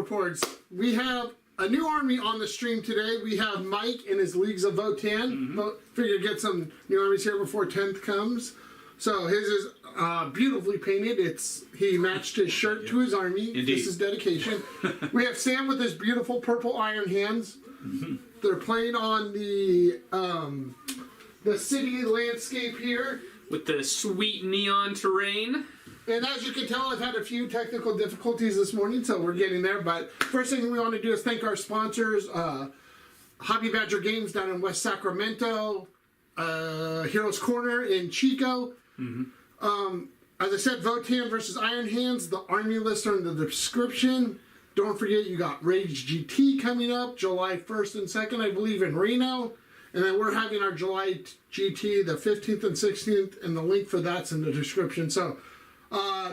reports. We have a new army on the stream today. We have Mike and his Leagues of Votann. Figure get some new armies here before 10th comes. So his is beautifully painted. He matched his shirt to his army. Indeed. This is dedication. We have Sam with his beautiful purple iron hands. They're playing on the city landscape here. With the sweet neon terrain. And as you can tell, I've had a few technical difficulties this morning, so we're getting there. But first thing we want to do is thank our sponsors, Hobby Badger Games down in West Sacramento, Heroes Corner in Chico. As I said, Votann versus Iron Hands. The army lists are in the description. Don't forget, you got Rage GT coming up July 1st and 2nd, I believe, in Reno. And then we're having our July GT the 15th and 16th, and the link for that's in the description. So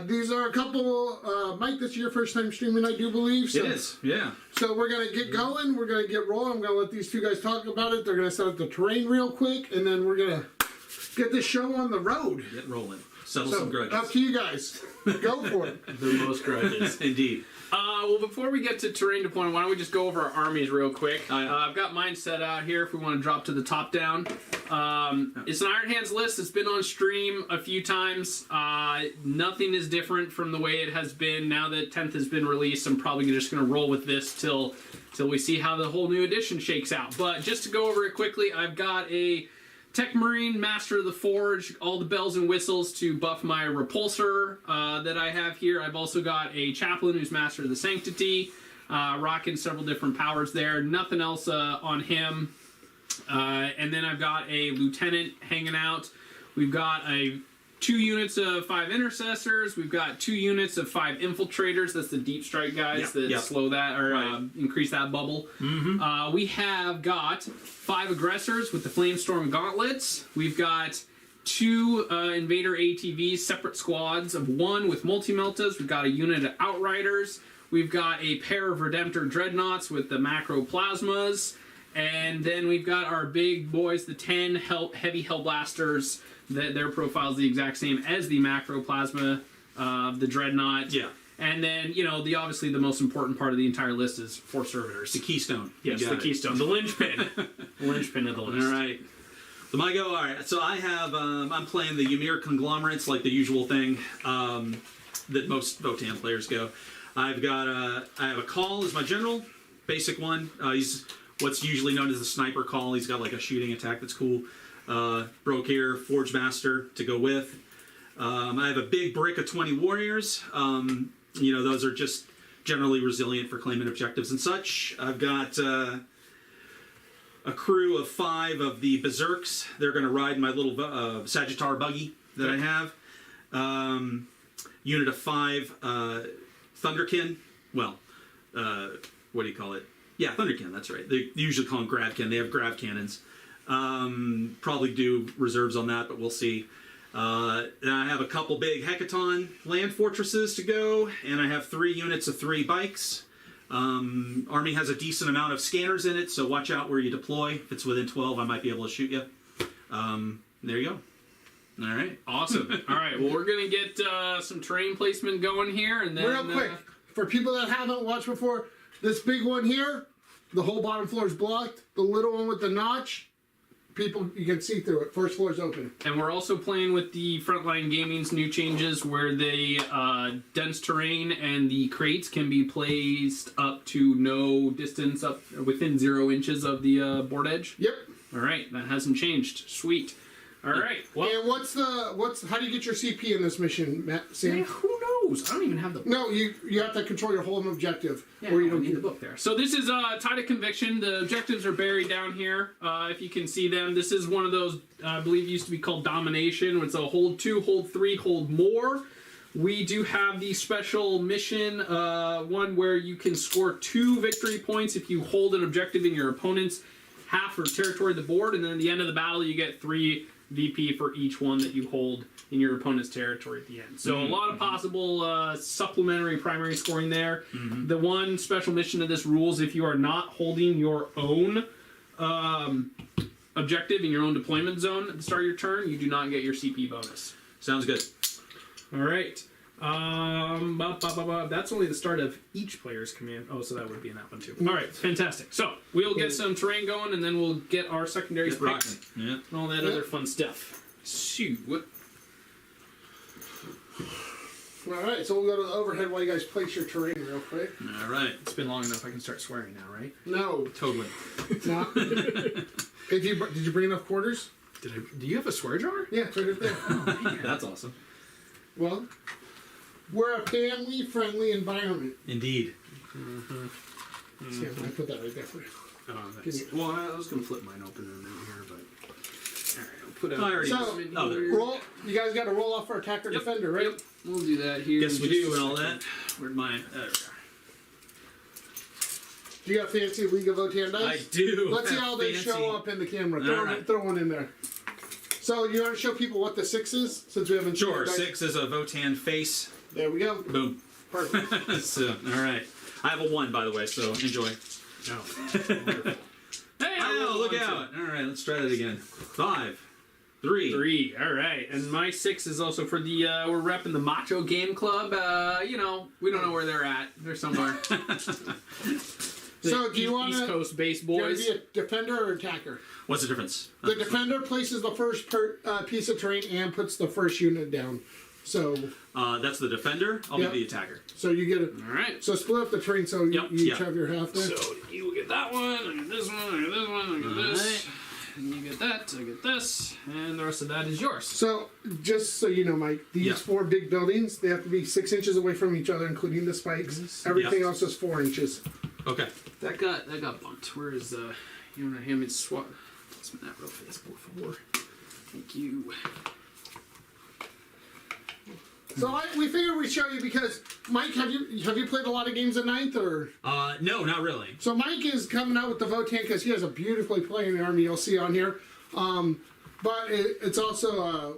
these are a couple, Mike, this is your first time streaming, I do believe. So, it is, yeah. So we're going to get going. We're going to get rolling. I'm going to let these two guys talk about it. They're going to set up the terrain real quick, and then we're going to get this show on the road. Get rolling. Settle some grudges. Up to you guys. Go for it. The most grudges. Indeed. Well, before we get to terrain deployment, why don't we just go over our armies real quick? I've got mine set out here if we want to drop to the top down. It's an Iron Hands list. It's been on stream a few times. Nothing is different from the way it has been. Now that 10th has been released, I'm probably just going to roll with this till we see how the whole new edition shakes out. But just to go over it quickly, I've got a Tech Marine, Master of the Forge, all the bells and whistles to buff my repulsor that I have here. I've also got a Chaplain who's Master of the Sanctity, rocking several different powers there. Nothing else on him. And then I've got a Lieutenant hanging out. We've got 2 units of 5 Intercessors. We've got 2 units of 5 Infiltrators. That's the deep strike guys that slow that or increase that bubble. We have got 5 Aggressors with the Flamestorm Gauntlets. We've got 2 Invader ATVs, separate squads of 1 with Multi-Meltas. We've got a unit of Outriders. We've got a pair of Redemptor Dreadnoughts with the Macro Plasmas. And then we've got our big boys, the 10 Heavy Hellblasters. Their profile is the exact same as the Macro Plasma, the Dreadnought. Yeah. And then, obviously the most important part of the entire list is 4 Servitors. The keystone. Yes, the keystone. The linchpin. The linchpin of the list. All right. So my go. All right. So I have, I'm playing the Ymir Conglomerates, like the usual thing that most Votann players go. I have a Call as my general, basic one. He's what's usually known as a sniper call. He's got like a shooting attack that's cool. Broke here, Forge Master to go with. I have a big brick of 20 warriors. Those are just generally resilient for claiming objectives and such. I've got a crew of 5 of the Berserks. They're going to ride my little Sagittar buggy that I have. Unit of 5 Thunderkin. Well, what do you call it? Yeah, Thunderkin, that's right. They usually call them Gravkin. They have Grav Cannons. Probably do reserves on that, but we'll see. And I have a couple big Hecaton land fortresses to go, and I have 3 units of 3 bikes. Army has a decent amount of scanners in it, so watch out where you deploy. If it's within 12, I might be able to shoot you. There you go. All right. Awesome. All right, well, we're going to get some terrain placement going here. And then, real quick, for people that haven't watched before, this big one here, the whole bottom floor is blocked. The little one with the notch, you can see through it. First floor is open. And we're also playing with the Frontline Gaming's new changes where the dense terrain and the crates can be placed up to no distance, up within 0 inches of the board edge. Yep. All right, that hasn't changed. Sweet. All right. Well, and how do you get your CP in this mission, Sam? Man, who knows? I don't even have the book. No, you have to control your whole objective. Yeah, or you don't need the book there. So this is Tide of Conviction. The objectives are buried down here. If you can see them, this is one of those, I believe used to be called Domination. It's a hold 2, hold 3, hold more. We do have the special mission, one where you can score 2 victory points if you hold an objective in your opponent's half or territory of the board, and then at the end of the battle you get 3 VP for each one that you hold in your opponent's territory at the end. So a lot of possible supplementary primary scoring there. The one special mission of this rule is if you are not holding your own objective in your own deployment zone at the start of your turn, you do not get your CP bonus. Sounds good. All right. That's only the start of each player's command. Oh, so that would be in that one too. All right, fantastic. So we'll get some terrain going, and then we'll get our secondaries picked Yeah. and all that other fun stuff. Shoot. All right, so we'll go to the overhead while you guys place your terrain real quick. All right. It's been long enough. I can start swearing now, right? No, Totally. not. Did you bring enough quarters? Do you have a swear jar? Yeah, it's right up there. That's awesome. Well, we're a family-friendly environment. Indeed. See, I put that right there for you. Well, I was going to flip mine open in a minute here, but... All right, I'll put out... I already- So, there. roll. You guys got to roll off for attacker defender, right? Yep, we'll do that here. Guess in we just do a and all second. that. Where'd mine? There we go. Do you got fancy League of Votann dice? I do. Let's see have how they fancy- show up in the camera. All right. Throw one in there. So you want to show people what the 6 is, since we haven't. Sure. dice? 6 is a Votann face. There we go. Boom. Perfect. So, all right. I have a 1, by the way, so enjoy. Hey, Oh, look out! All right, let's try that again. 5, 3. 3. All right, and my 6 is also for the. We're repping the Macho Game Club. We don't know where they're at. They're somewhere. So do you want East to Coast based be boys? a defender or attacker? What's the difference? The defender places the first piece of terrain and puts the first unit down. So That's the defender. I'll Yep. be the attacker. you get it. All right. So split up the terrain so you Yep, each yep. have your half there. So you will get that one. I get this one. I get this one. I get this. And you get that. I get this. And the rest of that is yours. So just so you know, Mike, these Yeah. 4 big buildings, they have to be 6 inches away from each other, including the spikes. Everything Yeah. else is 4 inches. Okay. That got bumped. Where is you want to hand me the swap? Let's that real fast, por favor. Thank you. So we figured we'd show you because Mike, have you played a lot of games at Ninth or? No, not really. So Mike is coming out with the Votann because he has a beautifully playing army. You'll see on here, but it's also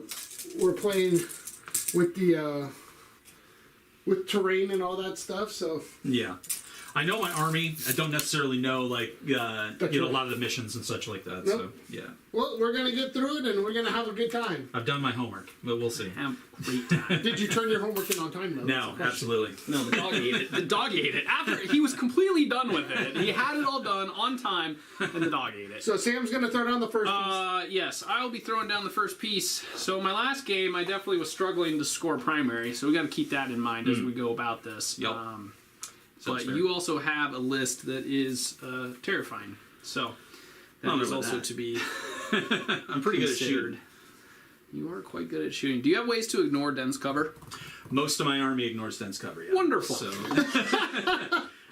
we're playing with the with terrain and all that stuff. So Yeah. I know my army. I don't necessarily know, like, a lot of the missions and such like that. Nope. So, yeah. well, we're gonna get through it and we're gonna have a good time. I've done my homework, but we'll see. Have a great time. Did you turn your homework in on time though? No, absolutely. No, the dog ate it. The dog ate it. After he was completely done with it. He had it all done on time, and the dog ate it. So Sam's gonna throw down the first piece. Yes, I will be throwing down the first piece. So my last game, I definitely was struggling to score primary, so we got to keep that in mind as we go about this. Yep. But fair. you also have a list that is terrifying. So that is also to be I'm pretty good at considered. shooting. You are quite good at shooting. Do you have ways to ignore dense cover? Most of my army ignores dense cover. Yeah. Wonderful. So,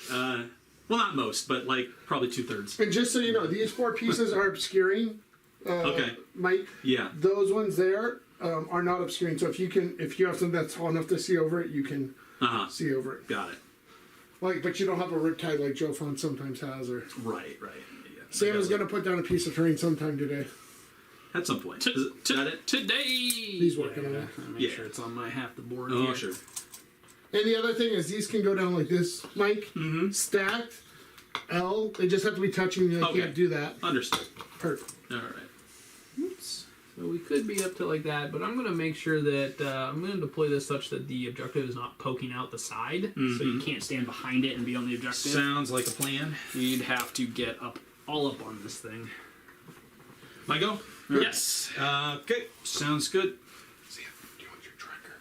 well, not most, but like probably 2/3. And just so you know, these 4 pieces are obscuring. Okay. Mike. Yeah. Those ones there are not obscuring. So if you have something that's tall enough to see over it, you can see over it. Got it. Like, but you don't have a riptide like Joe Font sometimes has. Or Right. Yeah. Sam is going to put down a piece of terrain sometime today. At some point. Is that it? Today. He's working on it. Make sure it's on my half the board. Oh, here. sure. And the other thing is these can go down like this, Mike. Mm-hmm. Stacked. L. They just have to be touching. You Okay. can't do that. Understood. Perfect. All right. Oops. So we could be up to like that, but I'm going to make sure that I'm going to deploy this such that the objective is not poking out the side, so you can't stand behind it and be on the objective. Sounds like a plan. You'd have to get all up on this thing. My go? Yes. Okay. Sounds good. Sam, do you want your tracker?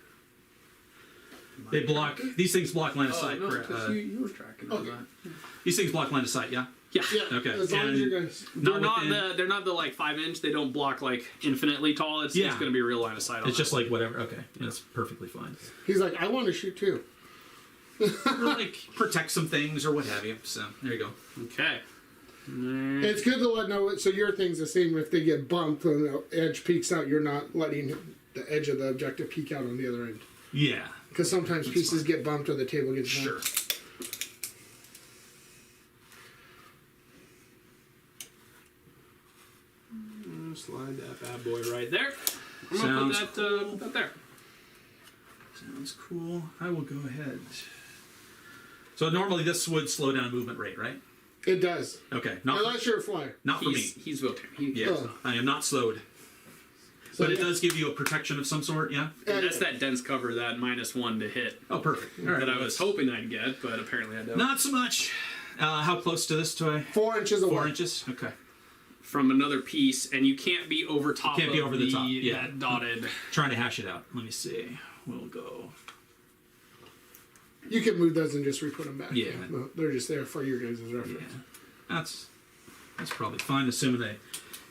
They block. These things block line of Oh, sight, no, correct? because you were tracking all Okay. that. These things block line of sight, yeah? Yeah. Yeah. Okay. As long as And you guys. They're not within- they're not the like 5-inch. They don't block like infinitely tall. It's Yeah. going to be real line of sight. On It's just that. like whatever. Okay. That's perfectly fine. He's like, I want to shoot too. Or like protect some things or what have you. So there you go. Okay. It's good to let know. So your thing's the same. If they get bumped and the edge peeks out, you're not letting the edge of the objective peek out on the other end. Yeah. Because sometimes pieces get bumped or the table gets bumped. Sure. Slide that bad boy right there. I'm Sounds gonna put that there. Sounds cool. I will go ahead. So normally this would slow down movement rate, right? It does. Okay. Not Unless you're a flyer. not for me. He's Votann. Yeah. Oh. I am not slowed. So, But it does give you a protection of some sort, yeah? And that's that dense cover, that -1 to hit. Oh, perfect. All right, That I was hoping I'd get, but apparently I don't. Not so much. How close to this do I? 4 inches away. 4 inches? Okay. From another piece, and you can't be over top Can't be over the top, yeah. that dotted. Trying to hash it out. Let me see. We'll go. You can move those and just re-put them back. Yeah. No, they're just there for your guys' reference. Yeah. That's probably fine, assuming they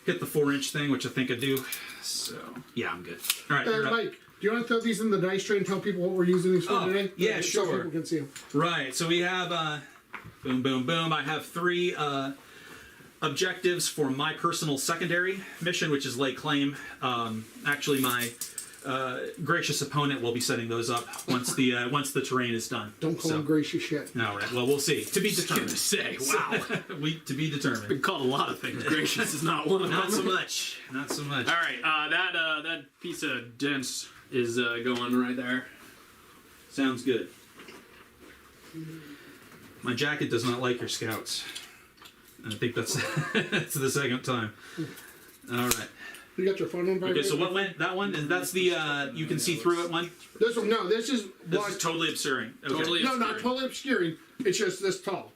hit the 4-inch thing, which I think I do. So, yeah, I'm good. All right. you're up. Mike, do you want to throw these in the dice tray and tell people what we're using these for today? yeah, So sure. people can see them. Right. So we have boom, boom, boom. I have 3 objectives for my personal secondary mission, which is lay claim. Actually, my gracious opponent will be setting those up once the terrain is done. Don't call them gracious yet. All right. Well, we'll see. To be determined. Say, wow. To be determined. Been called a lot of things. Gracious is not one of them. Not so much. Not so much. All right, that piece of dense is going right there. Sounds good. My jacket does not like your scouts. And I think that's that's the second time. All right. You got your phone number? Okay, so what went? That one? And that's the you can see through it one? This one, no, this is This is totally obscuring. Okay. Totally. no, not totally obscuring. It's just this tall.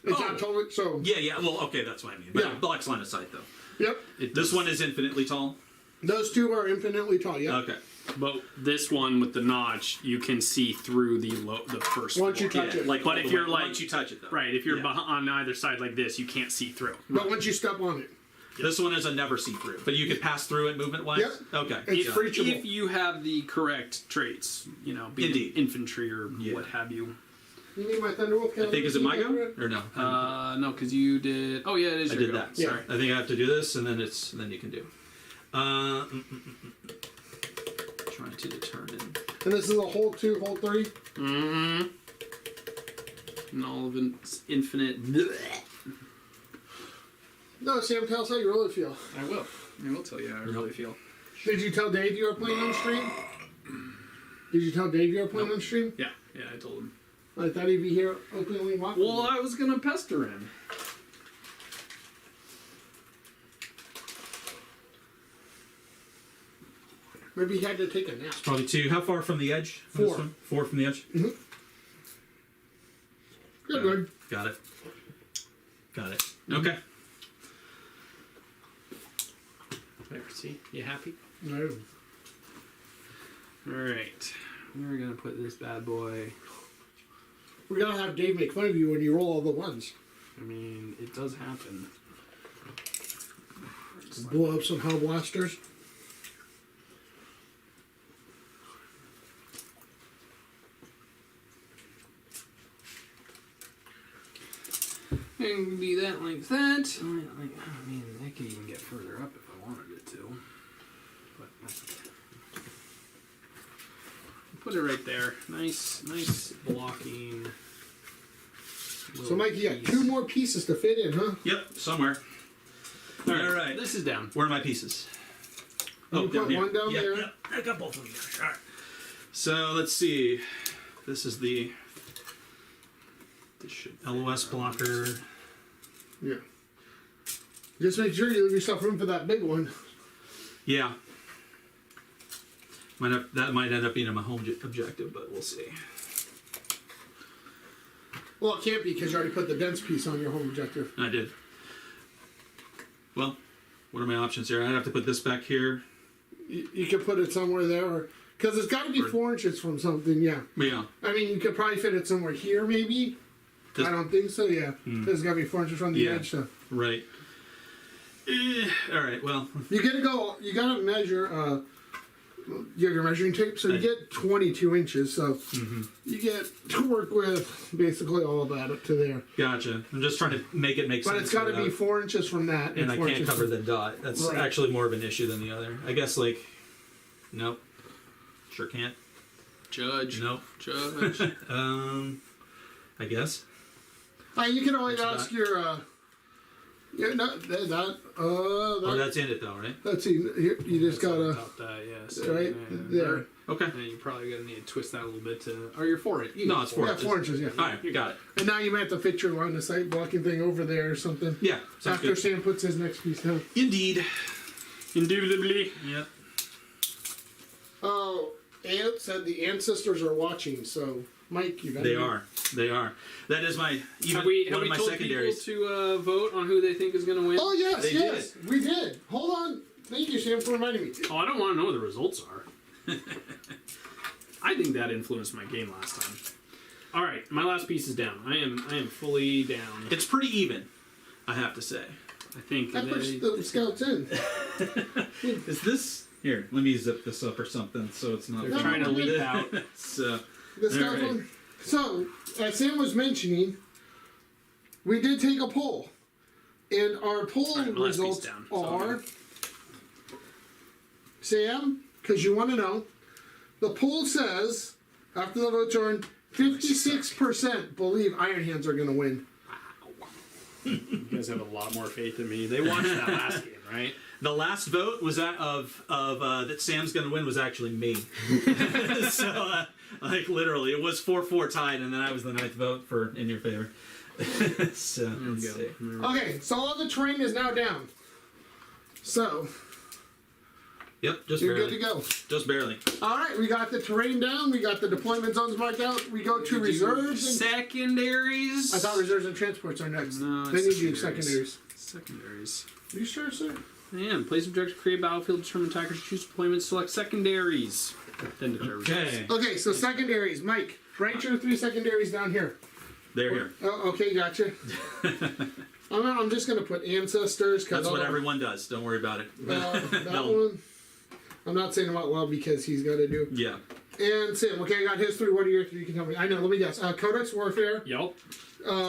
It's not totally, so. Yeah, yeah. Well, okay, that's what I mean. But Yeah. Black's line of sight, though. Yep. This one is infinitely tall? Those two are infinitely tall, yeah. Okay. But this one with the notch, you can see through the first Once you one. touch it. Like, But all if the you're way- like- once you touch it, though. Right, if you're Yeah. on either side like this, you can't see through. But once you step on it, This one is a never see through, but you can pass through it movement wise. Yep. Okay. It's Yeah. reachable. If you have the correct traits, being Indeed. infantry or Yeah. what have you. you need my Thunderwolf. I think is it my go or no? No, because you did. Oh yeah, it is. I your did go. that. Yeah. Sorry. I think I have to do this, and then then you can do. Trying to determine. And this is a hole 2, hole 3. Mm-hmm. And all of it's infinite. No, Sam, tell us how you really feel. I will tell you how I really feel. Did you tell Dave you were playing on stream? Did you tell Dave you were playing on stream? Yeah, I told him. I thought he'd be here openly walking. Well, I was gonna pester him. Maybe he had to take a nap. Probably 2. How far from the edge? on this 4. one? 4 from the edge? Good. Got it. Okay. There, see? You happy? No. Alright. We're gonna put this bad boy. We're gonna have Dave make fun of you when you roll all the ones. I mean, it does happen. Blow up some hell blasters. And be that like that. I mean, I could even get further up if I wanted it to. But that's okay. Put it right there. Nice blocking. So, Mike, you got 2 more pieces to fit in, huh? Yep. Somewhere. All right. This is down. Where are my pieces? You put here. one down Yep, there. yep. I got both of them there. All right. So let's see. This is the LOS blocker. Yeah. Just make sure you leave yourself room for that big one. Yeah. That might end up being my home objective, but we'll see. Well, it can't be because you already put the dense piece on your home objective. I did. Well, what are my options here? I'd have to put this back here. You could put it somewhere there, or because it's got to be 4 inches from something. Yeah. Yeah. I mean, you could probably fit it somewhere here, maybe. I don't think so. Yeah. It's got to be 4 inches from the edge. So. Right. All right. Well. You gotta go. You gotta measure. You have your measuring tape, so you get 22 inches. So you get to work with basically all of that up to there. Gotcha. I'm just trying to make sense. But it's got to be 4 inches from that, and I 4 can't inches cover the dot. That's Right. actually more of an issue than the other. I guess nope. Sure can't. Judge. Nope. Judge. I guess. You can always That's ask your. Yeah, no, Or that's in it though, right? let's see. Here, you just gotta About that, yes. right there. Okay. And you're probably gonna need to twist that a little bit to. Or you're for it. No, it's 4 Yeah, inches. 4 inches. Yeah. All right, you got it. And now you might have to fit your line of sight blocking thing over there or something. Yeah, sounds After good. Sam puts his next piece down. Indeed. Indubitably. Yep. Oh, Ant said the ancestors are watching, so Mike, you got They are. They are. That is my even Have we one of my told secondaries. people to vote on who they think is going to win? Oh yes, They yes, we did. Hold on. Thank you, Sam, for reminding me. Oh, I don't want to know what the results are. I think that influenced my game last time. All right, my last piece is down. I am fully down. It's pretty even, I have to say. I think I pushed the scouts in. Is this here? Let me zip this up or something so it's not. They're trying to leap out. So, The scouts Alright. one. So, as Sam was mentioning, we did take a poll, and our poll Alright, my last piece results down. are Sam, because you want to know. The poll says after the votes are in, 56% believe Iron Hands are going to win. You guys have a lot more faith in me. They watched that last game, right? the last vote was that of that Sam's going to win was actually me. So, like literally, it was 4-4 tied, and then I was the 9th vote in your favor. So let's see. Okay, so all the terrain is now down. So, Yep, just you're barely. good to go. Just barely. All right, we got the terrain down. We got the deployment zones marked out. We go to reserves. And, Secondaries. I thought reserves and transports are next. No, Then it's you do secondaries. secondaries. Secondaries. Are you sure, sir? I am. Place objective, create battlefield, determine attackers, choose deployment, select secondaries. Then declare results. Okay, Okay, so secondaries. Mike, rank your 3 secondaries down here. they're here. Oh, okay, gotcha. I'm just going to put ancestors. That's what everyone does. Don't worry about it. That No. one. I'm not saying them out loud because he's got to do. Yeah. And Sam, okay, I got his 3. What are your 3? You can tell me. I know, let me guess. Codex Warfare, Yup.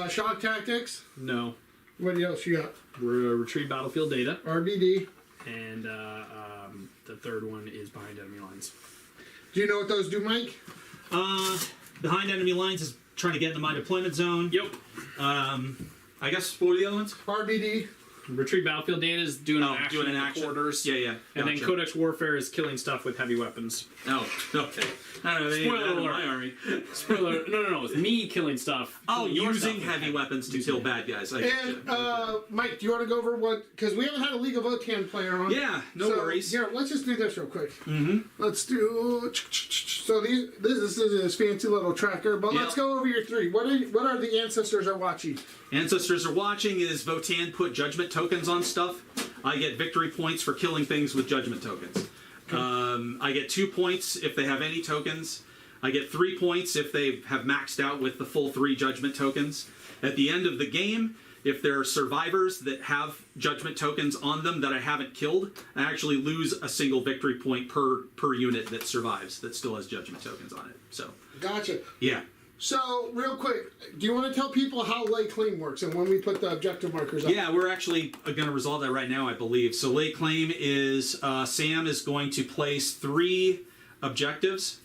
Shock Tactics. No. What else you got? Retrieve battlefield data. RBD. And the third one is behind enemy lines. Do you know what those do, Mike? Behind enemy lines is trying to get into my deployment zone. Yep. I guess what are the other ones? RBD. Retrieve battlefield data is doing an action doing an in the action. quarters. Yeah, yeah. And then Gotcha. Codex Warfare is killing stuff with heavy weapons. Oh, okay. I don't know. They ain't Spoiler that in alert. my army. Spoiler, no, it's me killing stuff. Oh, killing your using stuff with heavy weapons to kill bad guys. And Mike, do you want to go over what? Because we haven't had a League of Votann player on. Yeah, no worries. Here, let's just do this real quick. Mm-hmm. Let's do. So this is his fancy little tracker. But Yep. let's go over your 3. What are the ancestors are watching? Ancestors are watching is Votann put judgment tokens on stuff. I get victory points for killing things with judgment tokens. I get 2 points if they have any tokens. I get 3 points if they have maxed out with the full 3 judgment tokens. At the end of the game, if there are survivors that have judgment tokens on them that I haven't killed, I actually lose a single victory point per unit that survives that still has judgment tokens on it. So, Gotcha. yeah. So real quick, do you want to tell people how lay claim works and when we put the objective markers up? Yeah, we're actually going to resolve that right now, I believe. So lay claim is Sam is going to place 3 objectives.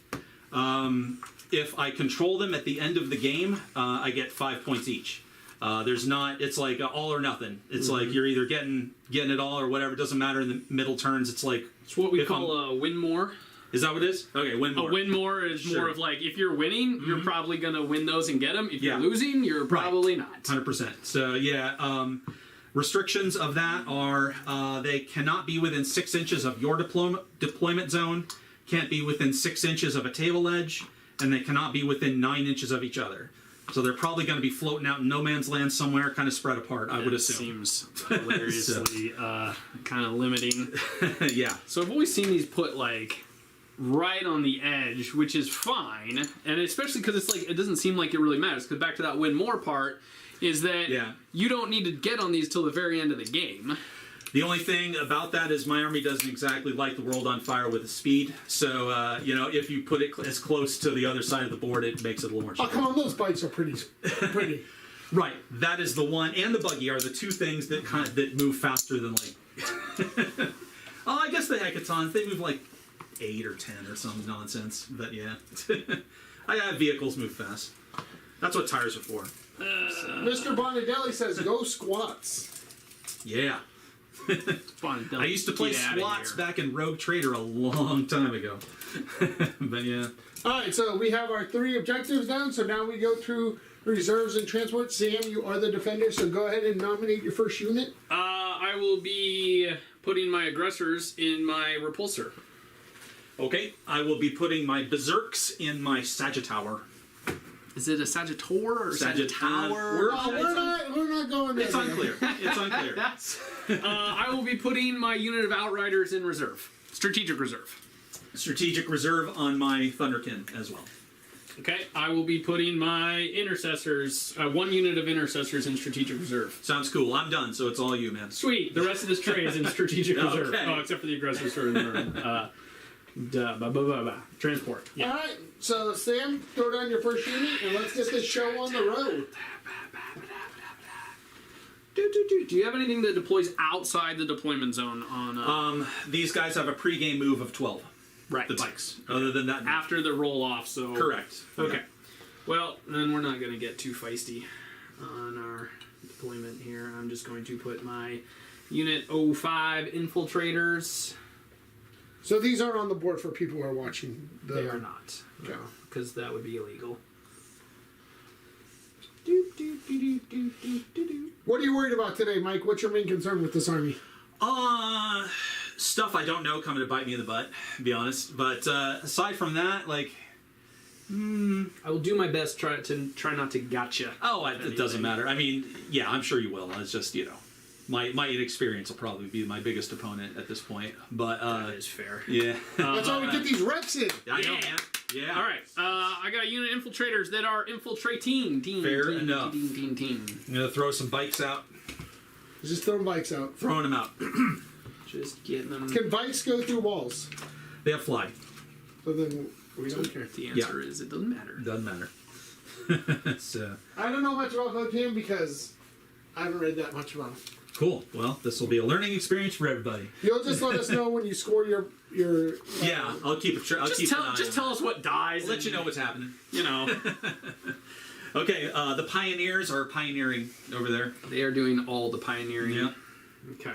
If I control them at the end of the game, I get 5 points each. There's not. It's like all or nothing. It's like you're either getting it all or whatever. It doesn't matter in the middle turns. It's like It's what we if call a win more. Is that what it is? Okay, win more. A win more is Sure. more of like, if you're winning, you're probably going to win those and get them. If you're Yeah. losing, you're probably not. 100%. So yeah, restrictions of that are they cannot be within 6 inches of your deployment zone, can't be within 6 inches of a table edge, and they cannot be within 9 inches of each other. So they're probably going to be floating out in no man's land somewhere, kind of spread apart, I would assume. Seems hilariously kind of limiting. Yeah. So I've always seen these put like right on the edge, which is fine, and especially because it's like it doesn't seem like it really matters. Because back to that win more part is that you don't need to get on these till the very end of the game. The only thing about that is my army doesn't exactly light the world on fire with the speed. So, if you put it as close to the other side of the board, it makes it a little more Oh, challenging. come on, those bites are pretty. Right, that is the one, and the buggy are the 2 things that that move faster than like. Oh, I guess the hackathons they move like 8 or 10 or some nonsense. But yeah, I have vehicles move fast. That's what tires are for. Mr. Bonadelli says go squats. Yeah, Fun. I used to play squats back in Rogue Trader a long time ago. But yeah. All right, so we have our 3 objectives done. So now we go through reserves and transport. Sam, you are the defender, so go ahead and nominate your first unit. I will be putting my aggressors in my repulsor. Okay, I will be putting my berserks in my Sagittaur. Is it a Sagitaur or Sagittaur? We're not going there. It's unclear. It's unclear. I will be putting my unit of Outriders in reserve. Strategic reserve. Strategic reserve on my Thunderkin as well. Okay, I will be putting my Intercessors, 1 unit of Intercessors in Strategic reserve. Sounds cool. I'm done, so it's all you, man. Sweet. The rest of this tray is in Strategic reserve. Okay. Oh, except for the Aggressor Sword. Transport. Yeah. All right, so Sam, throw down your first unit and let's get this show on the road. Do you have anything that deploys outside the deployment zone on? These guys have a pre-game move of 12. Right. The bikes. Other than that, no. After the roll off, so. Correct. Okay. Well, then we're not going to get too feisty on our deployment here. I'm just going to put my Unit 05 Infiltrators. So these aren't on the board for people who are watching. They are not. Okay. Because that would be illegal. What are you worried about today, Mike? What's your main concern with this army? Stuff I don't know coming to bite me in the butt, to be honest. But aside from that, like... I will do my best try not to gotcha. Oh, it doesn't matter. I mean, yeah, I'm sure you will. It's just, my inexperience will probably be my biggest opponent at this point. But That is fair. yeah. That's why we get these reps in. I know, man. Yeah. All right. I got unit infiltrators that are infiltrating. Fair enough. Team. I'm gonna throw some bikes out. Just throwing bikes out. Throwing them out. Just getting them. Can bikes go through walls? They have fly. So then we don't care. The answer is it doesn't matter. Doesn't matter. So I don't know much about Votann because I haven't read that much about him. cool. Well, this will be a learning experience for everybody. You'll just let us know when you score your. Yeah, I'll keep it. Just tell us what dies. I'll let you know what's happening. You know. Okay, the pioneers are pioneering over there. They are doing all the pioneering. Yeah. Okay.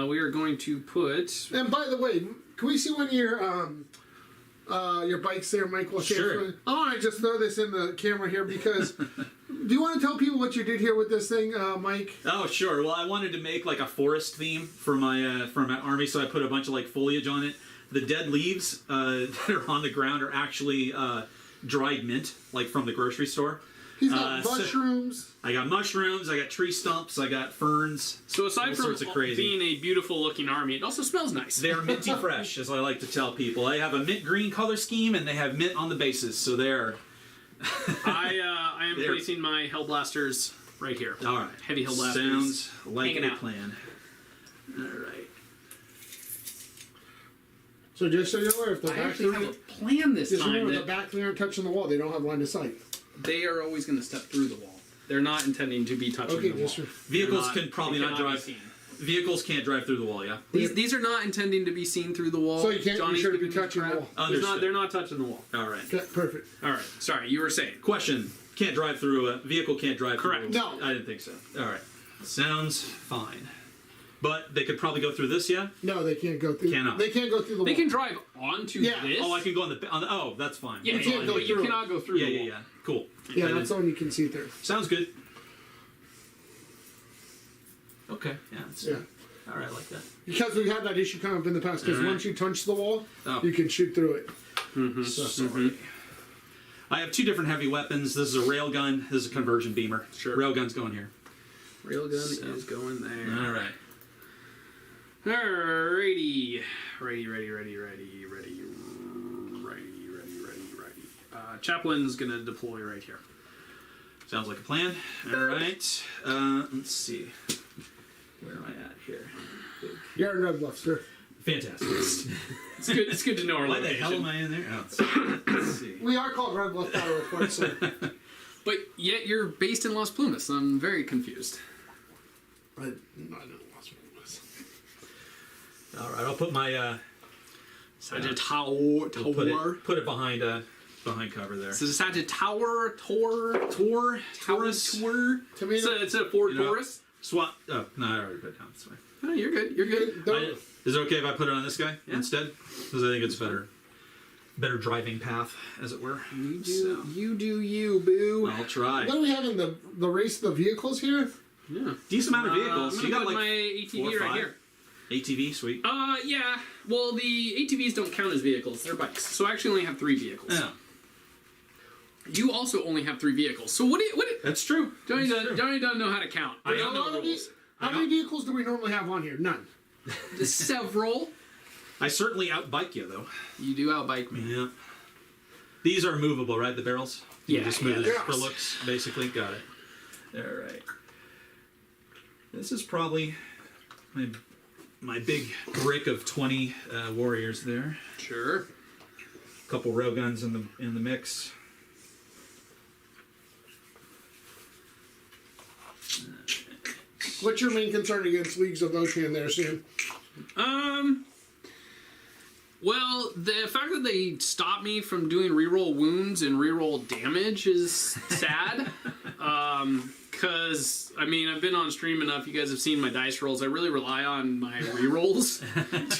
We are going to put. And by the way, can we see one of your bikes there, Michael? Sure. I want to just throw this in the camera here because. Do you want to tell people what you did here with this thing, Mike? Oh, sure. Well, I wanted to make like a forest theme for my army, so I put a bunch of like foliage on it. The dead leaves that are on the ground are actually dried mint, like from the grocery store. He's got mushrooms. I got mushrooms. I got tree stumps. I got ferns. So aside all from sorts of crazy. being a beautiful looking army, it also smells nice. They are minty fresh, as I like to tell people. I have a mint green color scheme, and they have mint on the bases, so they're. I am placing my Hellblasters right here. All right. Heavy Hellblasters. Sounds like hanging a out. plan. All right. So just so you're aware, if the I back actually have a plan this just time. remember the That back three aren't touching the wall. They don't have line of sight. they are always going to step through the wall. They're not intending to be touching Okay, the wall. just Vehicles They're can probably they not cannot be drive. seen. Vehicles can't drive through the wall. Yeah. These are not intending to be seen through the wall. So you can't Johnny's be sure to be giving me touching the crap. wall. Understood. They're not touching the wall. All right. Okay, perfect. All right. Sorry, you were saying. Question: Can't drive through a vehicle? Can't drive Correct. through. No. I didn't think so. All right. Sounds fine. But they could probably go through this. Yeah. No, they can't go through. Cannot. They can't go through the wall. They can drive onto Yeah. this. Oh, I can go on the. Oh, that's fine. Yeah, You can't go but you through. cannot go through Yeah, the yeah, wall. yeah. Cool. Yeah, I that's didn't- all you can see through. Sounds good. Okay. Yeah. That's, Yeah. All right. I like that. Because we've had that issue come up in the past. Because All right. once you touch the wall, Oh. you can shoot through it. So sorry. I have two different heavy weapons. This is a railgun. This is a conversion beamer. Sure. Railgun's going here. Railgun So- is going there. All right. Alrighty. Ready. Chaplain's gonna deploy right here. Sounds like a plan. All right. Let's see. Where am I at here? You're in Red Bluff, sir. Fantastic. It's good. It's good to know our Why the location. hell am I in there? Oh, let's see. We are called Red Bluff Battle Report, sir. But yet you're based in Las Plumas. I'm very confused. I don't know what it was. All right. I'll put my. Sagittaur. Put it behind cover there. So Sagittaur. Taurus. Tomato. It's a Ford You know- Taurus. Swap. Oh no, I already put it down this way. No, you're good. You're good. Don't- Is it okay if I put it on this guy instead? Because I think it's better driving path, as it were. You do you, boo. I'll try. What do we have in the race of the vehicles here? Yeah. Decent amount of vehicles. I'm You gonna got put like my 4 or ATV right 5? here. ATV, sweet. Yeah. Well, the ATVs don't count as vehicles; they're bikes. So I actually only have 3 vehicles. Yeah. You also only have 3 vehicles. So what? That's true. Johnny doesn't know how to count. I don't know the rules. How many vehicles do we normally have on here? None. Several. I certainly outbike you, though. You do outbike me. Yeah. These are movable, right? The barrels? You Yeah, just move it yes. for looks, basically. Got it. All right. This is probably my big brick of 20 warriors there. Sure. A couple railguns in the mix. What's your main concern against Leagues of Votann there, Sam? Well, the fact that they stop me from doing reroll wounds and reroll damage is sad. Because, I mean, I've been on stream enough. You guys have seen my dice rolls. I really rely on my rerolls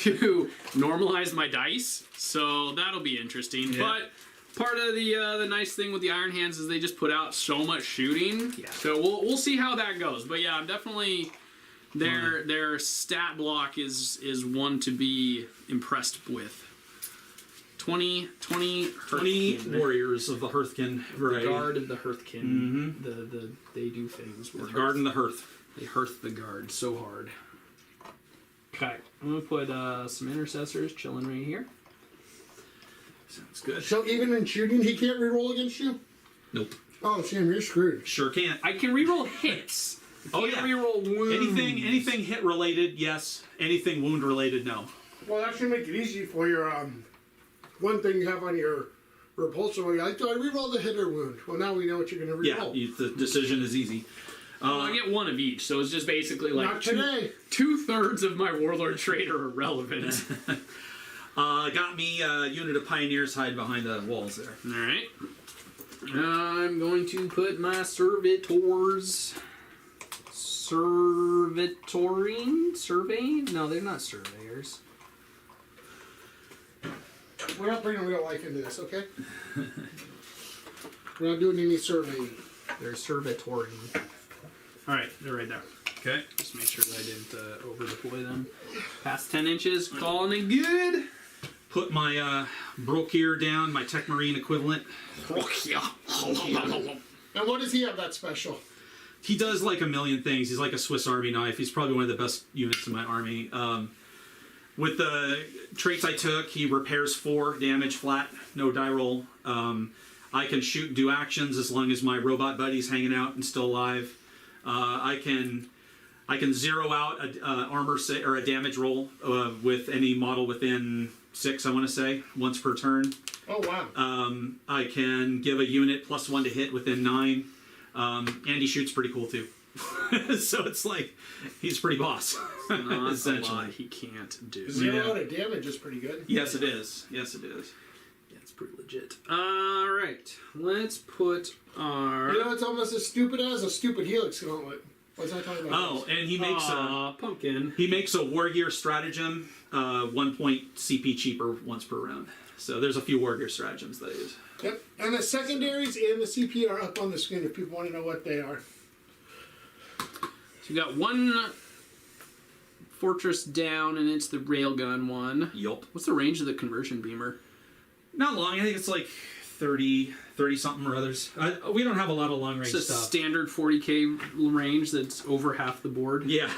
to normalize my dice. So that'll be interesting. Yeah. But part of the nice thing with the Iron Hands is they just put out so much shooting. Yeah. So we'll see how that goes. But yeah, I'm definitely... Their stat block is one to be impressed with. 20 warriors of the Hearthkin the variety. guard of the Hearthkin. They do things. The guard and the hearth. They hearth the guard so hard. Okay, I'm gonna put some intercessors chilling right here. Sounds good. So even in shooting, he can't reroll against you? Nope. Oh, Sam, you're screwed. Sure can't. I can reroll hits. Oh, Can't yeah. reroll wounds. Anything hit related, yes. Anything wound related, no. Well, that should make it easy for your one thing you have on your repulsor. Where you're like, do I reroll the hit or wound? Well, now we know what you're going to Yeah, reroll. the decision is easy. Well, I get one of each, so it's just basically like Not today. 2/3 of my Warlord trait are irrelevant. Got me a unit of pioneers hide behind the walls there. All right. I'm going to put my servitors. Surveying? No, they're not surveyors. We're not bringing real life into this, okay? We're not doing any surveying. They're servitoring. All right, they're right there. Okay. Just make sure that I didn't over deploy them. Past 10 inches, calling it good. Put my Brokir down, my Tech Marine equivalent. And what does he have that special? He does like a million things. He's like a Swiss Army knife. He's probably one of the best units in my army. With the traits I took, he repairs 4 damage flat, no die roll. I can shoot and do actions as long as my robot buddy's hanging out and still alive. I can zero out a armor or a damage roll with any model within 6, I want to say, once per turn. Oh, wow. I can give a unit +1 to hit within 9. And he shoots pretty cool too. So it's like he's pretty boss. Not essentially. a lot he can't do. 0 out of damage is pretty good. Yes, it is. Yes, it is. Yeah, it's pretty legit. All right, let's put our. You know, it's almost as stupid as a stupid Helix Gauntlet. What's I talking about? Oh, and he makes pumpkin. He makes a War Gear stratagem 1 point CP cheaper once per round. So there's a few War Gear stratagems that I use. Yep. And the secondaries and the CP are up on the screen if people want to know what they are. So you got one fortress down, and it's the railgun one. Yup. What's the range of the conversion beamer? Not long. I think it's like 30 something or others. We don't have a lot of long range It's a stuff. standard 40k range that's over half the board. Yeah,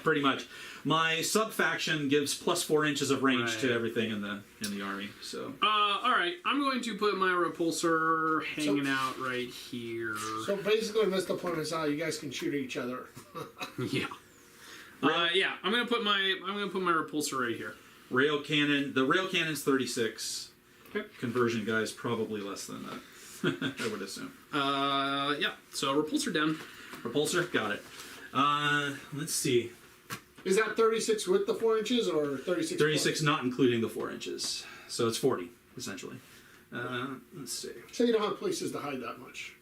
pretty much. My sub faction gives +4 inches of range Right. to everything in the army. So All right, I'm going to put my repulsor hanging out right here. So basically, this deployment is how you guys can shoot at each other. Yeah. Yeah, I'm gonna put my repulsor right here. rail cannon. The rail cannon's 36. Okay. Conversion guy's probably less than that. I would assume. Yeah. So repulsor down. Repulsor, got it. Let's see. Is that 36 with the 4 inches or 36? 36, not including the 4 inches. So it's 40 essentially. Let's see. So you don't have places to hide that much.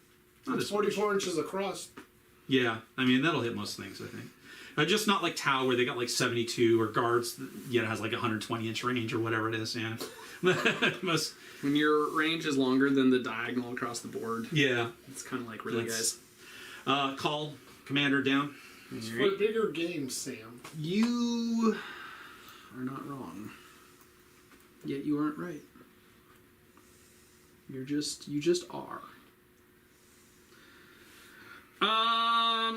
Not It's as 44 inches across. Yeah, I mean that'll hit most things. I think. Just not like Tau where they got like 72 or guards. Yeah, it has like 120 inch range or whatever it is. Yeah. Most. When your range is longer than the diagonal across the board, Yeah. it's kind of like really, That's- guys. Call commander down. It's for bigger games, Sam. You are not wrong. Yet you aren't right. You just are.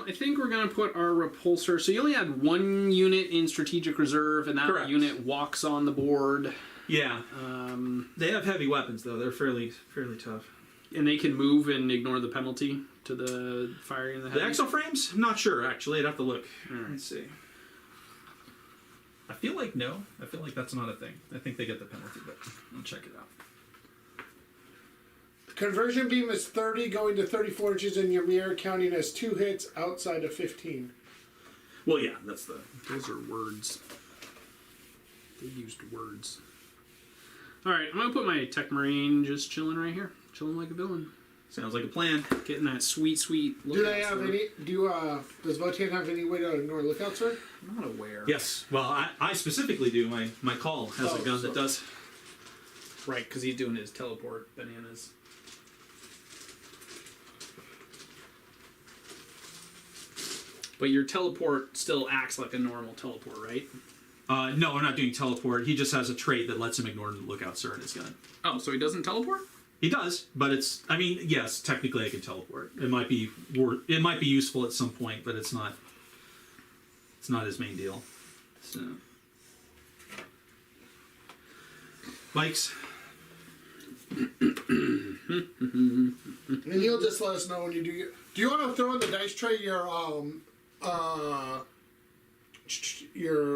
I think we're gonna put our repulsor. So you only had one unit in strategic reserve, and that Correct. unit walks on the board. Yeah. They have heavy weapons though. They're fairly tough. And they can move and ignore the penalty to the firing the The heavy. exoframes? I'm not sure actually. I'd have to look. Alright. Let's see. I feel like no. I feel like that's not a thing. I think they get the penalty, but I'll check it out. Conversion beam is 30, going to 34 inches in your mirror, counting as 2 hits outside of 15. Well, yeah, that's the. Those are words. They used words. Alright, I'm gonna put my Tech Marine just chilling right here. Chilling like a villain. Sounds like a plan. Getting that sweet look. Do they have any? Does Votann have any way to ignore lookouts, sir? I'm not aware. Yes. Well, I specifically do. My call has a gun that does. Right, because he's doing his teleport bananas. But your teleport still acts like a normal teleport, right? No, I'm not doing teleport. He just has a trait that lets him ignore the lookout sir in his gun. Oh, so he doesn't teleport? He does, but it's. I mean, yes, technically I can teleport. It might be useful at some point, but it's not. It's not his main deal. So, bikes. And you'll just let us know when you do. Do you want to throw in the dice tray your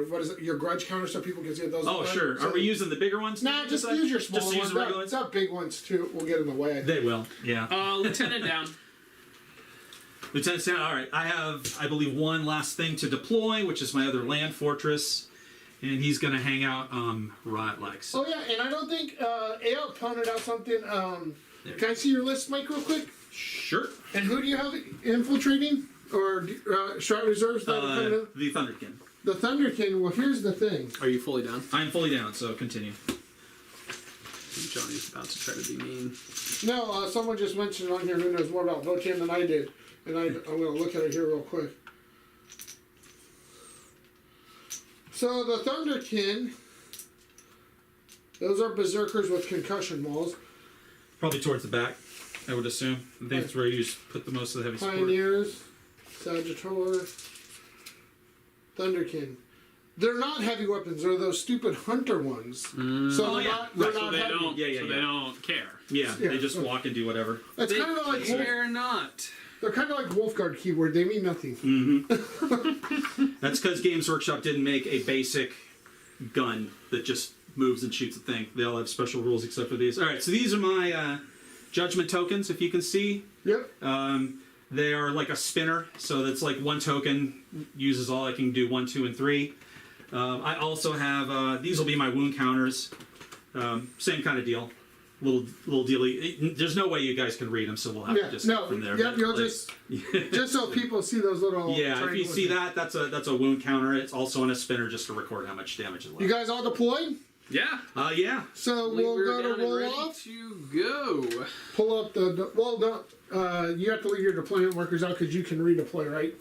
what is it? Your grudge counter so people can see what those. Oh, sure. So, Are we using the bigger ones? Nah, just use your small Just ones. use the regular ones. That big ones too will get in the way. They will. Yeah. Lieutenant down. Lieutenant Sam, all right. I have, I believe, one last thing to deploy, which is my other land fortress, and he's going to hang out Rotlex. Oh yeah, and I don't think AL pointed out something. Can I see your list, Mike, real quick? Sure. And who do you have infiltrating or strat reserves? That are coming in? The Thunderkin. The Thunderkin. Well, here's the thing. Are you fully down? I'm fully down, so continue. Johnny's about to try to be mean. No, someone just mentioned on here who knows more about Votann than I did, and I'm going to look at it here real quick. So the Thunderkin, those are berserkers with concussion balls. Probably towards the back, I would assume. I think that's where you put the most of the heavy support. Pioneers, Sagittor, Thunderkin. They're not heavy weapons. They're those stupid hunter ones. So they're not Right, heavy. They don't. Yeah. They don't care. Yeah, Yeah, they just so- walk and do whatever. It's kind of like not. they're kind of like Wolfguard keyword. They mean nothing. That's because Games Workshop didn't make a basic gun that just moves and shoots a thing. They all have special rules except for these. All right, so these are my judgment tokens, if you can see. Yep. They are like a spinner, so that's like one token uses all. I can do 1, 2, and 3. I also have these will be my wound counters. Same kind of deal. Little dealy. There's no way you guys can read them, so we'll have to just go from there. Yep, you'll Like- just so people see those little. Yeah, if you triangles. see that, that's a wound counter. It's also on a spinner just to record how much damage is left. You guys all deployed? Yeah. Yeah. So we'll go to roll ready off. to go. Pull up the well. Don't. You have to leave your deployment workers out because you can redeploy, right?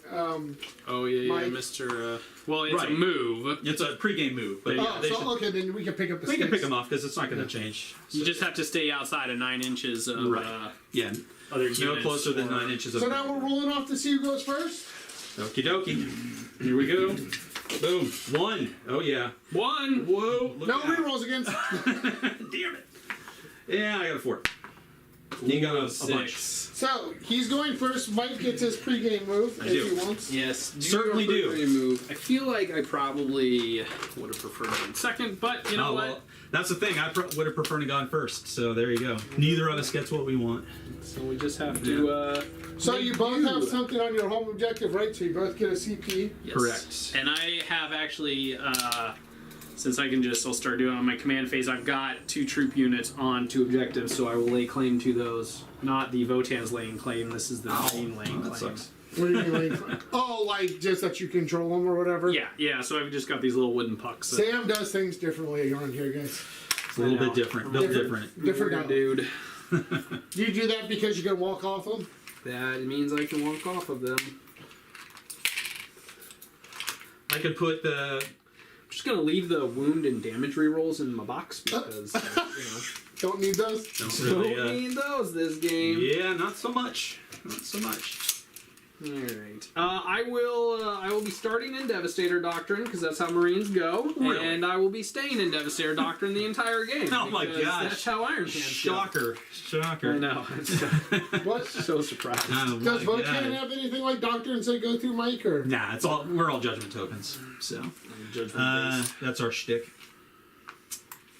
Oh yeah, Mike. Mr. Well, it's Right. a move. It's a pregame move, but yeah, Oh, they so should, okay, then we can pick up the. we can sticks. pick them off because it's not going to change. You just have to stay outside of 9 inches of Right. Yeah, other no units closer than or- 9 inches of. So now we're rolling off to see who goes first. Okie dokie. Here we go. Boom. 1. Oh yeah. 1. Whoa. Look No out. rerolls against. Damn it. Yeah, I got a 4. You got a bunch. So he's going first. Mike gets his pregame move I if do. he wants. Yes, Certainly do. Move. I feel like I probably would have preferred it in second, but you know Oh, what? well, that's the thing. I would have preferred to gone first. So there you go. Neither of us gets what we want. So we just have to. So make you both do. have something on your home objective, right? So you both get a CP. Yes. Correct. And I have actually, since I can just, I'll start doing it on my command phase. I've got 2 troop units on 2 objectives, so I will lay claim to those. Not the Votann's laying claim. This is the Marine laying That claim. sucks. What do you mean? Like, oh, like just that you control them or whatever. Yeah. So I've just got these little wooden pucks. that- Sam does things differently around here, guys. It's a little I know. bit different. Built different. Different Weird now. dude. Do you do that because you can walk off them? That means I can walk off of them. I could put the just gonna leave the wound and damage rerolls in my box because Don't need those. Don't really. don't need those this game. Yeah, not so much. Not so much. All right. I will be starting in Devastator Doctrine because that's how Marines go, Really? and I will be staying in Devastator Doctrine the entire game. Oh my because gosh. That's how Iron Hands Shocker. Shocker. go. I know. What? So surprised. Oh Does my Votann God. have anything like Doctrine say go through Mike or? Nah, it's all we're all judgment tokens. So that's our shtick.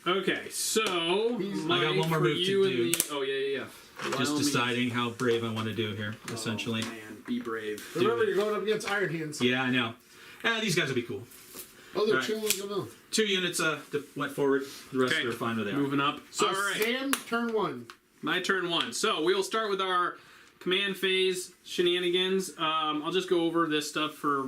Okay, so I got one more for move to you and do. me- Oh yeah. By Just all means. deciding how brave I want to do here, essentially. Oh, man, be brave. Remember, you're going up against Iron Hands. Yeah, I know. These guys will be cool. Oh, they're All right. chilling them out. 2 units went forward. The rest Okay. are fine where they are. Moving up. So All right. Sam, turn 1. My turn 1. So we'll start with our command phase shenanigans. I'll just go over this stuff for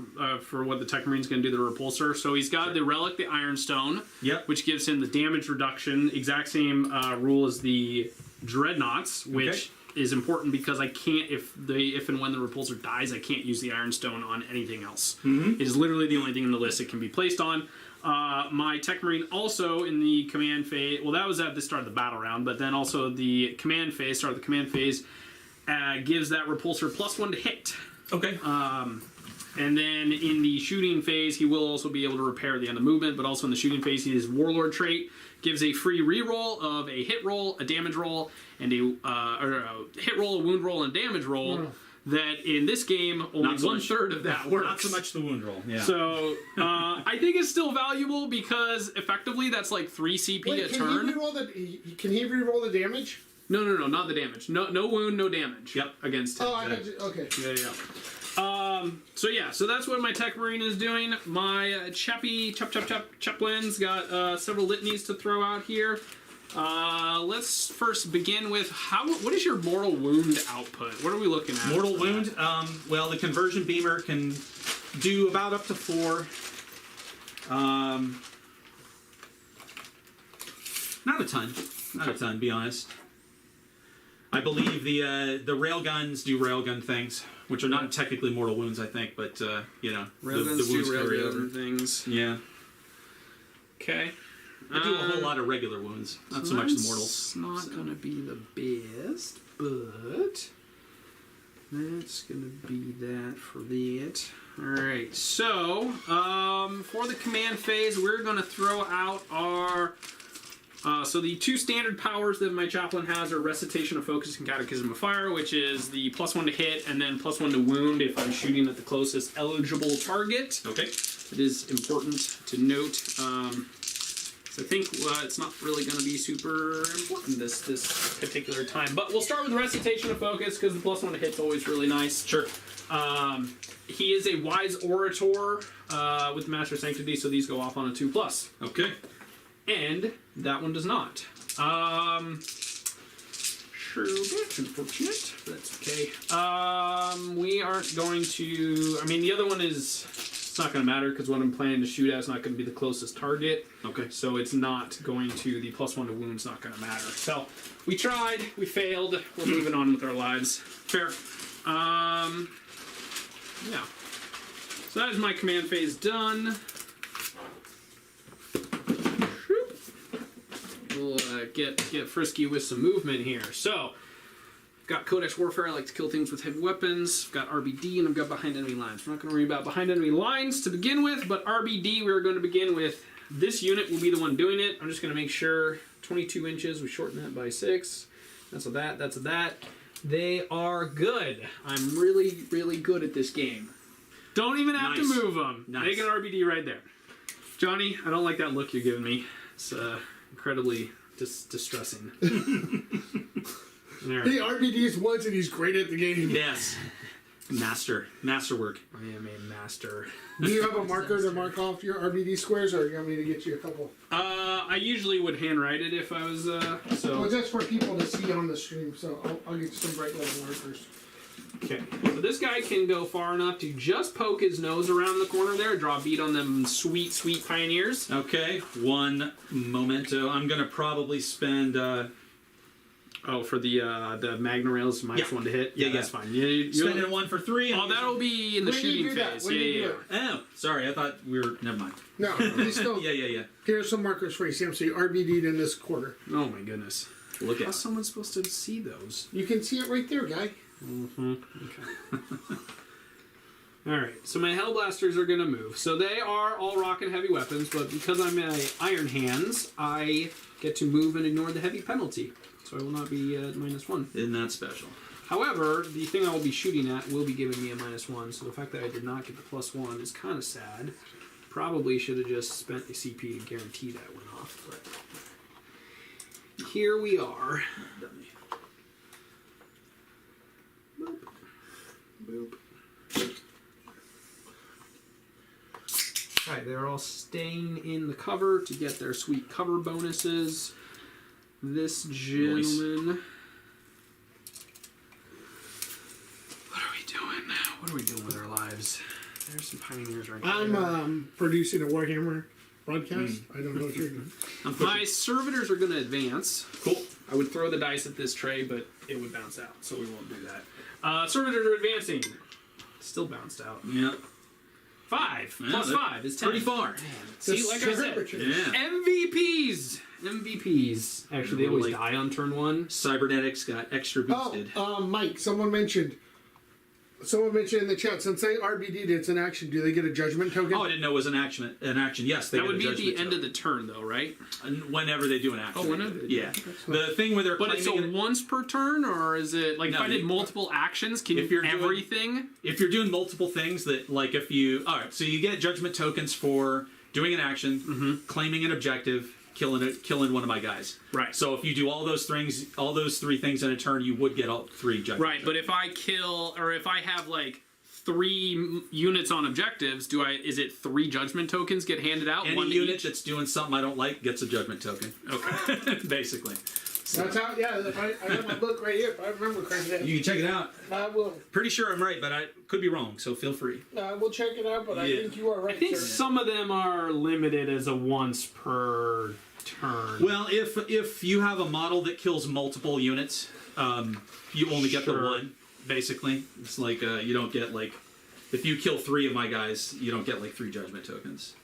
what the Tech Marine's going to do, the repulsor. So he's got the Relic, the Ironstone, Yep. which gives him the damage reduction. Exact same rule as the Dreadnoughts, which is important because I can't, if and when the repulsor dies, I can't use the Ironstone on anything else. It is literally the only thing in the list it can be placed on. My Tech Marine also in the command phase, well, that was at the start of the battle round, but then also the command phase, start of the command phase, gives that repulsor +1 to hit. Okay. And then in the shooting phase, he will also be able to repair at the end of movement, but also in the shooting phase, his Warlord trait gives a free reroll of a hit roll, a damage roll, and a hit roll, a wound roll, and a damage roll. That in this game, only Not so one much. third of that works. Not so much the wound roll. Yeah. So I think it's still valuable because effectively that's like 3 CP a Wait, turn. Can he re-roll the damage? No, not the damage. No wound, no damage. Yep. Against him. Oh, I got you. Okay. Yeah. So that's what my Tech Marine is doing. My Chaplin's got several litanies to throw out here. Let's first begin with what is your mortal wound output? What are we looking at? Mortal wound. Well, the conversion beamer can do about up to 4. Not a ton. Not a ton, to be honest. I believe the railguns do railgun things, which are not technically mortal wounds, I think, but the Railguns wounds do carry over. railgun things. Yeah. Okay. I do a whole lot of regular wounds, not so much the mortals. It's not gonna be the best, but that's gonna be that for that. Alright, so for the command phase, we're gonna throw out our so the 2 standard powers that my chaplain has are Recitation of Focus and Catechism of Fire, which is the +1 to hit and then +1 to wound if I'm shooting at the closest eligible target. Okay. It is important to note. So I think it's not really going to be super important this particular time. But we'll start with Recitation of Focus because the +1 to hit's always really nice. Sure. He is a Wise Orator with Master Sanctity, so these go off on a 2+. Okay. And that one does not. Sure, that's unfortunate, but that's okay. We aren't going to... I mean, the other one is... It's not going to matter because what I'm planning to shoot at is not going to be the closest target. Okay. So it's not going to... The +1 to wound's not going to matter. So, we tried. We failed. We're moving on with our lives. Fair. Yeah. So that is my command phase done. We'll get frisky with some movement here. So, I've got Codex Warfare. I like to kill things with heavy weapons. I've got RBD, and I've got Behind Enemy Lines. We're not going to worry about Behind Enemy Lines to begin with, but RBD, we're going to begin with. This unit will be the one doing it. I'm just going to make sure 22 inches. We shorten that by 6. That's a that. That's a that. They are good. I'm really, really good at this game. Don't even have to move them. Nice. Make an RBD right there. Johnny, I don't like that look you're giving me. It's incredibly distressing. There. He RBDs once and he's great at the game. Yes. Masterwork. I am a master. Do you have a marker to mark off your RBD squares, or you want me to get you a couple? I usually would handwrite it if I was so. Well, that's for people to see on the stream, so I'll get you some bright little markers. Okay. So this guy can go far enough to just poke his nose around the corner there, draw a bead on them sweet, sweet pioneers. Okay, one memento. I'm gonna probably spend Oh, for the Magna Rails, minus Yeah. 1 to hit? Yeah, that's yeah. fine. You Spending 1 for 3. Oh, that'll be in the When do you shooting do that? phase. When do you Yeah. do it? Oh, sorry. I thought we were. Never mind. No, we still. Yeah. Here's some markers for you, Sam. So you RBD'd in this quarter. Oh my goodness. Look How's at. someone supposed to see those? You can see it right there, guy. Okay. Alright, so my Hellblasters are going to move. So they are all rock and heavy weapons, but because I'm a Iron Hands, I get to move and ignore the heavy penalty. So I will not be at -1. Isn't that special? However, the thing I will be shooting at will be giving me a -1, so the fact that I did not get the +1 is kind of sad. Probably should have just spent the CP to guarantee that went off, but here we are. Boop. Boop. Alright, they're all staying in the cover to get their sweet cover bonuses. This gentleman... What are we doing now? What are we doing with our lives? There's some pioneers right there. I'm producing a Warhammer broadcast. I don't know what you're doing. My servitors are going to advance. Cool. I would throw the dice at this tray, but it would bounce out, so we won't do that. Servitors are advancing. Still bounced out. Yeah. 5 Yeah, plus they're 5 is 10. Pretty far. See, like I said, Yeah. MVPs. MVPs. Actually, they always Like- die on turn 1. Cybernetics got extra boosted. Mike, someone mentioned in the chat, since they RBD'd, it's an action. Do they get a judgment token? Oh, I didn't know it was an action. Yes, they That get would a be at the judgment end of token. the turn, though, right? And whenever they do an action. Oh, whenever they do. Yeah. The thing where they're But it's a claiming it- once per turn, or is it like No, if I did you- multiple actions, can if you're doing- everything? if you're doing multiple things that, like, if you, all right, so you get judgment tokens for doing an action, claiming an objective, killing one of my guys. Right. So if you do all those 3 things in a turn, you would get all 3 judgment. Right, but if I kill, or if I have like 3 units on objectives, is it 3 judgment tokens get handed out? Any one to unit each? that's doing something I don't like gets a judgment token. Okay. Basically. That's how. Yeah, if I have my book right here. If I remember correctly, You can check it out. I will. Pretty sure I'm right, but I could be wrong, so feel free. We'll check it out. But I Yeah. think you are right. I think sir. some of them are limited as a once per turn. Well, if you have a model that kills multiple units, you only get the Sure. 1. Basically, it's like you don't get like if you kill 3 of my guys, you don't get like 3 judgment tokens.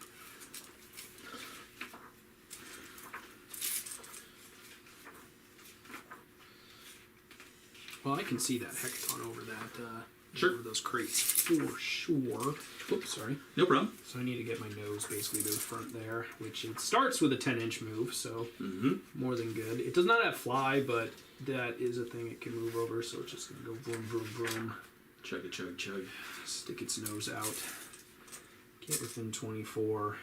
Well, I can see that Hecaton over that. Sure. Over those crates for sure. Oops, sorry. No problem. So I need to get my nose basically to the front there, which it starts with a 10-inch move, so more than good. It does not have fly, but that is a thing it can move over, so it's just going to go boom, boom, boom. Chug a chug chug. Stick its nose out. Get within 24.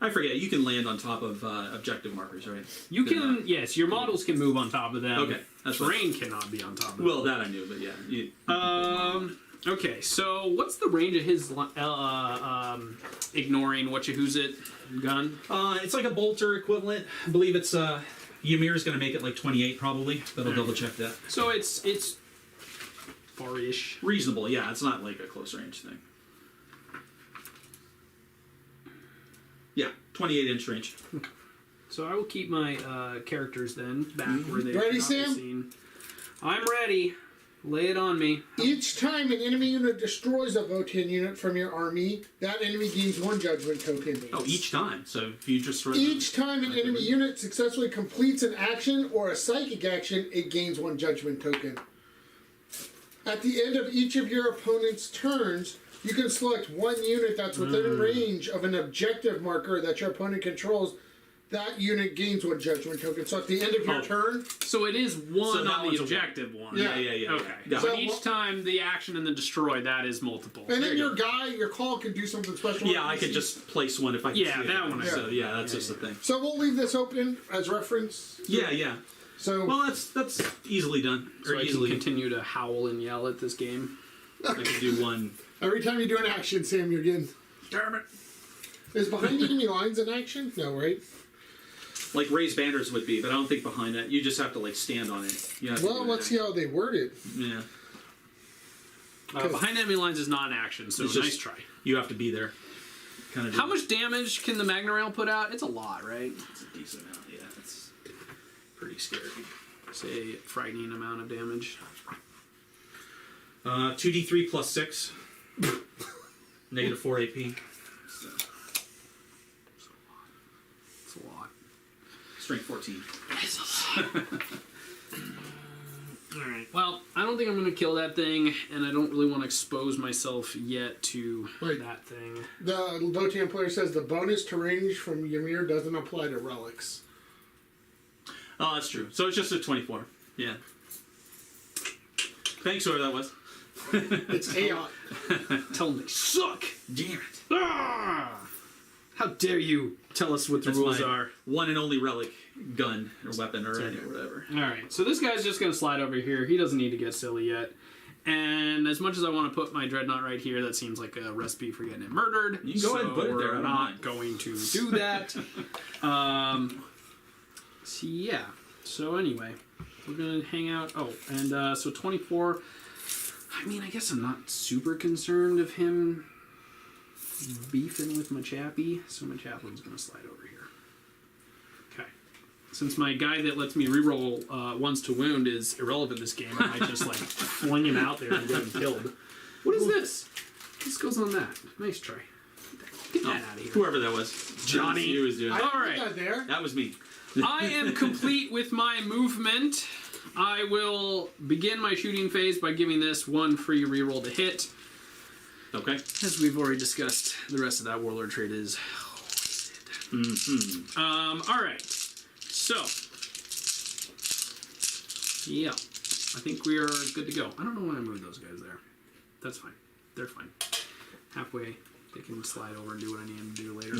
I forget. You can land on top of objective markers, right? You can, yes, your models can move on top of them. Okay, that's Terrain cannot be on top of them. Well, that I knew, but yeah. Okay, so what's the range of his ignoring who's it gun? It's like a bolter equivalent. I believe it's Ymir's going to make it like 28 probably, but I'll double check that. So it's far-ish. Reasonable, yeah. It's not like a close range thing. Yeah, 28-inch range. So I will keep my characters then back where they Ready, cannot be Sam? seen. I'm ready. Lay it on me. Each time an enemy unit destroys a Votann unit from your army, that enemy gains 1 judgment token. Oh, each time. So if you just Each time an enemy unit successfully completes an action or a psychic action, it gains 1 judgment token. At the end of each of your opponent's turns, you can select 1 unit that's within range of an objective marker that your opponent controls. That unit gains 1 judgment token. So at the end of your turn, So it is one So that on the one's a objective one. Yeah. Yeah. Okay. Yeah. So So each what- time the action and the destroy, that is multiple. and There then you your go. guy, your call can do something special. Yeah, I could just place one if I. Yeah, see it. that one I So see. yeah, that's just the thing. So we'll leave this open as reference. Yeah. So Well, that's easily done. So Or I can easily. continue to howl and yell at this game. I could do one. every time you do an action, Sam, you're getting. Damn it. Is behind enemy lines an action? No, right? Like raised banners would be, but I don't think behind that. You just have to like stand on it. You have to Well, do let's that. see how they word it. Yeah. Behind enemy lines is not action, so It's nice just- try. You have to be there. Kind of. How much damage can the Magna Rail put out? It's a lot, right? It's a decent amount. Yeah, it's pretty scary. say frightening amount of damage. 2d3 plus 6. Negative 4 AP. It's a lot. Strength 14. Alright. Well, I don't think I'm going to kill that thing, and I don't really want to expose myself yet to that thing. The Votann player says the bonus to range from Ymir doesn't apply to relics. Oh, that's true. So it's just a 24. Yeah. Thanks, whoever that was. It's AI. Tell them they suck! Damn it. Ah! How dare you tell us what the That's rules my are. one and only relic gun or weapon or whatever. Alright, so this guy's just going to slide over here. He doesn't need to get silly yet. And as much as I want to put my dreadnought right here, that seems like a recipe for getting it murdered. You can go ahead and put it there. I We're don't not mind. going to do that. So yeah. So anyway, we're going to hang out. Oh, and so 24. I mean, I guess I'm not super concerned of him beefing with my chappie, so my chaplain's going to slide over here. Okay. Since my guy that lets me reroll ones to wound is irrelevant this game, I might just like fling him out there and get him killed. What is this? This goes on that. Nice try. Get that out of here. Whoever that was. Johnny. He was doing I it. All put right. that there. That was me. I am complete with my movement. I will begin my shooting phase by giving this one free reroll to hit. Okay. As we've already discussed, the rest of that warlord trait is. All right. So. Yeah. I think we are good to go. I don't know why I moved those guys there. That's fine. They're fine. Halfway, they can slide over and do what I need them to do later.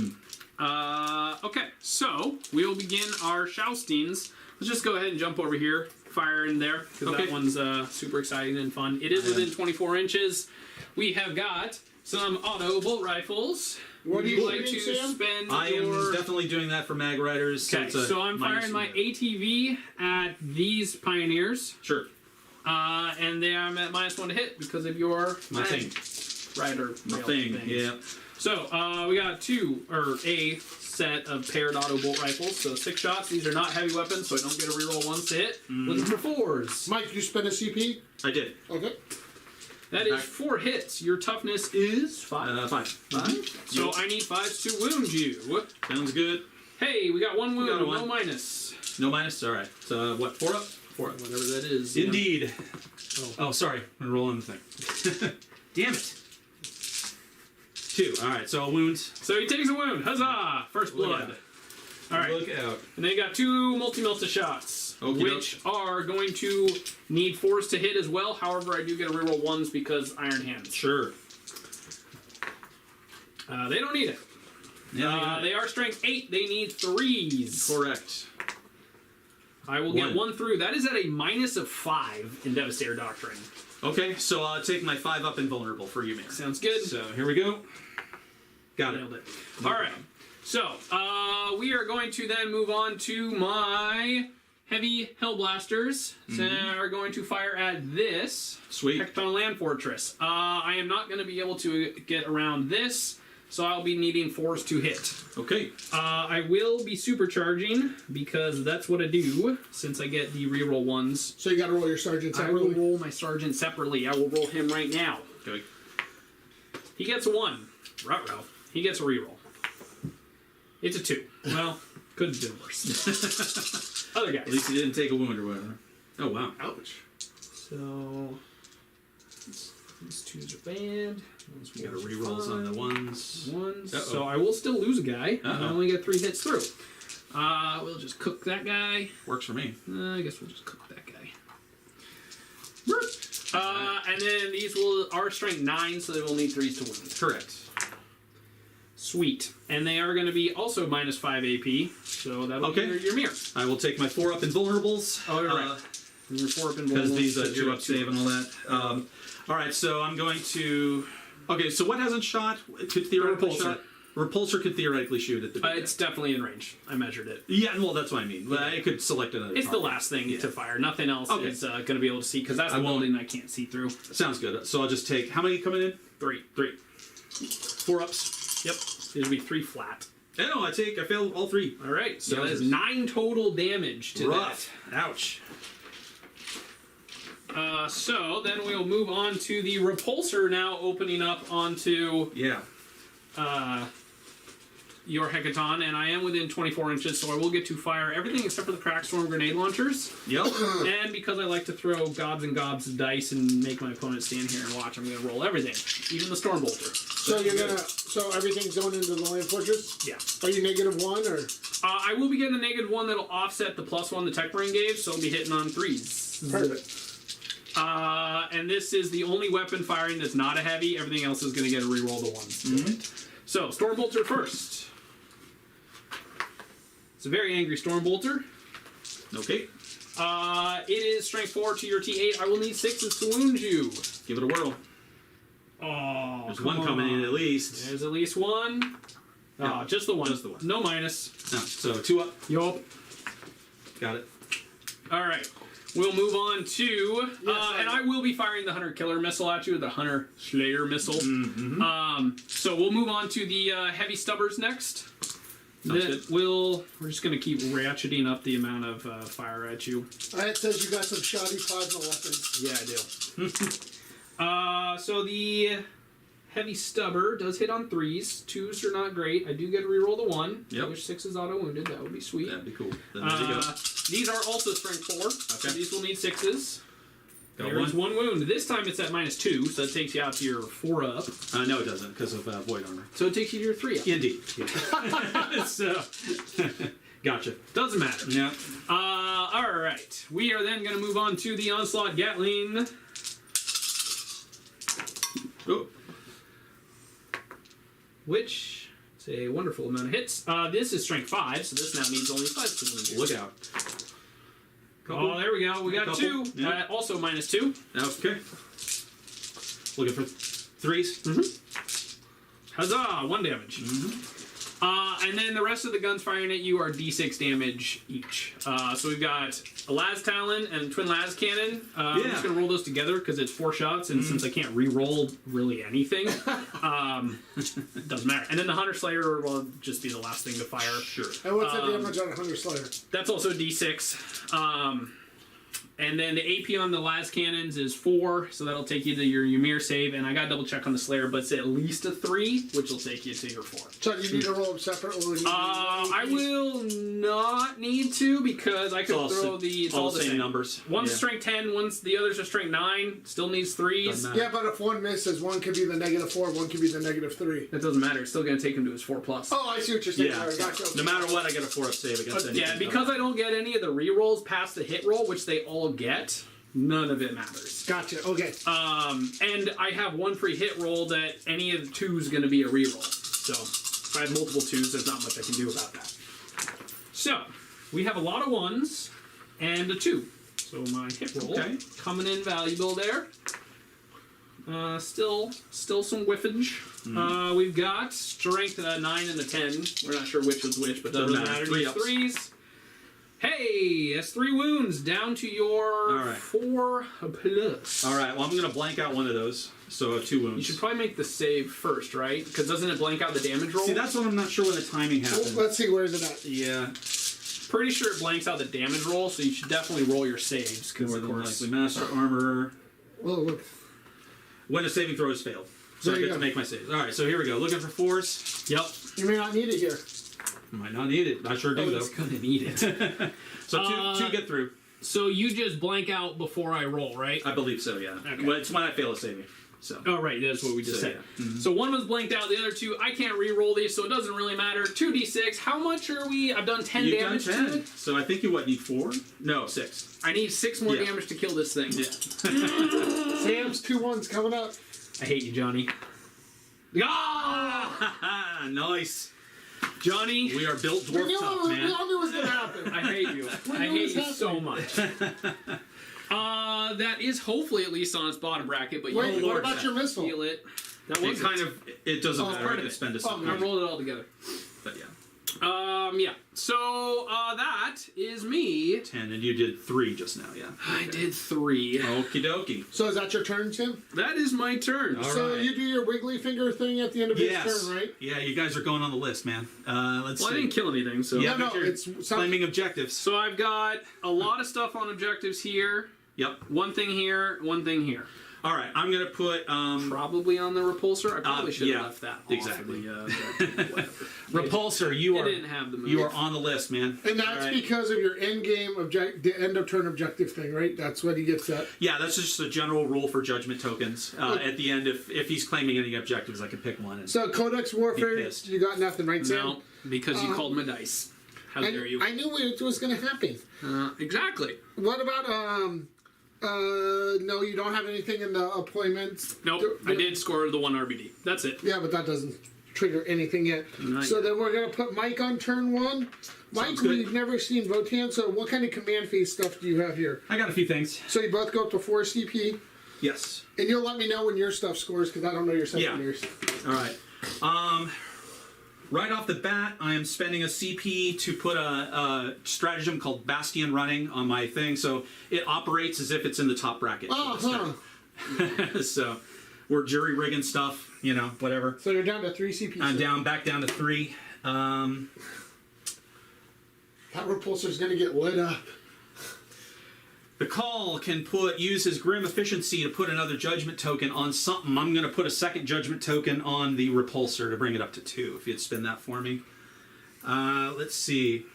Okay, so we will begin our joustings. Let's just go ahead and jump over here, fire in there, because Okay. that one's super exciting and fun. It is within 24 inches. We have got some auto bolt rifles. What Would are you you like to shooting, Sam? spend I your... am definitely doing that for mag riders. Okay, it's a so I'm minus firing my from- ATV at these pioneers. Sure. And they are at -1 to hit because of your My mag thing. rider My rail thing. things. Yeah. So we got a set of paired auto bolt rifles. So 6 shots. These are not heavy weapons, so I don't get a reroll ones to hit. Looking for 4s. Mike, you spend a CP? I did. Okay. That is 4 hits. Your toughness is 5. 5. 5. So I need 5s to wound you. Sounds good. Hey, we got 1 wound, got a no one. minus. No minus. All right. So what? 4 up. 4 up. Whatever that is. Indeed. Oh, sorry. I'm rolling the thing. Damn it. 2. All right. So wounds. So he takes a wound. Huzzah! First Look blood. at it. All right. Look out. And then you got 2 multi-melta shots, Okie which are going to need 4s to hit as well. However, I do get a reroll 1s because Iron Hands. Sure. They don't need it. Yeah. They are strength 8. They need 3s. Correct. I will get 1 through. That is at a -5 in Devastator Doctrine. Okay. So I'll take my 5 up invulnerable for you, man. Sounds good. So here we go. Got it. Nailed it. All right. So we are going to then move on to my heavy Hellblasters. So are going to fire at this Sweet. Hecton Land Fortress. I am not going to be able to get around this, so I'll be needing 4s to hit. Okay. I will be supercharging because that's what I do since I get the reroll 1s. So you got to roll your sergeant I will separately. roll my sergeant separately. I will roll him right now. Okay. He gets a 1. Ruh-roh. He gets a reroll. It's a 2. Well, could have been worse. Other guys. At least he didn't take a wound or whatever. Oh wow. Ouch. So these 2s are bad. We got a rerolls on the 1s. 1s. Uh-oh. So I will still lose a guy. And I Uh-oh. only get 3 hits through. We'll just cook that guy. Works for me. I guess we'll just cook that guy. And then these are strength 9, so they will need 3s to wound. Correct. Sweet. And they are going to be also -5 AP. So that'll Okay. be your mirror. I will take my 4 up invulnerables. Oh, you're right. And your 4 up in Because these so 2 up save and all that. All right, so I'm going to. Okay, so what hasn't shot? It could theoretically Repulsor. shot. Repulsor could theoretically shoot at the. big It's guy. definitely in range. I measured it. Yeah, well, that's what I mean. Well, I could select another. It's the target. last thing to fire. Nothing else Okay. is going to be able to see because that's the I won't- building I can't see through. Sounds good. So I'll just take. How many coming in? 3. 3. 4 ups. Yep. It'll be 3 flat. Yeah, no, I failed all 3. All right, so that is Yowzers. 9 total damage to Rough. Ouch. that. So then we'll move on to the repulsor now opening up onto Yeah. your Hecaton, and I am within 24 inches, so I will get to fire everything except for the Crackstorm grenade launchers. Yep. And because I like to throw gobs and gobs of dice and make my opponent stand here and watch, I'm going to roll everything, even the Stormbolter. So so everything's going into the Land Fortress? Yeah. Are you -1 or? I will be getting a -1 that'll offset the +1 the Tech Brain gave, so I'll be hitting on 3s. Perfect. And this is the only weapon firing that's not a heavy. Everything else is going to get a reroll to 1s. So, Stormbolter first. It's a very angry Stormbolter. Okay. It is strength 4 to your T8. I will need 6s to wound you. Give it a whirl. Oh, There's come one coming in on. at least. There's at least one. Yeah, Just the one. just the one. No minus. No, so 2 up. Yup. Got it. All right. We'll move on to, and I will be firing the Hunter Killer missile at you, the Hunter Slayer missile. So we'll move on to the heavy stubbers next. Sounds good. We're just going to keep ratcheting up the amount of fire at you. It says you got some shoddy plasma weapons. Yeah, I do. So the heavy stubber does hit on 3s. 2s are not great. I do get to reroll the 1. Yep. I wish 6 is auto wounded. That would be sweet. That'd be cool. Then there you go. These are also strength 4. So Okay. these will need 6s. Got There's one. 1 wound. This time it's at -2, so that takes you out to your 4 up. No, it doesn't, because of void armor. So it takes you to your 3 up. Indeed. So Gotcha. doesn't matter. Yeah. All right. We are then going to move on to the Onslaught Gatling. Oh. Which is a wonderful amount of hits. This is strength 5, so this now needs only 5 to wound you. Look out. Oh, there we go. We got Couple. 2. Yeah. Also -2. Okay. Looking for 3s. Huzzah! 1 damage. And then the rest of the guns firing at you are D6 damage each. So we've got a Las Talon and Twin Las Cannon. I'm just going to roll those together because it's 4 shots, and since I can't re-roll really anything, it doesn't matter. And then the Hunter Slayer will just be the last thing to fire. Sure. And what's the damage on a Hunter Slayer? That's also D6. And then the AP on the Las Cannons is 4, so that'll take you to your Ymir save. And I got to double check on the Slayer, but it's at least a 3, which will take you to your 4. So you need to roll them separately? I will not need to because I could throw the. It's all the same numbers. One's strength 10, the others are strength 9. Still needs 3s. Doesn't matter. Yeah, but if one misses, one could be the -4, one could be the -3. That doesn't matter. It's still going to take him to his 4+. Oh, I see what you're saying. Yeah. Alright, gotcha. No matter what, I get a 4-up save against anything. Yeah, because I don't get any of the rerolls past the hit roll, which they all get, none of it matters. Gotcha, okay. And I have 1 free hit roll that any of the 2 is going to be a reroll. So if I have multiple 2s, there's not much I can do about that. So we have a lot of 1s and a 2. So my hit roll coming in valuable there. Still some whiffage. We've got strength 9 and a 10. We're not sure which was which, but doesn't matter. 3 ups. 3s. Hey, that's 3 wounds down to your 4 plus. All right. Well, I'm going to blank out one of those. So 2 wounds. You should probably make the save first, right? Because doesn't it blank out the damage roll? See, that's what I'm not sure when the timing happens. Well, let's see, where is it at? Yeah. Pretty sure it blanks out the damage roll, so you should definitely roll your saves. Because More of than course, likely. Master armor. Well, look. When a saving throw is failed. So There I you get to go. make my saves. All right. So here we go. Looking for 4s. Yep. You may not need it here. Might not need it. I sure do, though. It's gonna need it. So 2 get through. So you just blank out before I roll, right? I believe so, yeah. Okay. Well, it's when I fail a saving. So. Oh, right, that's what we just So, said. yeah. So 1 was blanked out, the other 2, I can't re-roll these, so it doesn't really matter. 2d6, how much are we? I've done 10 You've damage done 10. to it. So I think you, need 4? No, 6. I need 6 more Yeah. damage to kill this thing. Yeah. Sam's 2 1s coming up. I hate you, Johnny. Ah! Nice. Johnny, We are built We dwarf knew, tough, we man. all knew it was going to happen. I hate you. I knew hate this you so happened. much. That is hopefully at least on its bottom bracket, but Wait, you'll what Lord, about your missile? feel it. That It was kind of, it doesn't Oh, matter. part I of can it. spend a Oh, second. I rolled it all together. But yeah. Yeah. So that is me. 10, and you did 3 just now, yeah. I did 3. Okie dokie. So is that your turn, Tim? That is my turn. All So right. you do your wiggly finger thing at the end of each turn, right? Yeah, you guys are going on the list, man. Let's Well, see. I didn't kill anything, so. Yeah, No, but you're it's something. claiming objectives. So I've got a lot of stuff on objectives here. Yep. One thing here, one thing here. All right, I'm going to put... Probably on the repulsor. I probably should have yeah, left that off exactly. of the, whatever. Repulsor, you It are... didn't have the move. You are on the list, man. And that's All right. because of your end game the end of turn objective thing, right? That's what he gets at. Yeah, that's just a general rule for judgment tokens. At the end, if he's claiming any objectives, I can pick one. And So Codex Warfare, pissed. you got nothing, right, Sam? No, because you called my dice. How dare you? I knew it was going to happen. Exactly. What about no, you don't have anything in the appointments. Nope. I did score the 1 RBD. That's it. Yeah, but that doesn't trigger anything yet. Not So yet. then we're gonna put Mike on turn 1. Mike, Sounds good. we've never seen Votann. So what kind of command phase stuff do you have here? I got a few things. So you both go up to 4 CP, Yes. and you'll let me know when your stuff scores because I don't know your secondaries. All right. Right off the bat, I am spending a CP to put a stratagem called Bastion running on my thing, so it operates as if it's in the top bracket. So we're jury rigging stuff, whatever. So you're down to 3 CP. I'm back down to 3. That repulsor's gonna get lit up. The call can use his Grim Efficiency to put another judgment token on something. I'm going to put a second judgment token on the repulsor to bring it up to 2, if you'd spin that for me. Let's see.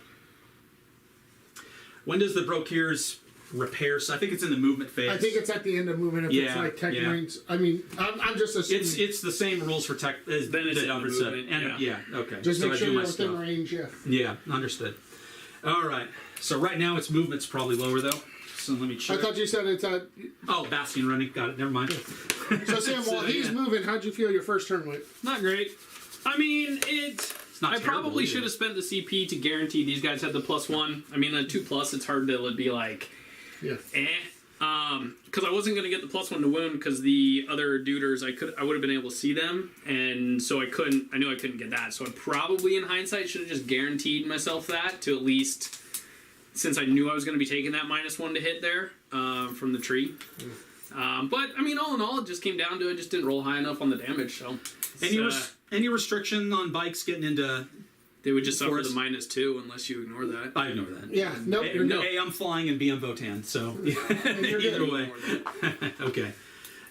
When does the Brokir's repair? So I think it's in the movement phase. I think it's at the end of movement if it's like tech range. I mean, I'm just assuming. It's the same rules for tech as Then it's in the Albert said. movement, And yeah. Okay. Just so make I sure do you're my within stuff. range, yeah. Yeah, understood. All right. So right now its movement's probably lower though. So let me I check. thought you said it's at. Oh, Bastion running. Got it. Never mind. So Sam, while he's moving, how'd you feel your first turn went? Not great. I mean, not I terrible probably either. should have spent the CP to guarantee these guys had the +1. I mean, a 2+, it's hard to be like, Yeah. because I wasn't gonna get the +1 to wound because the other duders I would have been able to see them, and so I knew I couldn't get that. So I probably, in hindsight, should have just guaranteed myself that to at least, since I knew I was going to be taking that -1 to hit there from the tree. But I mean, all in all, it just came down to I just didn't roll high enough on the damage. So Any restriction on bikes getting into? they would just suffer Force. the -2 unless you ignore that. I ignore that. Yeah. Nope. You're no. A, I'm flying, and B, I'm Votann. So You're either good. way, okay.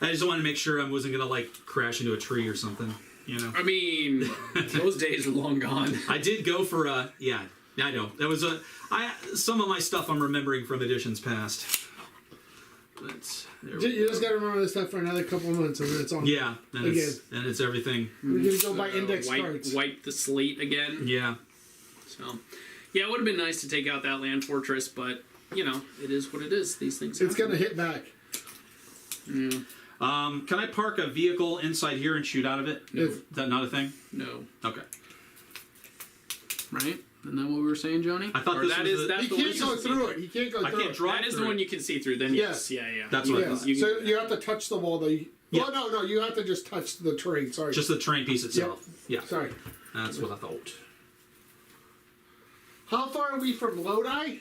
I just wanted to make sure I wasn't gonna crash into a tree or something. I mean, those days are long gone. I did go for a I know that was some of my stuff I'm remembering from editions past. You just gotta remember this stuff for another couple of months, and then it's on. Yeah, and it's everything. We're gonna go by index cards. Wipe the slate again. Yeah. So, yeah, it would have been nice to take out that land fortress, but it is what it is. These things. It's happen. gonna hit back. Yeah. Can I park a vehicle inside here and shoot out of it? No. Is that not a thing? No. Okay. Right? Isn't that what we were saying, Johnny? I thought Or this that was is the- that's He the can't one go through it. He can't go I through can't it. drive That is through the one it. you can see through. Then yes, yeah. That's what I Yeah. thought. So you have to touch the wall, though. Yeah. Oh no, you have to just touch the terrain. Sorry. Just the terrain piece itself. Yeah. Sorry. That's what I thought. How far are we from Lodi?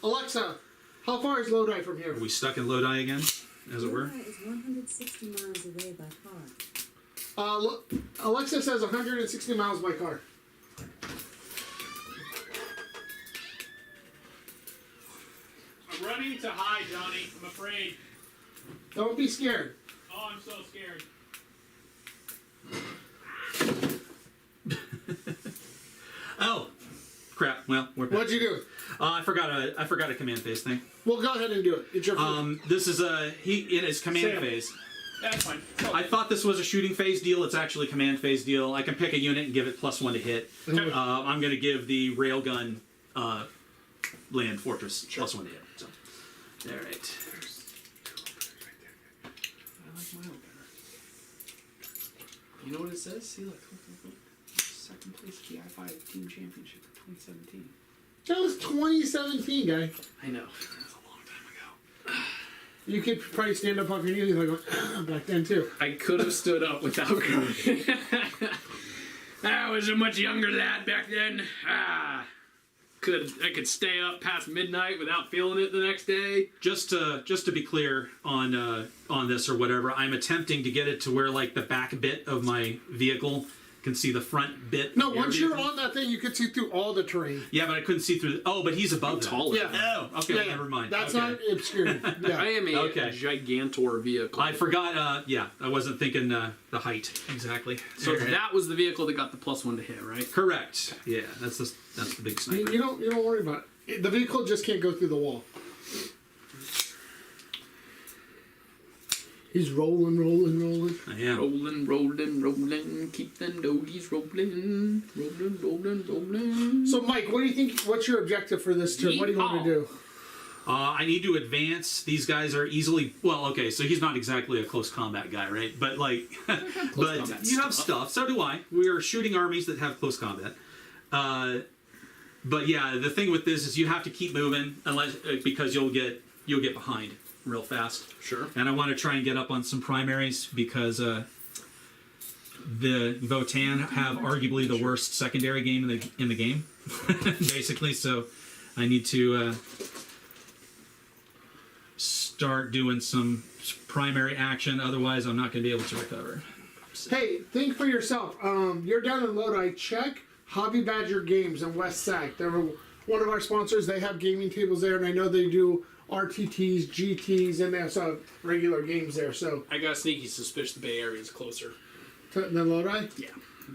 Alexa, how far is Lodi from here? Are we stuck in Lodi again, as it were? Lodi is 160 miles away by car. Alexa says 160 miles by car. I'm running to hide, Johnny. I'm afraid. Don't be scared. Oh, I'm so scared. Oh, crap. Well, we're back. What'd you do? I forgot a command phase thing. Well, go ahead and do it. It's your first. This is in his command Sam. phase. That's fine. I thought this was a shooting phase deal. It's actually a command phase deal. I can pick a unit and give it +1 to hit. I'm going to give the railgun land fortress +1 to hit. So, all right. I like my own better. You know what it says? See, look. Second place TI5 Team Championship for 2017. That was 2017, guy. I know. That's a long time ago. You could probably stand up off your knees like back then too. I could have stood up without going. I was a much younger lad back then. I could stay up past midnight without feeling it the next day. Just to be clear on this or whatever, I'm attempting to get it to where like the back bit of my vehicle can see the front bit. No, of your once you're vehicle. on that thing, you can see through all the terrain. Yeah, but I couldn't see through. Oh, but he's above that. Taller. Yeah. Oh, okay. Yeah, Never mind. That's okay. not obscured. I Yeah. am a Okay. gigantor vehicle. I forgot. Yeah, I wasn't thinking the height exactly. So that was the vehicle that got the +1 to hit, right? Correct. Yeah, that's the big sniper. You don't worry about it. The vehicle just can't go through the wall. He's rolling. I am. Rolling, keep them doggies rolling. So, Mike, what do you think? What's your objective for this turn? What do you want to do? I need to advance. These guys are easily. Well, okay, so he's not exactly a close combat guy, right? But like, but combat you have stuff. So do I. We are shooting armies that have close combat. But yeah, the thing with this is you have to keep moving unless because you'll get behind real fast. Sure. And I want to try and get up on some primaries because the Votann have arguably the worst secondary game in the game, basically. So I need to start doing some primary action. Otherwise, I'm not going to be able to recover. Hey, think for yourself. You're down in Lodi. Check Hobby Badger Games in West Sac. They're one of our sponsors. They have gaming tables there, and I know they do RTTs, GTs, and they also have regular games there. So I got a sneaky suspicion the Bay Area is closer. than Lodi. Yeah.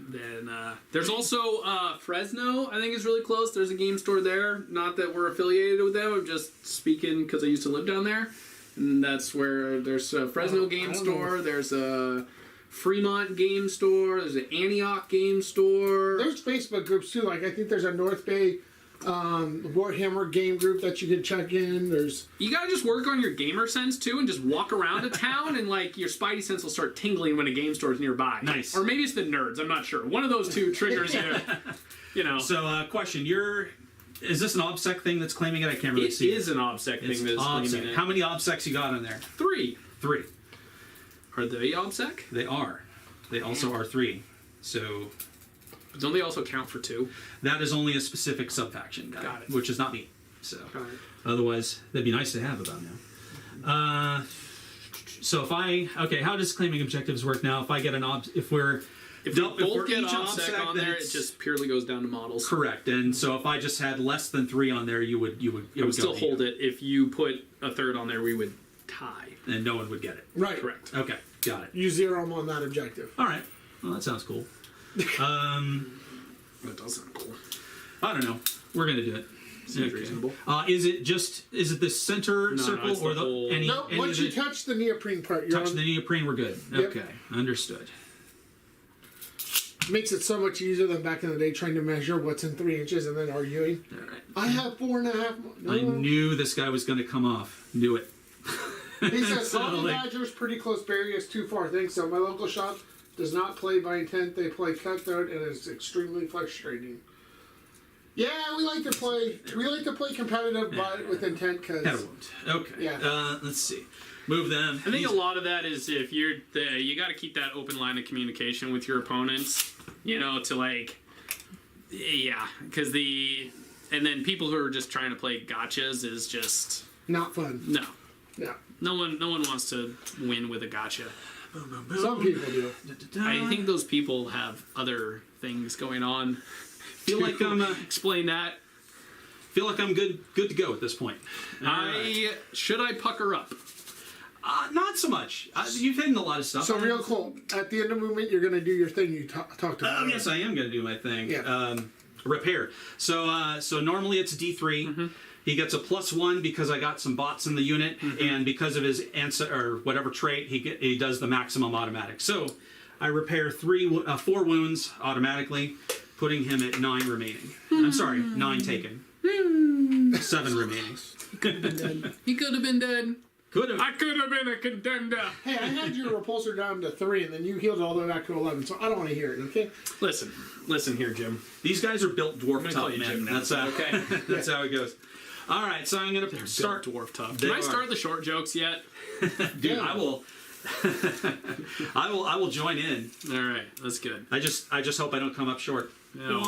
Then there's also Fresno. I think is really close. There's a game store there. Not that we're affiliated with them. I'm just speaking because I used to live down there, and that's where there's a Fresno game store. There's a Fremont game store. There's an Antioch game store. There's Facebook groups too. Like I think there's a North Bay Warhammer game group that you can check in. There's You gotta just work on your gamer sense too, and just walk around a town, and like your spidey sense will start tingling when a game store is nearby. Nice. Or maybe it's the nerds. I'm not sure. One of those two triggers you. You know. So, question: is this an OBSEC thing that's claiming it? I can't really It see. is an OBSEC It's thing that's claiming OBSEC. it. How many OBSECs you got on there? 3. 3. Are they OBSEC? They are. They also are 3. So But don't they also count for 2? that is only a specific subfaction guy, Got it. which is not me. So Got it. otherwise, that'd be nice to have about now. So how does claiming objectives work now? If I get If we both get each OBSEC on then there, it it's- just purely goes down to models. correct. And so if I just had less than 3 on there, it I would would still go to hold you, it. If you put a 3rd on there, we would tie. and no one would get it. right. Correct. Okay, got it. You zero them on that objective. All right. Well, that sounds cool. That does sound cool. I don't know. We're gonna do it. Seems reasonable. Is it the center No, circle it's or the whole- any? No, any once of you the, touch the neoprene part, you're touch on, the neoprene, we're good. Yep. Okay, understood. makes it so much easier than back in the day trying to measure what's in 3 inches and then arguing. All right. I have 4.5. No. I knew this guy was gonna come off. Knew it. He says So, Hobby like- Badger's pretty close. Barrier is too far. Thanks. So my local shop does not play by intent. They play cutthroat, and it's extremely frustrating. Yeah, we like to play. We like to play competitive, but with intent. Had a Because wound. Okay. Yeah. Let's see. Move them. I think a lot of that is if you got to keep that open line of communication with your opponents, to like, yeah, because and then people who are just trying to play gotchas is just not fun. no. Yeah. No one wants to win with a gotcha. Some people do. I think those people have other things going on. feel like I'm Explain that. good to go at this point. Should I pucker up? Not so much. You've hidden a lot of stuff. So real cool. At the end of movement, you're gonna do your thing you talked about. Yes, I am going to do my thing. Yeah. Repair. So normally it's D3. Mm-hmm. He gets a +1 because I got some bots in the unit, and because of his answer or whatever trait, he does the maximum automatic. So I repair 4 wounds automatically, putting him at 9 remaining. I'm sorry, 9 taken. 7 remaining. He could have been dead. Could have. I could have been a contender. Hey, I had your repulsor down to 3, and then you healed it all the way back to 11. So I don't want to hear it. Okay. Listen here, Jim. These guys are built dwarf gonna tough, call you man. Jim now. That's Okay. That's how it goes. All right, so I'm gonna start dwarf tough. They Can I are. start the short jokes yet? Dude, I will. I will join in. All right, that's good. I just hope I don't come up short. Oh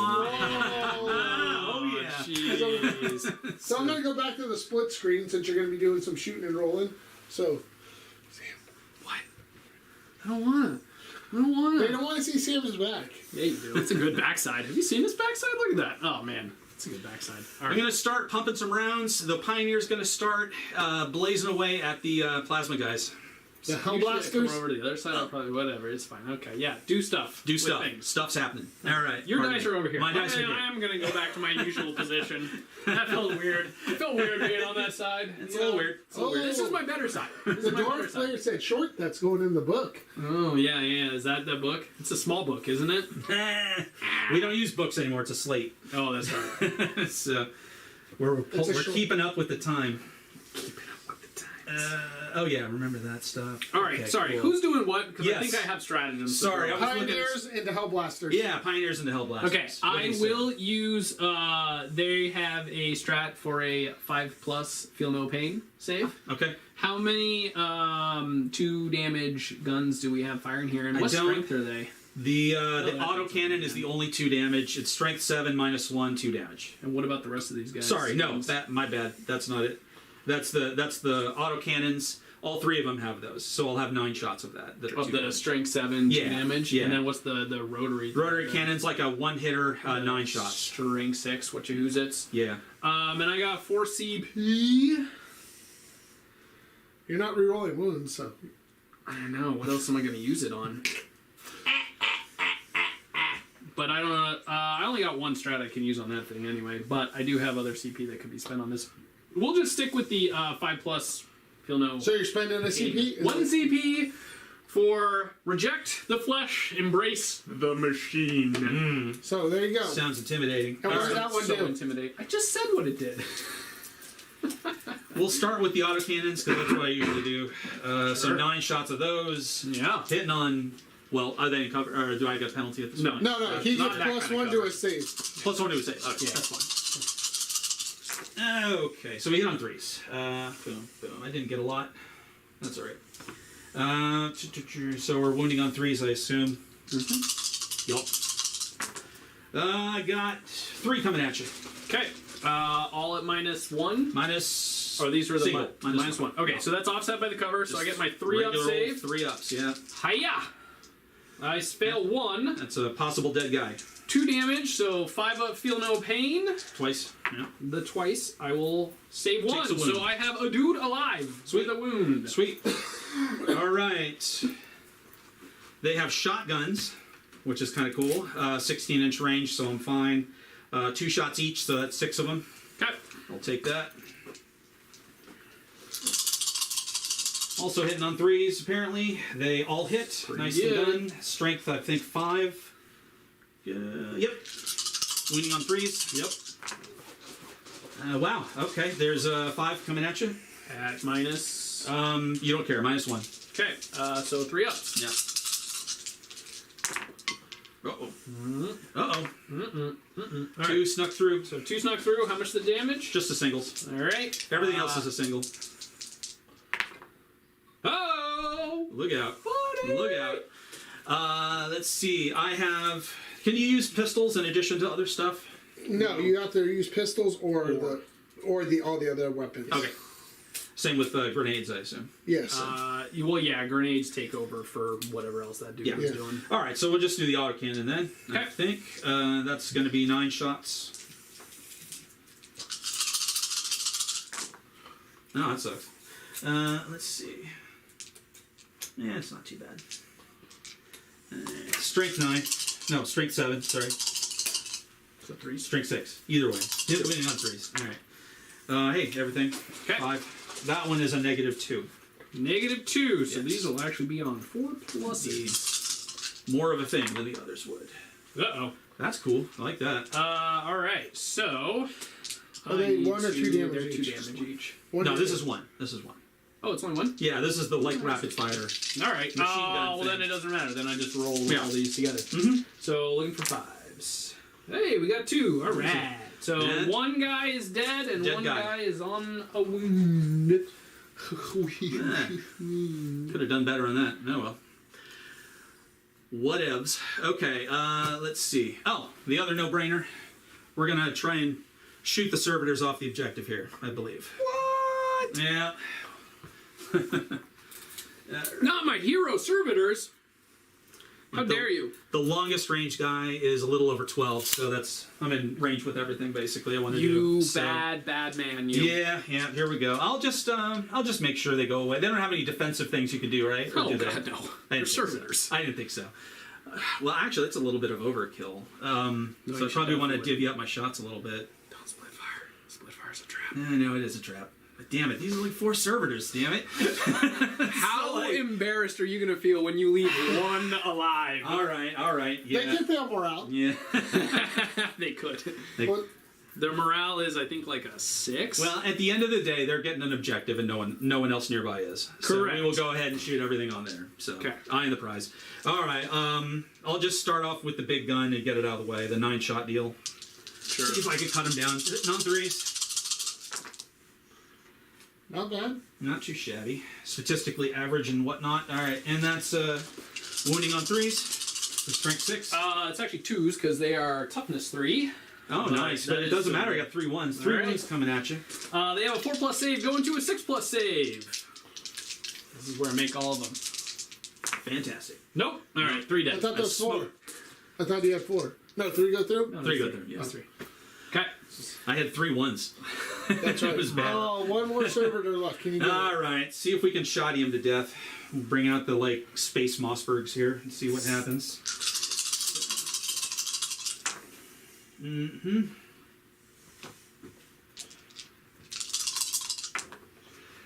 yeah. Jeez. So I'm gonna go back to the split screen since you're gonna be doing some shooting and rolling. So What? I don't want they to. don't want to see Sam's back. Yeah, you do. It's a good backside. Have you seen this backside? Look at that. Oh man, it's a good backside. All I'm right. gonna start pumping some rounds. The Pioneer's gonna start blazing away at the plasma guys. The Hell You should Blasters. Come over to the other side. I'll probably whatever. It's fine. Okay. Yeah. Do stuff. Do with stuff. Things. Stuff's happening. All right. Your Pardon dice me. are over here. My dice are here. I am gonna go back to my usual position. That felt weird. It felt weird being on that side. It's a little weird. It's a little weird. This is my better side. This The is my better dwarf side. player said short. That's going in the book. Oh yeah. Is that the book? It's a small book, isn't it? We don't use books anymore. It's a slate. Oh, that's right. So we're short- keeping up with the time. Oh yeah, remember that stuff. All right. Okay, sorry. cool. Who's doing what? Because Yes. I think I have stratagems. Sorry, I was looking at- Pioneers into Hell Blasters. Yeah, Pioneers and the Hell Blasters. Okay, What do I you say? will use. They have a strat for a 5+ feel no pain save. Okay. How many 2 damage guns do we have firing here, and I what don't- strength are they? The that's autocannon is the only 2 damage. It's strength 7 -1, 2 damage. And what about the rest of these guys? Sorry, no, my bad. That's not it. That's the autocannons. All 3 of them have those, so I'll have 9 shots of that. Of the strength 7 Yeah, damage, yeah. and then what's the rotary? Rotary cannon's like a 1-hitter, 9 shots. String 6. What you who's it's? Yeah. And I got 4 CP. You're not rerolling wounds, so I don't know. What else am I going to use it on? But I don't know. I only got 1 strat I can use on that thing anyway. But I do have other CP that could be spent on this. We'll just stick with the 5+. Feel no. so you're spending a CP. Is 1 it- CP for reject the flesh, embrace the machine. So there you go. Sounds intimidating. And what does All right. that one So do? intimidate. I just said what it did. We'll start with the autocannons because that's what I usually do. So Sure. 9 shots of those. Yeah. Hitting on. Well, are they in cover, or do I get a penalty at this No. point? No, he Not gets that plus kind of 1 to cover. his save. +1 to a save. Okay, Yeah. that's fine. Okay, so we hit on 3s. Boom, boom. I didn't get a lot. That's all right. So we're wounding on 3s, I assume. Yup. I got 3 coming at you. Okay. All at -1. Minus. Oh, these were the single. -1. Okay, so that's offset by the cover, so I get my 3 up Regular old save. 3 ups, yeah. Hiya! I fail 1. That's a possible dead guy. 2 damage, so 5 up, feel no pain. Twice. Yeah. The twice, I will save 1. Takes a wound. So I have a dude alive with a wound. Sweet. All right. They have shotguns, which is kind of cool. 16-inch range, so I'm fine. 2 shots each, so that's 6 of them. Okay. I'll take that. Also hitting on 3s, apparently. They all hit. Nicely good. done. Strength, I think, 5. Yep. Winning on 3s. Yep. Wow. Okay. There's 5 coming at you. At minus. You don't care. -1. Okay, so 3 up. Yeah. Uh-oh. Uh-oh. All 2 right. snuck through. So 2 snuck through. How much the damage? Just the singles. All right. Everything else is a single. Oh! Look out. Buddy! Look out. Let's see. I have... Can you use pistols in addition to other stuff? No, you have to use pistols or all the other weapons. Okay. Same with grenades, I assume. Yes. Well, yeah, grenades take over for whatever else that dude Yeah. was Yeah. doing. All right, so we'll just do the autocannon then. I Okay. think that's going to be 9 shots. No, that sucks. Let's see. Yeah, it's not too bad. Strength 9. No, strength 7. Sorry. So 3. Strength 6. Either way. Winning on 3s. All right. Hey, everything. Okay. 5. That one is a -2. -2. So Yes. these will actually be on 4 pluses. More of a thing than the others would. Uh-oh. That's cool. I like that. All right. So. Are I they need 1 or 2 to- damage they're 2 each? damage each. One No, to this two. is 1. This is 1. Oh, it's only 1? Yeah, this is the light rapid fire. All right. Machine gun Well, thing. then it doesn't matter. Then I just roll Yeah. all these together. Mhm. So looking for 5s. Hey, we got 2. All right. So Dead. 1 guy is dead and Dead 1 guy. guy is on a wound. Could have done better on that. Oh well. Whatevs. Okay, let's see. Oh, the other no-brainer. We're gonna try and shoot the servitors off the objective here, I believe. What? Yeah. Not my hero servitors. How The- dare you? The longest range guy is a little over 12, so I'm in range with everything basically I want to do. You So- bad man. You. Yeah, here we go. I'll just make sure they go away. They don't have any defensive things you can do, right? Or Oh do they? God, no. I They're didn't think so. servitors. I didn't think so. Well, actually, that's a little bit of overkill. So I you probably should want to definitely- divvy up my shots a little bit. Don't split fire. Split fire's a trap. I know it is a trap. But damn it, these are like 4 servitors, damn it. How like- embarrassed are you gonna feel when you leave one alive? All right, They yeah. can fail morale. Yeah. They could. Well, Their morale is, I think, like a 6. Well, at the end of the day, they're getting an objective, and no one else nearby is. So Correct. we will go ahead and shoot everything on there. So Okay. eyeing the prize. All right. I'll just start off with the big gun and get it out of the way. The 9-shot deal. Sure. See if I can cut them down. Non-threes. not bad. Not too shabby. Statistically average and whatnot. All right, and that's wounding on 3s. The strength 6. It's actually 2s because they are toughness 3. Oh, nice. that But it is doesn't so matter. I good. got 3 1s. 3 All right. 1s coming at you. They have a 4+ save going to a 6+ save. This is where I make all of them. Fantastic. Nope. All right, 3 dead. I thought there was 4. smoked. I thought you had 4. No, 3 go through? No, 3 there's go through. There's Yes. 3. Okay. I had 3 1s. That's right. It was bad. Oh, one more servitor left. Can you get All right, see if we can shoddy him to death. We'll bring out the space Mossbergs here and see what happens.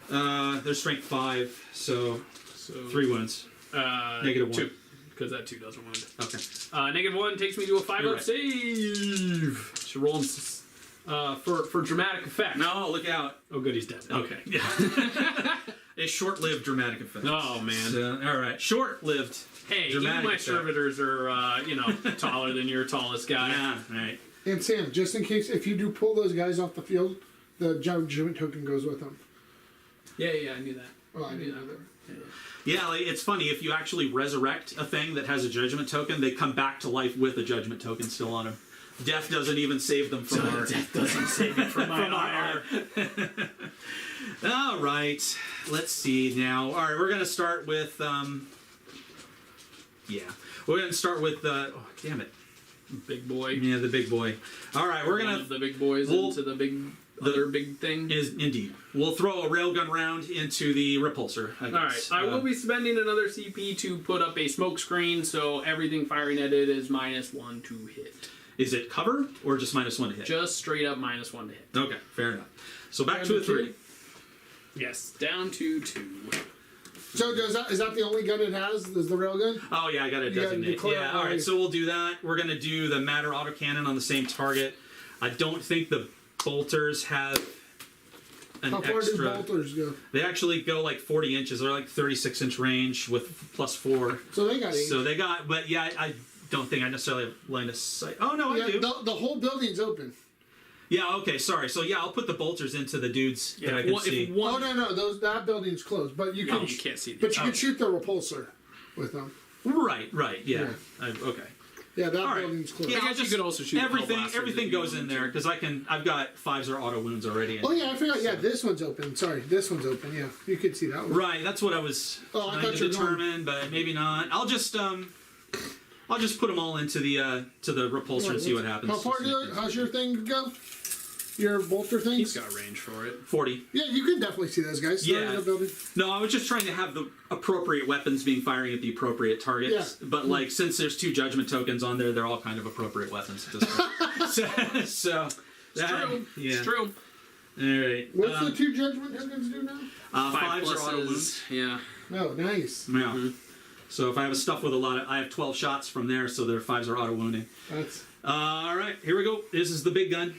There's strength 5, so So 3 wounds. Negative 1. 2. Because that 2 doesn't wound. Okay. -1 takes me to a 5 You're up right. save. Should roll for dramatic effect. No, look out. Oh, good, he's dead. Okay. Yeah. A short-lived dramatic effect. Oh man. So, all right, short-lived. Hey, even dramatic my effect. servitors are taller than your tallest guy. Yeah, all right. And Sam, just in case, if you do pull those guys off the field, the judgment token goes with them. Yeah, I knew that. Well, I didn't know that. Yeah, it's funny, if you actually resurrect a thing that has a judgment token, they come back to life with a judgment token still on them. Death doesn't even save them from our... Death doesn't save me from my our- ire. All right, let's see now. All right, we're going to start with... we're going to start with... oh, damn it. Big boy. Yeah, the big boy. All right, we're One going of to... the big boys into the other big thing. Indeed. We'll throw a railgun round into the repulsor, I guess. All right, I will be spending another CP to put up a smoke screen, so everything firing at it is -1 to hit. Is it cover or just -1 to hit? Just straight up -1 to hit. Okay, fair enough. So back Down to a to 3. 2? Yes, down to 2. So is that the only gun it has? Is the railgun? Oh yeah, I got to You gotta designate. declare Yeah, all all right. your- So we'll do that. We're gonna do the matter autocannon on the same target. I don't think the bolters have an How far do extra. bolters go? They actually go like 40 inches. They're like 36-inch range with +4. So they got 8. So they got, but yeah, I don't think I necessarily have line of sight. Oh no, I yeah, do. the whole building's open. Yeah. Okay. Sorry. So yeah, I'll put the bolters into the dudes that I can see. Oh no, that building's closed, but you No, can. you can't see the But you can shoot the repulsor with them. Right. Yeah. Okay. Yeah, that All right. building's closed. Yeah, I I'll guess you just- could also shoot everything. blasters Everything if you goes in wanted there to. because I've got 5s or auto wounds already. Oh yeah, I forgot. Yeah, this one's open. Sorry, this one's open. Yeah, you could see that one. Right, that's what I was Oh, I trying thought to you were going- determine, but maybe not. I'll just put them all into the repulsor and see what happens. How's your thing go? Your bolter things? He's got range for it. 40. Yeah, you can definitely see those guys. They're in Yeah. the building. No, I was just trying to have the appropriate weapons being firing at the appropriate targets. Yeah. But like, since there's 2 judgment tokens on there, they're all kind of appropriate weapons at this point. so It's true. Yeah. It's true. All right. What's the 2 judgment tokens do now? 5s are auto wounds. Yeah. Oh, nice. Yeah. So if I have a stuff with a lot of, I have 12 shots from there, so their 5s are auto wounding. That's All right, here we go. This is the big gun.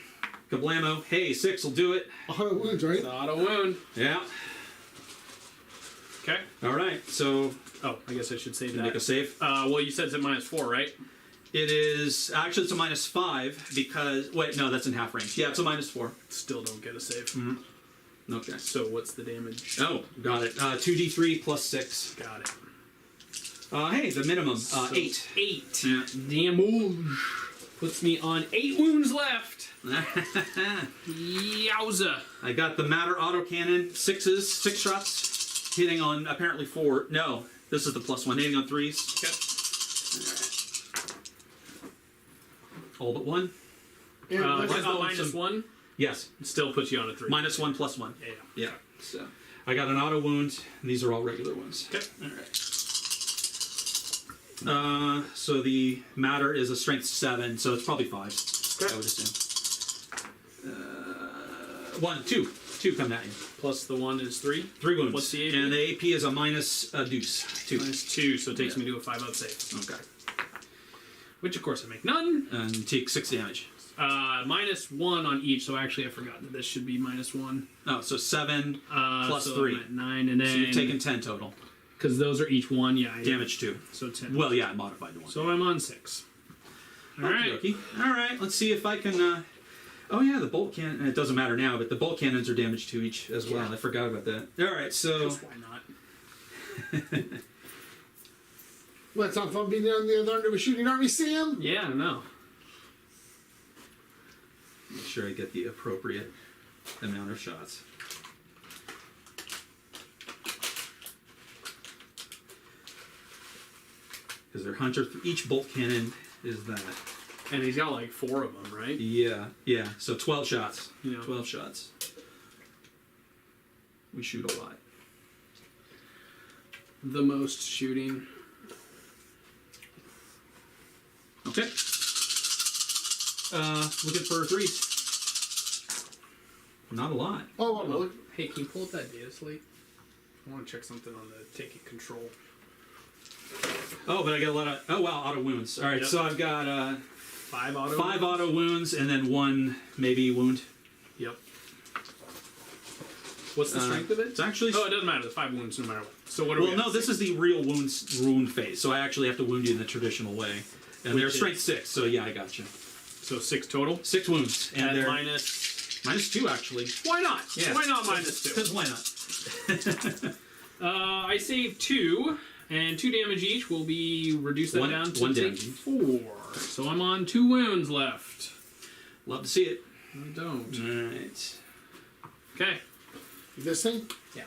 Kablamo. Hey, 6 will do it. auto wounds, right? It's auto wound. Yeah. Okay. All right. So Oh, I guess I should save make a that. save. Well, you said it's at -4, right? It is actually it's a -5 because wait, no, that's in half range. Yeah, it's a -4. Still don't get a save. Okay. So what's the damage? Oh, got it. 2d3 plus 6. Got it. Hey, the minimum. So 8. 8 Yeah. damage. Puts me on 8 wounds left. Yowza. I got the matter autocannon. 6s. 6 shots. Hitting on apparently 4. No, this is the +1. Hitting on 3s. Okay. All but 1. And let's Right, just- minus 1 Yes. still puts you on a 3. -1 +1. Yeah. Yeah. So I got an auto wound. And these are all regular wounds. Okay. All right. So the matter is a strength 7, so it's probably 5. Okay. I would assume. 1, 2. 2 come at you. Plus the 1 is 3. 3 wounds. What's the AP? And the AP is a minus deuce. 2. Minus 2, so it takes Yeah. me to a 5-out save. Okay. Which, of course, I make none. And take 6 damage. Minus 1 on each, so actually I forgot that this should be minus 1. Oh, so 7 plus so 3. I'm at 9, and So then... you've taken 10 total. Because those are each 1, yeah. Damage 2. So 10. Well, yeah, modified to 1. So I'm on 6. Alright. Okey-dokey. All right, let's see if I can... Oh, yeah, the bolt cannon... It doesn't matter now, but the bolt cannons are damage 2 each as well. Yeah. I forgot about that. All right, so... Just why not? Well, it's not fun being on the other end of a shooting army, Sam. Yeah, I know. Make sure I get the appropriate amount of shots. Because they're hunter... Each bolt cannon is that. And he's got like 4 of them, right? Yeah, yeah. So 12 shots. Yeah. 12 shots. We shoot a lot. The most shooting. Okay. Looking for 3s. Not a lot. Oh, well, Hey, can you pull up that data slate? I want to check something on the taking control. Oh, but I got a lot of... Oh, wow, auto wounds. All right, Yep. so I've got 5 auto. 5 auto wounds and then 1 maybe wound. Yep. What's the strength of it? It's actually... Oh, it doesn't matter. There's 5 wounds no matter what. So what are we Well, no, at? this is the real wound phase, so I actually have to wound you in the traditional way. And Which they're is- strength 6, so yeah, I got you. So 6 total? 6 wounds. And And they're minus... minus 2, actually. Why not? Yeah. Why not minus 2? Because why not? I save 2, and 2 damage each will be reduced that One- down to one take damage each. 4. So I'm on 2 wounds left. Love to see it. I don't. All right. Okay. this thing? Yeah.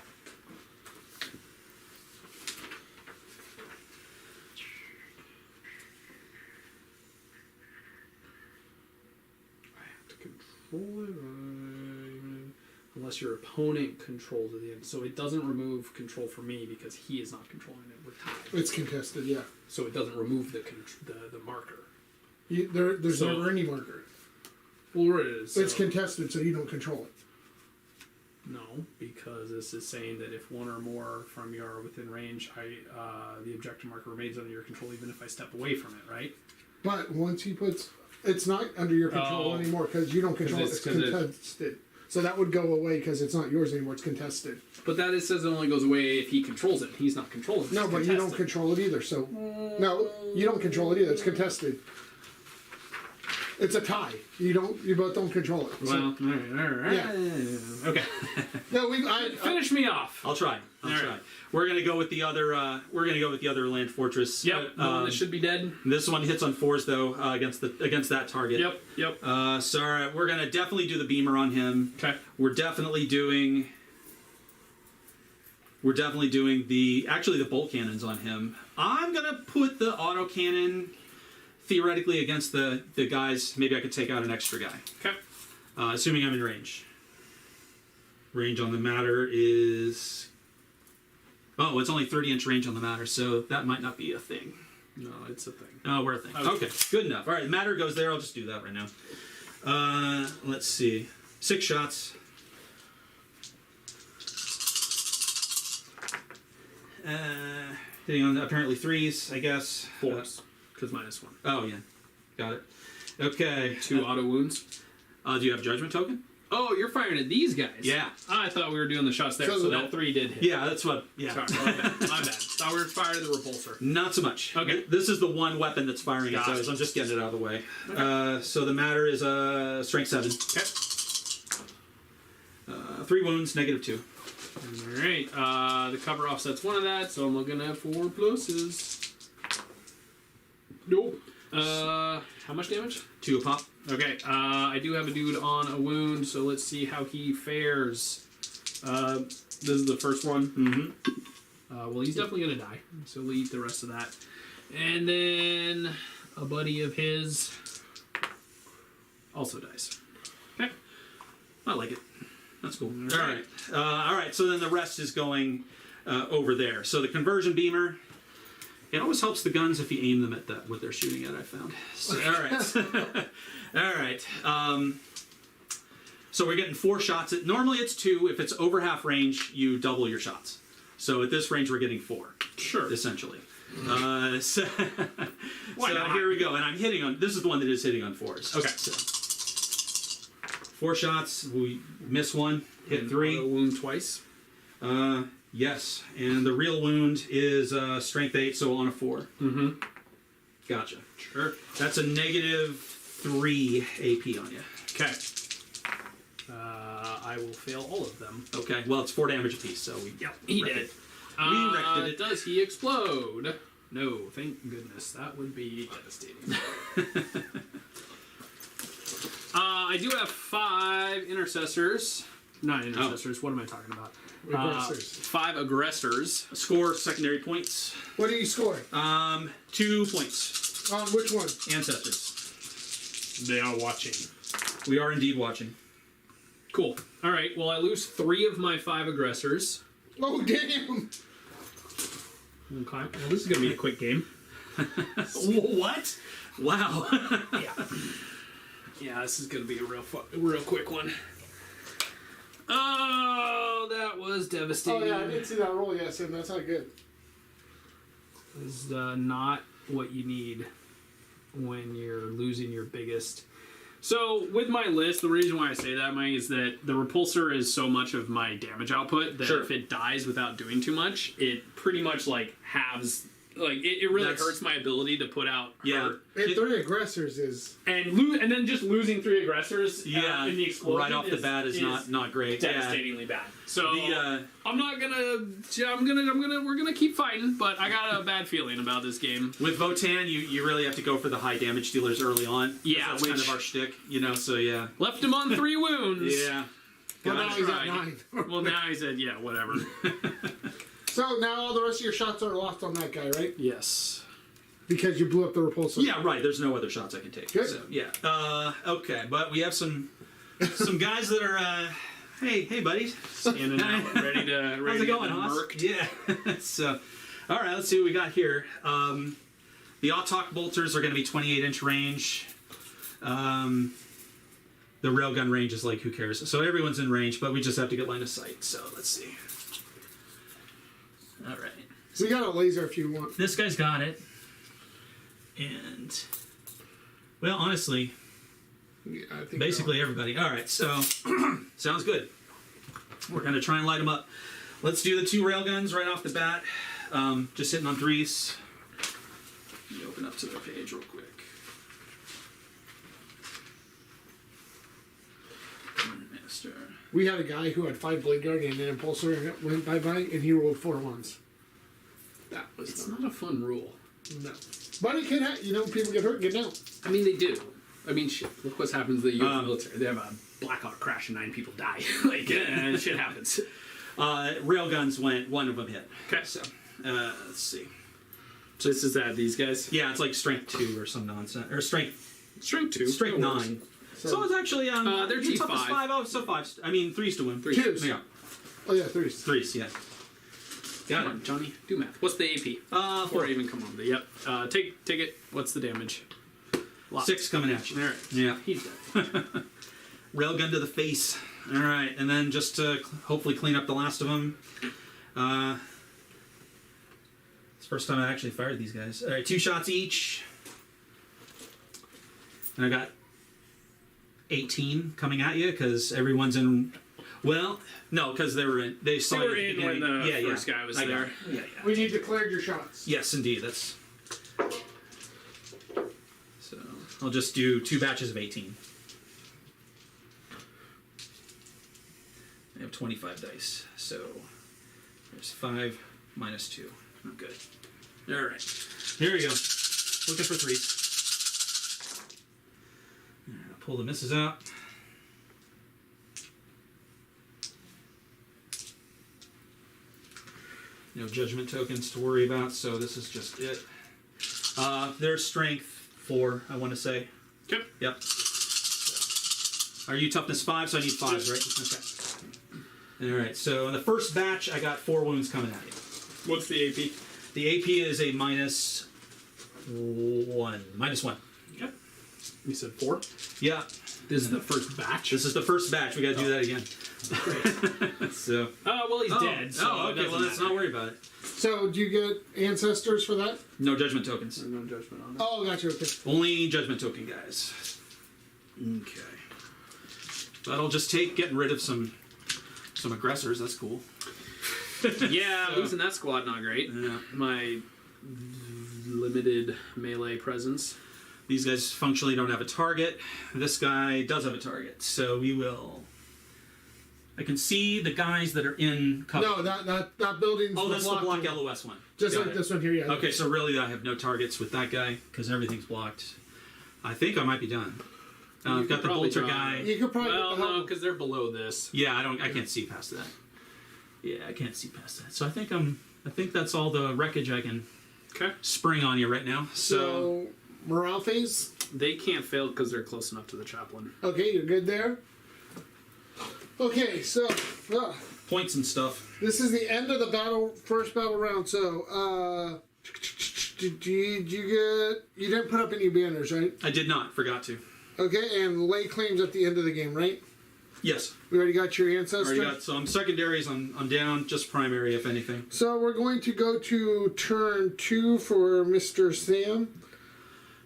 I have to control it. Unless your opponent controls it, so it doesn't remove control for me because he is not controlling it. We're tied. It's contested, yeah. So it doesn't remove the marker. There's So- never any marker. Or it is. It's contested, so you don't control it. No, because this is saying that if 1 or more from you are within range, the objective marker remains under your control even if I step away from it, right? But once he puts... It's not under your control Oh. anymore because you don't control it. it's- It's 'cause it- contested. So that would go away because it's not yours anymore. It's contested. But that it says it only goes away if he controls it. He's not controlling it. No, It's but you don't contested. control it either. So no, you don't control it either. It's contested. It's a tie. You both don't control it. So, Well, all right. Yeah. Okay. no, Finish me off. I'll try. I'll All try. right. We're gonna go with the other. We're gonna go with the other land fortress. Yep. The one that should be dead. This one hits on 4s though against that target. Yep. Yep. So all right, we're gonna definitely do the beamer on him. Okay. We're definitely doing the bolt cannons on him. I'm gonna put the auto cannon theoretically against the guys. Maybe I could take out an extra guy, Okay. assuming I'm in range. Range on the matter is... Oh, it's only 30-inch range on the matter, so that might not be a thing. No, it's a thing. Oh, we're a thing. Okay. Okay, good enough. All right, the matter goes there. I'll just do that right now. Let's see. 6 shots. Hitting on apparently 3s, I guess. 4s. Because minus 1. Oh, yeah. Got it. Okay. 2 auto wounds. Do you have a judgment token? Oh, you're firing at these guys. Yeah. I thought we were doing the shots there, So so no. that 3 did hit. Yeah, that's what... Yeah. Sorry, my bad. My bad. Thought we were firing the repulsor. Not so much. Okay. This is the one weapon that's firing its Gotcha. eyes. I'm just getting it out of the way. So the matter is strength 7. Okay. 3 wounds, -2. All right. The cover offsets one of that, so I'm looking at 4 pluses. Nope. How much damage? 2 a pop. Okay. I do have a dude on a wound, so let's see how he fares. This is the first one. Mm-hmm. Well, he's definitely gonna die, so we'll eat the rest of that. And then a buddy of his also dies. Okay. I like it. That's cool. All right. All right. So then the rest is going over there. So the conversion beamer. It always helps the guns if you aim them at what they're shooting at. I found. So, all right. All right. So we're getting 4 shots. Normally it's 2. If it's over half range, you double your shots. So at this range, we're getting 4. Sure. Essentially. So Why not? here we go. And I'm hitting on. This is the one that is hitting on 4s. Okay. So 4 shots. We miss 1. Hit 3. Auto wound twice. Yes, and the real wound is strength 8, so on a 4. Mm-hmm. Gotcha. Sure. That's a -3 AP on you. Okay. I will fail all of them. Okay, well, it's 4 damage apiece, so we... Yep, he wrecked did. it. We wrecked it. Does he explode? No, thank goodness. That would be devastating. I do have 5 intercessors. Not intercessors. What am I talking about? Aggressors. 5 aggressors. Score secondary points. What do you score? 2 points. On which one? Ancestors. They are watching. We are indeed watching. Cool. All right. Well, I lose 3 of my 5 aggressors. Oh, damn! Okay. Well, this is going to be a quick game. What? Wow. Yeah. Yeah, this is going to be a real quick one. Oh, that was devastating. Oh, yeah, I didn't see that roll yet, Sam. That's not good. This is not what you need when you're losing your biggest. So, with my list, the reason why I say that, Mike, is that the repulsor is so much of my damage output that Sure. if it dies without doing too much, it pretty much, like, halves... Like, it really hurts my ability to put out hurt. And 3 aggressors is... And then just losing 3 aggressors Yeah, in the explosion right off the bat is not great. devastatingly bad. So The, I'm not gonna. We're gonna keep fighting, but I got a bad feeling about this game. With Votann, you really have to go for the high damage dealers early on. 'Cause Yeah, that's kind which- of our shtick, you know. So yeah. Left him on 3 wounds. Yeah. Well, now he's at Right. 9. Well, now he said, yeah, whatever. So now all the rest of your shots are lost on that guy, right? Yes. Because you blew up the repulsor. Yeah, right. There's no other shots I can take. Good. So yeah. Okay, but we have some guys that are. Hey, buddies. Standing out, ready to. How's it going, Hoss? murked. Yeah. So, all right. Let's see what we got here. The Autok bolters are going to be 28-inch range. The railgun range is like, who cares? So everyone's in range, but we just have to get line of sight. So let's see. All right. We got a laser if you want. This guy's got it. And, well, honestly, Yeah, I think basically everybody. All right, so sounds good. We're going to try and light them up. Let's do the 2 railguns right off the bat. Just hitting on 3s. Let me open up to their page real quick. Master. we had a guy who had 5 blade guard and an impulsor and it went bye-bye and he rolled 4 ones. That was It's not a fun rule. no. But it can happen. You know, people get hurt, get down. I mean, they do. I mean, shit. Look what's happened to the U.S. military. They have a Blackhawk crash and 9 people die. Like, shit happens. Railguns went, 1 of them hit. Okay. So, let's see. So this is these guys? Yeah, it's like strength 2 or some nonsense. Or strength Strength 2. 9. So it's actually they're your T5. toughest 5. Oh, so 5. I mean 3s to win. 2s. Yeah, Oh, yeah, 3s. 3s. Yeah. Come on, Johnny. Do math. What's the AP? 4. Or even come on. Yep. Take it. What's the damage? Lots. 6 coming at you. All right. Yeah. He's dead. Railgun to the face. All right, and then just to hopefully clean up the last of them. It's the first time I actually fired these guys. All right, 2 shots each. And I got 18 coming at you because everyone's in. Well, no, because they saw They you were at the in when beginning. the first guy was I got there. it. Yeah. We need to clear your shots. Yes, indeed. That's. So I'll just do 2 batches of 18. I have 25 dice. So there's 5 minus 2. I'm good. All right. Here we go. Looking for 3s. All right, I'll pull the misses out. No judgment tokens to worry about, so this is just it. There's strength 4, I want to say. Okay. Yep. Are you toughness 5? So I need 5s, right? Okay. All right. So in the first batch, I got 4 wounds coming at you. What's the AP? The AP is a minus 1. Minus 1. Yep. You said 4? Yeah. This is the first batch? This is the first batch. We got to do that again. Great. So. Well, he's dead. So okay. Well, let's not worry about it. So, do you get ancestors for that? No judgment tokens. No judgment on it. Oh, gotcha. Okay. Only judgment token guys. Okay. That'll just take getting rid of some aggressors. That's cool. Yeah, losing that squad, not great. Yeah. My limited melee presence. These guys functionally don't have a target. This guy does have a target, so we will. I can see the guys that are in cover. No, that building's Oh, that's the block block. LOS one. Just Got like it. this one here, yeah. Okay, so really I have no targets with that guy because everything's blocked. I think I might be done. I've got the probably bolter try. guy. You could probably Well, get the no, help. because they're below this. Yeah, I can't see past that. Yeah, I can't see past that. So I think that's all the wreckage I can Okay. spring on you right now. So So, morale phase. They can't fail because they're close enough to the chaplain. Okay, you're good there. Okay, so points and stuff. this is the end of the first battle round. So, did you didn't put up any banners, right? I did not. Forgot to. Okay, and lay claims at the end of the game, right? Yes. We already got your ancestor. Already got some secondaries. I'm down. Just primary, if anything. So we're going to go to turn 2 for Mr. Sam.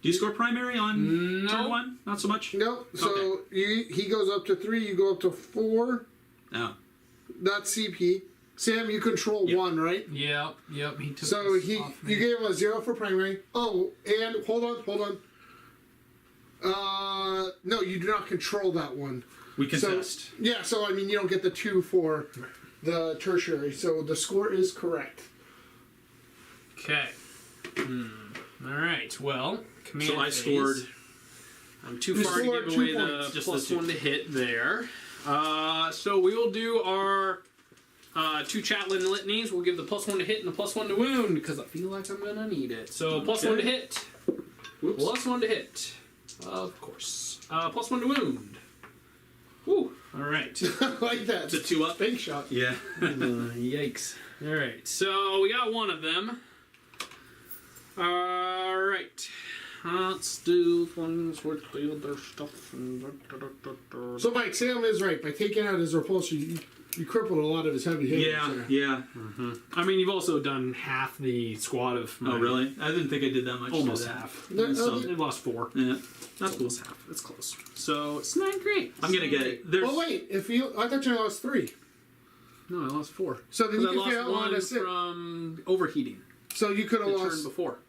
Do you score primary on No. turn 1? Not so much. Nope. So he goes up to 3. You go up to 4. No. That's CP. Sam, you control Yep. 1, right? Yep. He took So this you off me. gave him a 0 for primary. Oh, and hold on. No, you do not control that one. We contest. So I mean, you don't get the 2 for the tertiary. So the score is correct. Okay. All right. Well, command So I phase. scored. I'm too You far to scored give 2 away points. the Just plus the 2. 1 to hit there. So we will do our 2 chaplain litanies. We'll give the plus 1 to hit and the plus 1 to wound because I feel like I'm gonna need it. So plus 1 to hit. Whoops. Plus 1 to hit. Of course. Plus 1 to wound. Woo. All right. I like that. It's a 2 up. Fake shot. Yeah. Yikes. All right. So we got one of them. All right. Let's do things with the other stuff. So Mike, Sam is right. By taking out his repulsor, you crippled a lot of his heavy hitters. Yeah. there. Yeah. I mean, you've also done half the squad of. Oh, really? I didn't think I did that much. Almost to that. half. No, They lost 4. Yeah. That's cool. Almost half. It's close. So it's not great. I'm gonna get it. There's. Oh wait, I thought you lost 3. No, I lost 4. So then you I can lost fail on one a 6. from overheating. So you could have The turn lost. before.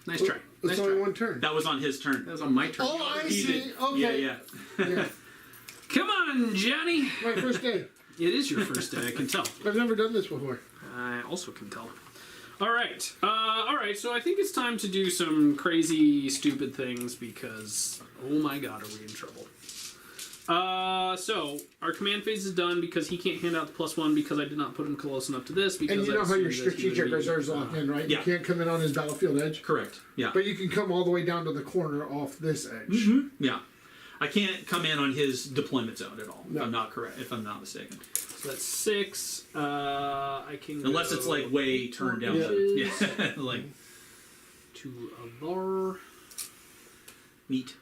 Nice try. It's Nice only try. 1 turn. That was on his turn. That was on my turn. Oh, I He see. did. Okay. Yeah. Yeah. Come on, Johnny. My first day. It is your first day. I can tell. I've never done this before. I also can tell. All right. All right. So I think it's time to do some crazy, stupid things because, oh my God, are we in trouble? So our command phase is done because he can't hand out the plus 1 because I did not put him close enough to this. Because And you I know how your assumed that he would strategic be, reserves locked in, right? yeah. You can't come in on his battlefield edge. Correct. Yeah. But you can come all the way down to the corner off this edge. Mm-hmm. Yeah. I can't come in on his deployment zone at all. No. If I'm not correct. If I'm not mistaken. So that's 6. I can Unless go it's like way turned down. Yeah. Yeah. Like to Avar. neat.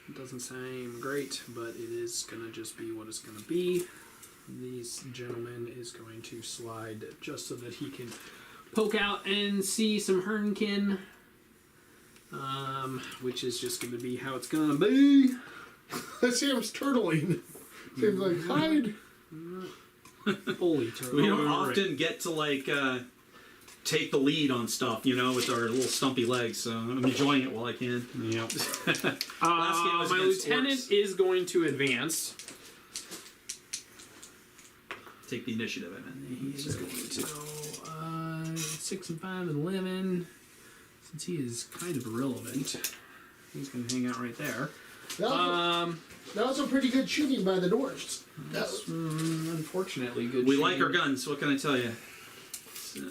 It doesn't seem great, but it is gonna just be what it's gonna be. This gentleman is going to slide just so that he can poke out and see some Hernkin. Which is just gonna be how it's gonna be. Sam's turtling. Sam's like, hide. Holy turtle. We don't often get to like take the lead on stuff, you know, with our little stumpy legs. So I'm enjoying it while I can. Yep. Last game was My against lieutenant orcs. is going to advance. take the initiative. I mean, He's going to go 6 and 5 and 11. Since he is kind of irrelevant, he's going to hang out right there. That was a pretty good shooting by the Dwarves. That's unfortunately good. We like our guns. What can I tell you? So.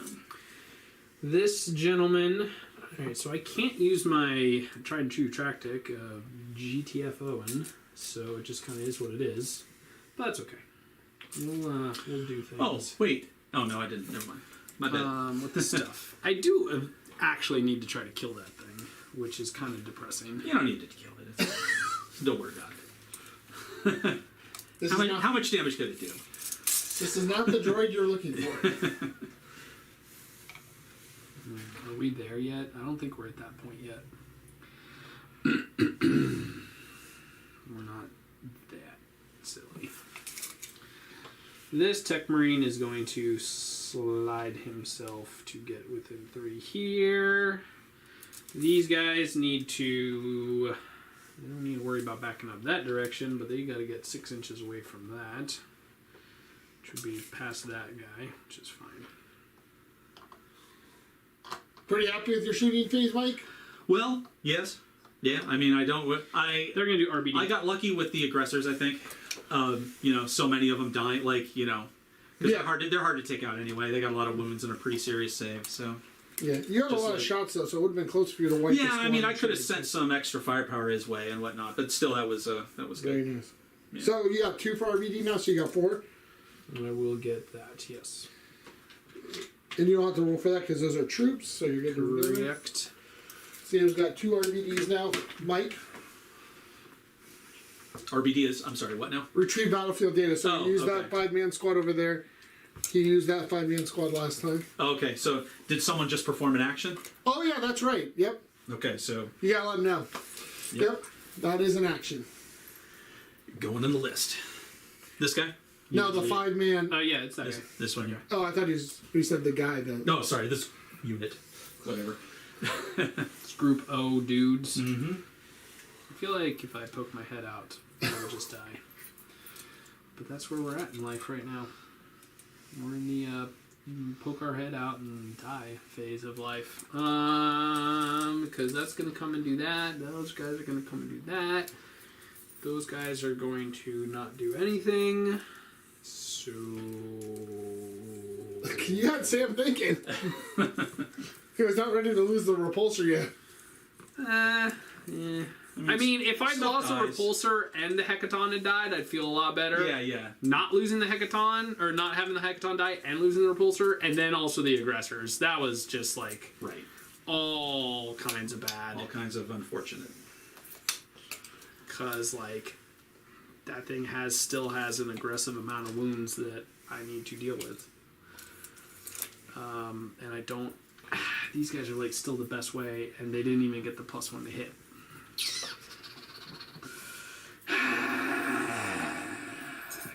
This gentleman. Alright, so I can't use my tried and true tactic of GTF Owen, so it just kind of is what it is. But that's okay. We'll do things. Oh, wait. Oh, no, I didn't. Never mind. My bad. With this stuff. I do actually need to try to kill that thing, which is kind of depressing. You don't need to kill it. Don't worry about it. How much damage could it do? This is not the droid you're looking for. Are we there yet? I don't think we're at that point yet. We're not that silly. This Tech Marine is going to slide himself to get within 3 here. These guys need to... They don't need to worry about backing up that direction, but they got to get 6 inches away from that. Which would be past that guy, which is fine. Pretty happy with your shooting phase, Mike? Well, yes. Yeah, I mean, They're going to do RBD. I got lucky with the aggressors, I think. So many of them dying, because they're hard to take out anyway. They got a lot of wounds and a pretty serious save, so... Yeah, you had a lot of shots, though, so it would have been close for you to wipe this I mean, I could have sent some extra firepower his way and whatnot, but still, that was Very good. nice. Yeah. So you got 2 for RBD now, so you got 4? And I will get that, yes. And you don't have to roll for that because those are troops, so you're getting Correct. Sam's got 2 RBDs now. Mike? RBD is, I'm sorry, what now? Retrieve battlefield data. So you use that okay. 5-man squad over there. He used that 5-man squad last time. Okay, so did someone just perform an action? Oh, yeah, that's right. Yep. Okay, so... You gotta let him know. Yep. That is an action. Going in the list. This guy? No, the 5-man. Oh, yeah, it's that guy. This one here. Oh, I thought he said the guy. No, sorry, this unit. Whatever. It's Group O dudes. Mm-hmm. I feel like if I poke my head out, I would just die. But that's where we're at in life right now. We're in the poke our head out and die phase of life. Because that's going to come and do that. Those guys are going to come and do that. Those guys are going to not do anything. So... You had Sam thinking. He was not ready to lose the repulsor yet. I mean, if I lost the dies. repulsor and the hecaton had died, I'd feel a lot better. Yeah. Not losing the hecaton, or not having the hecaton die and losing the repulsor, and then also the aggressors. That was just like Right. all kinds of bad. All kinds of unfortunate. Because that thing still has an aggressive amount of wounds that I need to deal with. And I don't... These guys are still the best way, and they didn't even get the +1 to hit.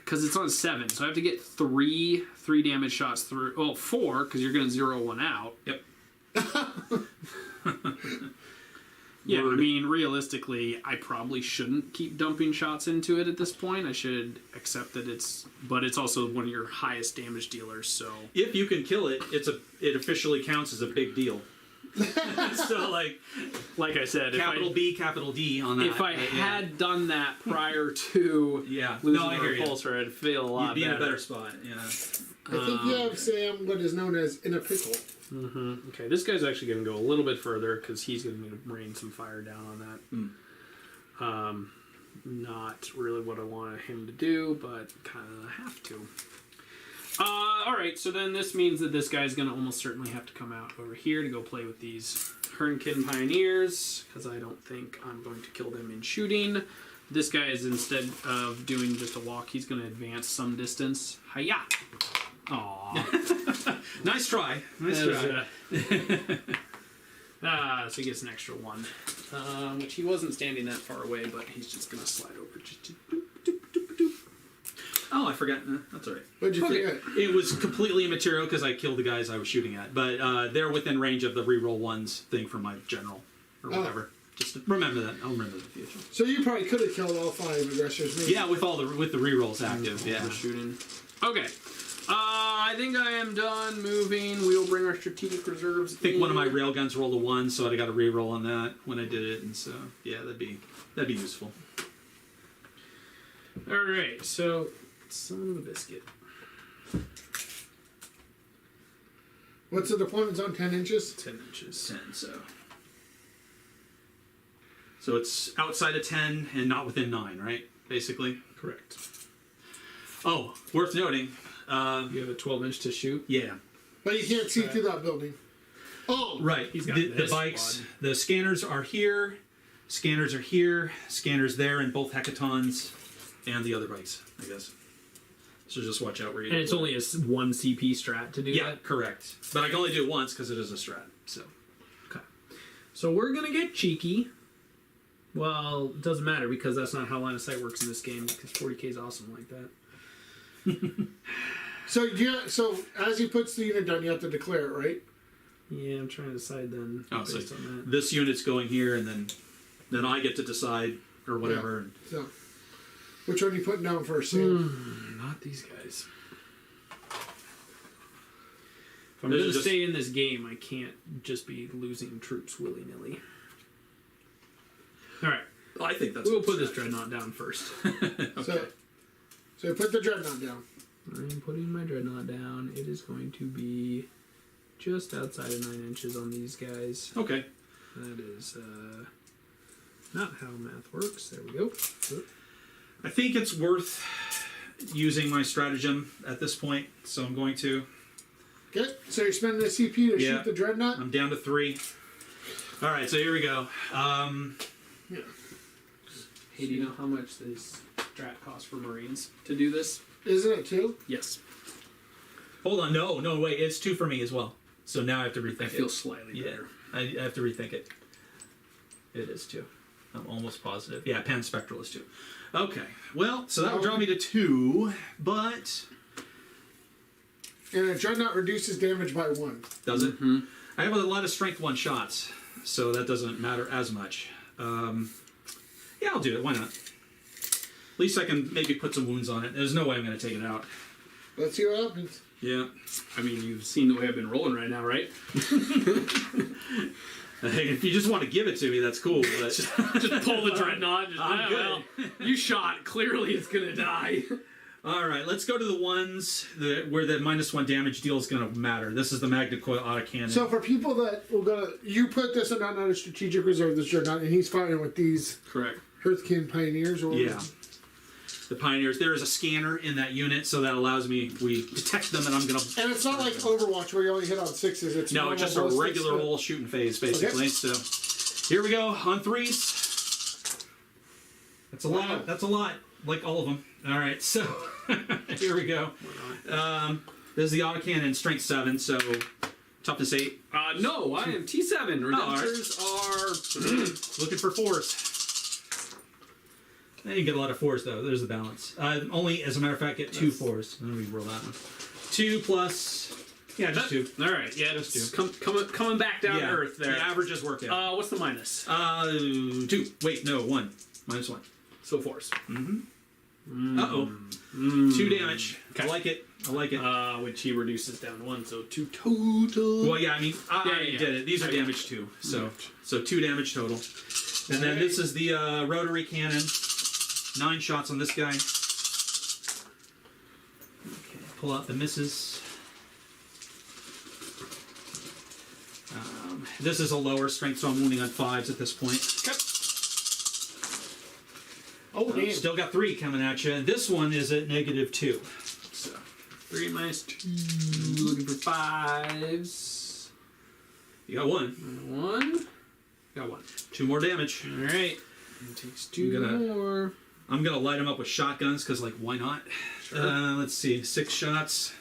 Because it's on 7, so I have to get 3 damage shots through. Well, 4, because you're going to 0 one out. Yep. Yeah, I mean, realistically, I probably shouldn't keep dumping shots into it at this point. I should accept that but it's also one of your highest damage dealers, so... If you can kill it, it officially counts as a big deal. So, like I said, capital B, capital D on that. If I had done that prior to losing I the hear you. repulsor, I'd feel a lot You'd be better. in a better spot, yeah. I think you have Sam what is known as in a pickle. Mm-hmm. Okay, this guy's actually going to go a little bit further because he's going to rain some fire down on that. Not really what I wanted him to do, but kind of have to. Alright, so then this means that this guy's going to almost certainly have to come out over here to go play with these Hernkin Pioneers, because I don't think I'm going to kill them in shooting. This guy is, instead of doing just a walk, he's going to advance some distance. Hiya! Aww. Nice try. So he gets an extra 1. Which he wasn't standing that far away, but he's just going to slide over. Oh, I forgot. That's all right. What'd you forget? It was completely immaterial because I killed the guys I was shooting at. But they're within range of the reroll ones thing from my general or whatever. Just remember that. I'll remember that in the future. So you probably could have killed all 5 aggressors. Maybe. Yeah, with the rerolls active. Yeah. Shooting. Okay. I think I am done moving. We will bring our strategic reserves. I think one of my railguns rolled a 1, so I got a reroll on that when I did it, and so yeah, that'd be useful. All right, so son of a biscuit. What's the deployment zone? 10 inches. 10 inches. 10, so it's outside of 10 and not within 9, right? Basically. Correct. Oh, worth noting. You have a 12-inch to shoot. Yeah. But you can't see through that building. Oh, Right. He's got the this bikes, squad. the scanners are here, scanners are here, scanners there in both hecatons, and the other bikes, I guess. So just watch out where you. And it's only a 1 CP strat to do Yeah, that. correct. But I can only do it once because it is a strat. So. Okay. So we're gonna get cheeky. Well, it doesn't matter because that's not how line of sight works in this game. Because 40k is awesome like that. So as he puts the unit down, you have to declare it, right? Yeah, I'm trying to decide then. Oh, so based on that. this unit's going here, and then I get to decide or whatever. So, which one are you putting down first, Sam? Not these guys. If I'm Those going are to just- stay in this game, I can't just be losing troops willy-nilly. All right, I think that's. we'll put this dreadnought down first. So you put the dreadnought down. I'm putting my dreadnought down. It is going to be just outside of 9 inches on these guys. Okay. That is not how math works. There we go. I think it's worth using my stratagem at this point, so I'm going to. Okay, so you're spending a CP to Yeah. shoot the dreadnought? I'm down to 3. All right, so here we go. Yeah. Hey, do you know how much this strat costs for Marines to do this? Isn't it 2? Yes. Hold on, no, wait, it's 2 for me as well. So now I have to rethink I it. feel slightly Yeah, better. I have to rethink it. It is 2. I'm almost positive. Yeah, Panspectral is 2. Okay, well, so that would draw me to 2, but And a dreadnought reduces damage by 1. does it? Mm-hmm. I have a lot of strength 1 shots, so that doesn't matter as much. Yeah, I'll do it. Why not? At least I can maybe put some wounds on it. There's no way I'm going to take it out. Let's see what happens. Yeah. I mean, you've seen the way I've been rolling right now, right? If you just want to give it to me, that's cool. But Just pull the dreadnought. Just, I'm good. well, you shot. Clearly, it's gonna die. all right, let's go to the ones where the -1 damage deal is going to matter. This is the Magna Coil autocannon. So for people that will go, you put this amount on a strategic reserve, this dreadnought, and he's firing with these Correct. Hearthkin Pioneers, or yeah, the Pioneers. There is a scanner in that unit, so that allows me. We detect them, and I'm going to. And it's not like Overwatch where you only hit on 6s. It's No, normal it's just a ballistics, regular but- old shooting phase, basically. Okay. So here we go on 3s. That's a lot. Wow. That's a lot. Like all of them. All right, so here we go. This is the autocannon, strength 7, so toughness 8. No, I am T7. all right. Redemptors are. Looking for 4s. I didn't get a lot of 4s though. There's the balance. Only, as a matter of fact, get 2 4s. Let me roll that one. 2 plus. Yeah, just 2. All right, yeah, Just just 2. coming back down Yeah, to earth there. the averages work out. What's the minus? 2. Wait, no, 1. -1. So 4s. Uh-oh. 2 damage. Okay. I like it. I like it. Which he reduces down to 1, so 2 total. Well, yeah, I mean, I already yeah. did it. These are damage 2. So 2 damage total. And then this is the rotary cannon. 9 shots on this guy. Okay, pull out the misses. This is a lower strength, so I'm wounding on 5s at this point. Oh, damn. Still got 3 coming at you. This one is at -2. So 3 minus 2. Looking for 5s. you got 1. 1. Got 1. 2 more damage. All right. It takes 2 I'm gonna- more. I'm gonna light them up with shotguns because, like, why not? Sure. Let's see, 6 shots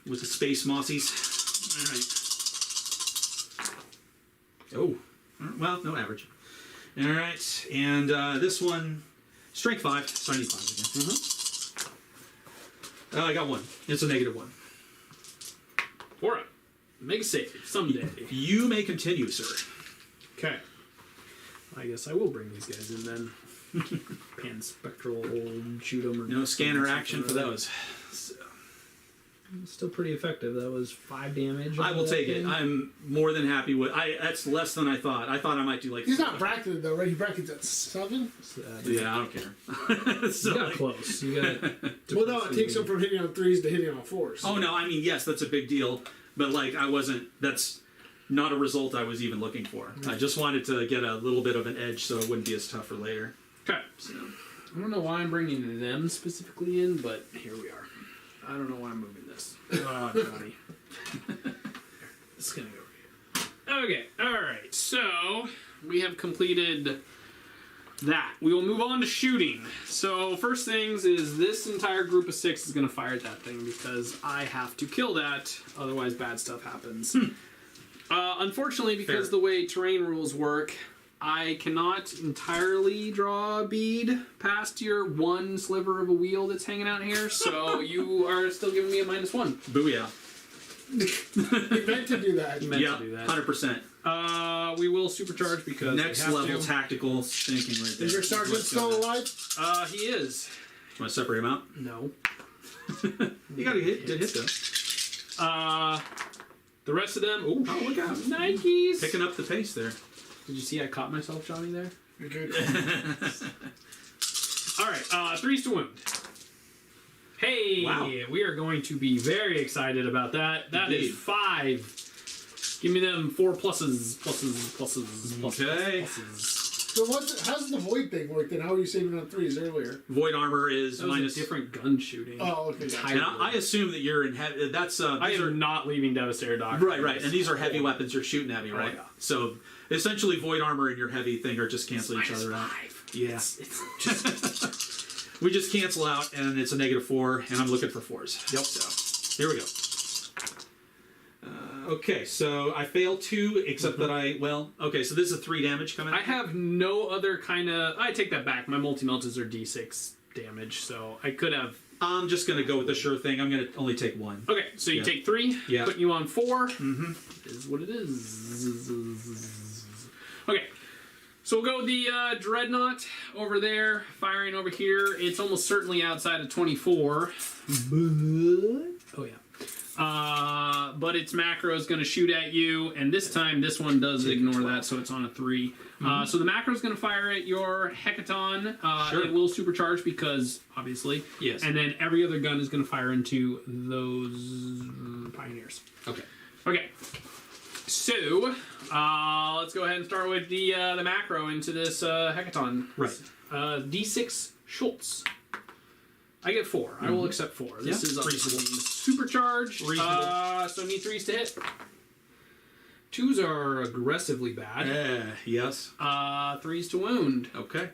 with the space mossies. All right. Oh, well, no average. All right, and this one, strength 5. So I need 5 again. I got 1. It's a -1. For it. Make a save someday. You may continue, sir. Okay. I guess I will bring these guys in then. Panspectral, shoot 'em. Or No scanner action for those. So, Still pretty effective. That was 5 damage. I on will that take it. thing. I'm more than happy with. That's less than I thought. I thought I might do like. He's not bracketed though, right? He brackets at 7. Yeah, I don't care. So, You got like- close. You got. Well, no, it takes him from hitting on 3s to hitting on 4s. Oh no, I mean yes, that's a big deal, but like I wasn't. That's not a result I was even looking for. I just wanted to get a little bit of an edge so it wouldn't be as tough for later. Okay. So, I don't know why I'm bringing them specifically in, but here we are. I don't know why I'm moving this. Oh, Johnny. It's gonna go over here. Okay. All right. So we have completed that. We will move on to shooting. So first things is this entire group of 6 is going to fire at that thing because I have to kill that. Otherwise, bad stuff happens. Unfortunately, because Fair. the way terrain rules work, I cannot entirely draw a bead past your one sliver of a wheel that's hanging out here. So you are still giving me a -1. Booyah! He meant to do that. Meant Yeah, to do that. 100%. We will supercharge because Next we have level to. tactical thinking right there. Is your sergeant still alive? He is. Want to separate him out? No. You got a hit. Did hit though. The rest of them. Ooh, Oh, look out! Nikes. Picking up the pace there. Did you see I caught myself, Johnny? There. You're good. All right. 3s to wound. Hey, Wow. we are going to be very excited about that. That is Indeed. 5. Give me them 4 pluses, pluses. Okay. So how's the void thing work then? How were you saving on 3s earlier? Void armor is That was minus. a different gun shooting. Oh, okay. Gotcha. And I assume that you're in heavy. That's I these am are not leaving Devastator Doctrine. right. And these are heavy weapons. You're shooting heavy, right? yeah. So essentially, void armor and your heavy thing are just canceling each other out. -5. Yeah. It's just We just cancel out, and it's a -4, and I'm looking for 4s. Yep. So here we go. Okay, so I failed 2, except that okay, so this is a 3 damage coming. I have no other kind of. I take that back. My multi-meltas are D6 damage, so I could have. I'm just gonna go with the sure thing. I'm gonna only take 1. Okay, so you Yeah. take 3. Yeah. Putting you on 4. Mm-hmm. Is what it is. Okay. So we'll go with the Dreadnought over there, firing over here. It's almost certainly outside of 24. Oh, yeah. But its macro is going to shoot at you, and this time this one does ignore that, so it's on a 3. So the macro is going to fire at your Hecaton. Sure. It will supercharge because, obviously. Yes. And then every other gun is going to fire into those Pioneers. Okay. Okay. So, let's go ahead and start with the macro into this Hecaton. Right. D6 Schultz. I get 4. I will accept 4. This Yeah, is obviously reasonable. supercharged. Reasonable. So need 3s to hit. 2s are aggressively bad. Yes. 3s to wound. Okay.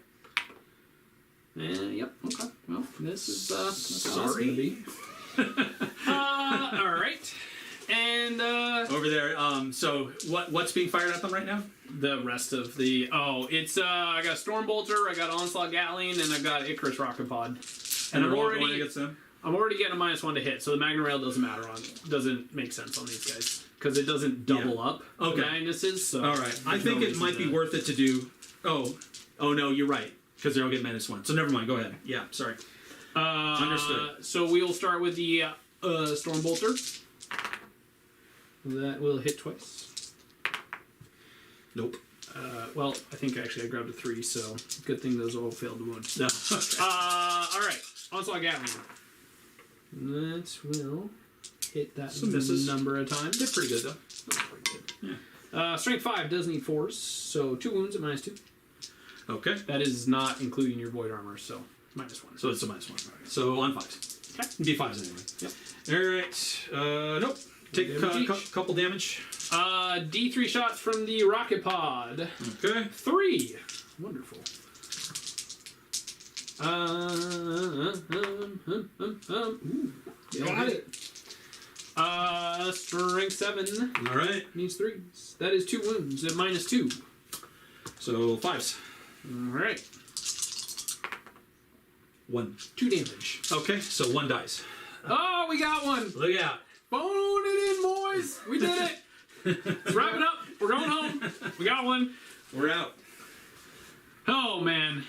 Yep. Okay. Well, this is that's how it's Sorry. gonna be. All right. And Over there. So what's being fired at them right now? the rest of the it's I got Stormbolter, I got Onslaught Gatling, and I got Icarus Rocket Pod. And they're I'm all already going against them. I'm already getting a -1 to hit, so the Magnum Rail doesn't matter doesn't make sense on these guys because it doesn't double up Okay. the minuses. So All right. I think it might be worth it to do. Oh no, you're right because they're all getting -1. So never mind. Go ahead. Yeah. Sorry. Understood. So we'll start with the Stormbolter. That will hit twice. Nope. Well, I think actually I grabbed a 3, so good thing those all failed to wound. No. Okay. All right, Onslaught Gatling. That will hit that Some misses. number of times. They're pretty good though. That's pretty good. Yeah. Strength 5 does need 4s, so 2 wounds at -2. Okay. That is not including your void armor, so -1. So it's a -1. So on 5s. Okay. D5s anyway. Yep. All right. Nope. Take a Damage each. couple damage. D3 shots from the rocket pod. Okay. 3. Wonderful. Ooh. Got it. Strength 7 All right. needs 3s. That is 2 wounds at -2. So 5s. All right. 1. 2 damage. Okay. So 1 dies. Oh, we got one. Look out. Phone it in, boys. We did it. Let's wrap it up. We're going home. We got one. We're out. Oh, man.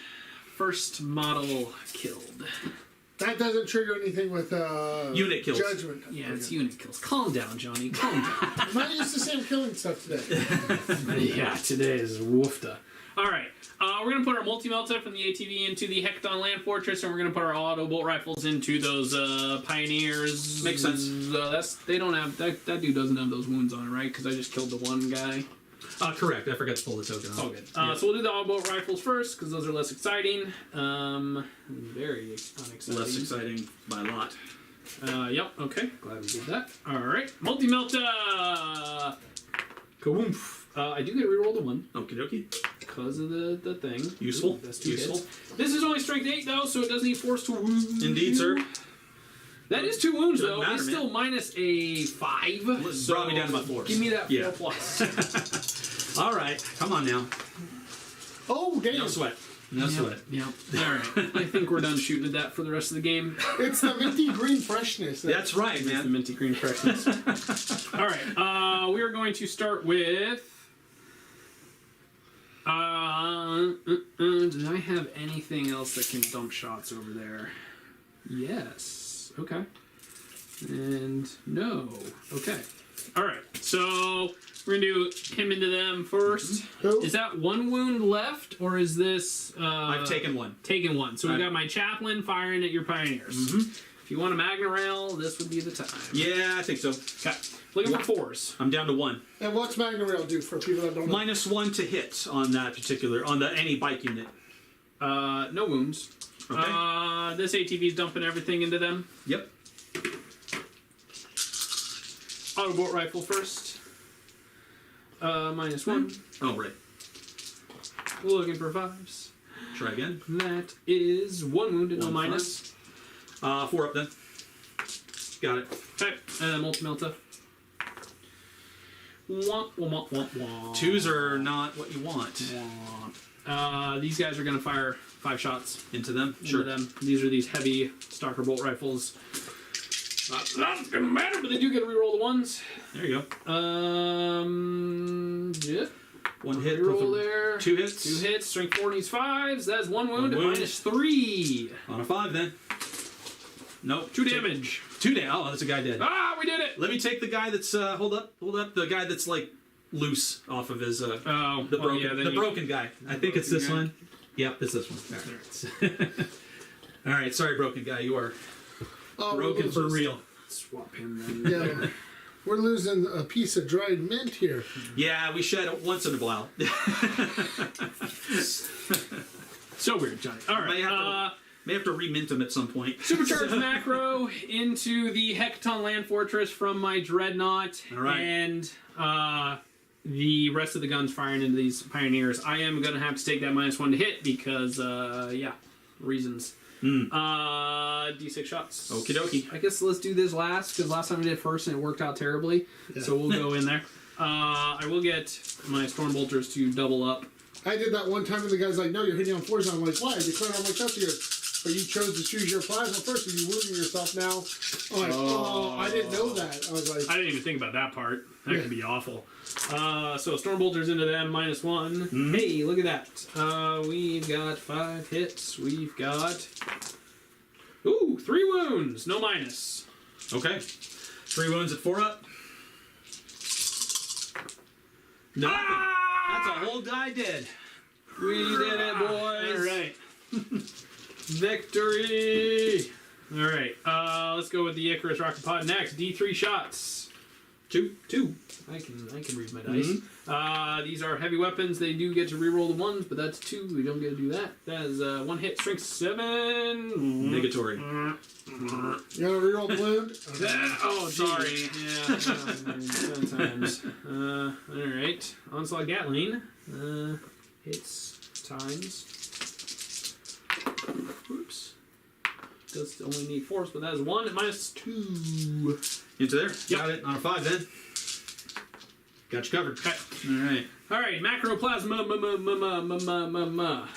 First model killed. That doesn't trigger anything with Unit kills. Judgment. Yeah, it's unit kills. Calm down, Johnny. Calm down. I'm not used to Sam killing stuff today. Yeah, today is woofta. All right, we're gonna put our multi-melta from the ATV into the Hecton Land Fortress, and we're gonna put our auto bolt rifles into those Pioneers. Makes sense. They don't have that dude doesn't have those wounds on it, right? Because I just killed the one guy. Correct. I forgot to pull the token off. Oh, good. So we'll do the auto bolt rifles first because those are less exciting. Very unexciting. Less exciting by a lot. Yep. Okay. Glad we did that. All right. Multi-melta. Kawoomf. I do get to reroll the one Okie dokie. because of the thing. Useful. That's 2 Useful. hits. This is only strength 8 though, so it doesn't need force to wound. Indeed, sir. That is 2 wounds Doesn't though. matter, It's still man. minus a 5. Brought me down to my 4. Give me that 4 Yeah. plus. All right. Come on now. Oh, damn. No sweat. No sweat. Yep. All right. I think we're done shooting at that for the rest of the game. It's the minty green freshness. That's right, It's the man. minty green freshness. All right. We are going to start with. Did I have anything else that can dump shots over there? Yes. Okay. And no. Okay. All right. So we're gonna do him into them first. Who? Is that 1 wound left, or is this? I've taken 1. Taken 1. So we got my chaplain firing at your pioneers. If you want a Magna Rail, this would be the time. Yeah, I think so. Okay. Looking for 4s. I'm down to 1. And what's Magna Rail do for people that don't know? -1 to hit on that particular any bike unit. No wounds. Okay. This ATV's dumping everything into them. Yep. Auto bolt rifle first. -1. Oh right. Looking for 5s. Try again. That is 1 wounded, no 1 minus. 4 up then. Got it. Okay. Multi-melta. Wah, wah, wah, wah, wah. 2s are not what you want. These guys are going to fire 5 shots Into them. into them. These are these heavy stalker bolt rifles. Not going to matter, but they do get to reroll the 1s. There you go. Yeah. 1 hit. Reroll there. 2 hits. 2 hits. Strength 4 needs 5s. That's 1 wound. wound. -3. On a 5 then. Nope. 2 damage. 2 damage. Oh, that's a guy dead. Ah, we did it. Let me take the guy that's hold up. The guy that's like loose off of his Oh, the well, broken yeah, then the you- broken guy. I think it's this broken one. Yep, it's this one. All right. All right. Sorry, broken guy. You are Oh, broken we're for losing. real. Swap him then. Yeah. We're losing a piece of dried mint here. Yeah, we shed it once in a while. So weird, Johnny. All right. May have to remint him at some point. Supercharged macro into the Hecton Land Fortress from my Dreadnought. All right. And the rest of the guns firing into these Pioneers. I am going to have to take that -1 to hit because, yeah, reasons. D6 shots. Okie dokie. I guess let's do this last because last time we did it first and it worked out terribly. So we'll go in there. I will get my Stormbolters to double up. I did that one time and the guy's like, no, you're hitting on 4s. And I'm like, why? You cleared on my stuff here. But you chose to choose your plasma first and you're wounding yourself now. I'm like, oh, I didn't know that. I was like, I didn't even think about that part. That could be awful. So Stormbolters into them, -1. Hey, look at that. We've got 5 hits. We've got... Ooh, 3 wounds. No minus. Okay. 3 wounds at 4 up. No. That's a whole guy dead. We did it, boys. All right. Victory. All right. Let's go with the Icarus Rocket Pod next. D3 shots. 2. I can read my dice. These are heavy weapons. They do get to reroll the 1s, but that's 2. We don't get to do that. That is 1 hit, strength 7. Negatory. you want to reroll the wound? Oh, sorry. Yeah, 7 times. All right. Onslaught Gatling. Hits times. Oops. Does only need force, but that is 1 at -2. Into there? Yep. Got it. On a 5 then. Got you covered. Okay. Alright. Alright, Macroplasma.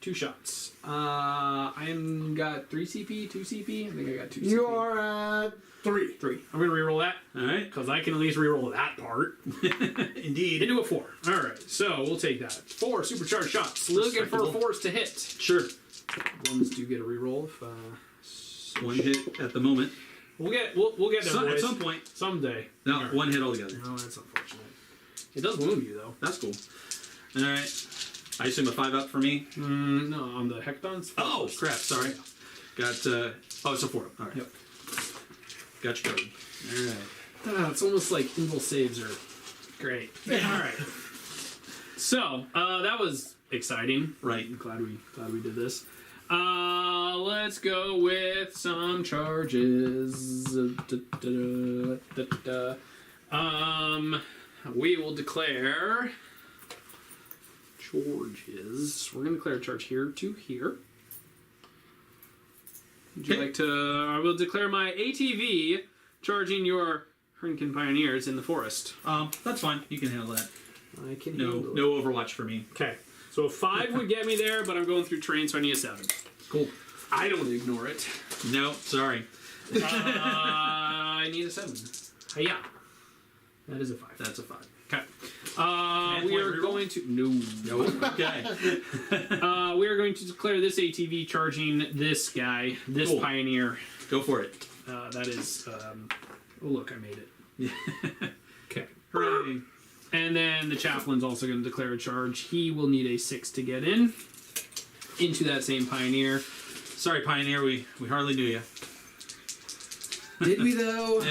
2 shots. I'm got 3 CP, 2 CP. I think I got 2 CP. You are at 3. 3. I'm going to reroll that. Alright. Because I can at least reroll that part. Indeed. Into a 4. Alright, so we'll take that. 4 supercharged shots. Looking for Respectable. 4s to hit. Sure. 1s do get a reroll if 1 hit at the moment. We'll get there, At boys. some point. Someday. No, All right. 1 hit altogether. No, that's unfortunate. It does wound you, though. That's cool. All right. I assume a 5-up for me. No, on the Hectons. Oh, crap. Sorry. Got, it's a 4-up. All right. Yep. Got you covered. All right. It's almost like evil saves are great. All right. So that was exciting. Right. I'm glad we did this. Let's go with some charges. We will declare charges. We're going to declare a charge here to here. Would you Okay. like to? I will declare my ATV charging your Hurricane Pioneers in the forest. That's fine. You can handle that. I can No, handle it. no Overwatch for me. Okay. So a 5 would get me there, but I'm going through terrain, so I need a 7. Cool. I don't ignore it. No, sorry. I need a 7. Yeah. That is a 5. That's a 5. Okay. And We point are reroll? going to... No. Okay. We are going to declare this ATV charging this guy, this Cool. Pioneer. Go for it. That is... oh, look, I made it. Okay. Hooray. And then the Chaplain's also going to declare a charge. He will need a 6 to get in into that same Pioneer. Sorry, Pioneer. We hardly knew you. Did we, though?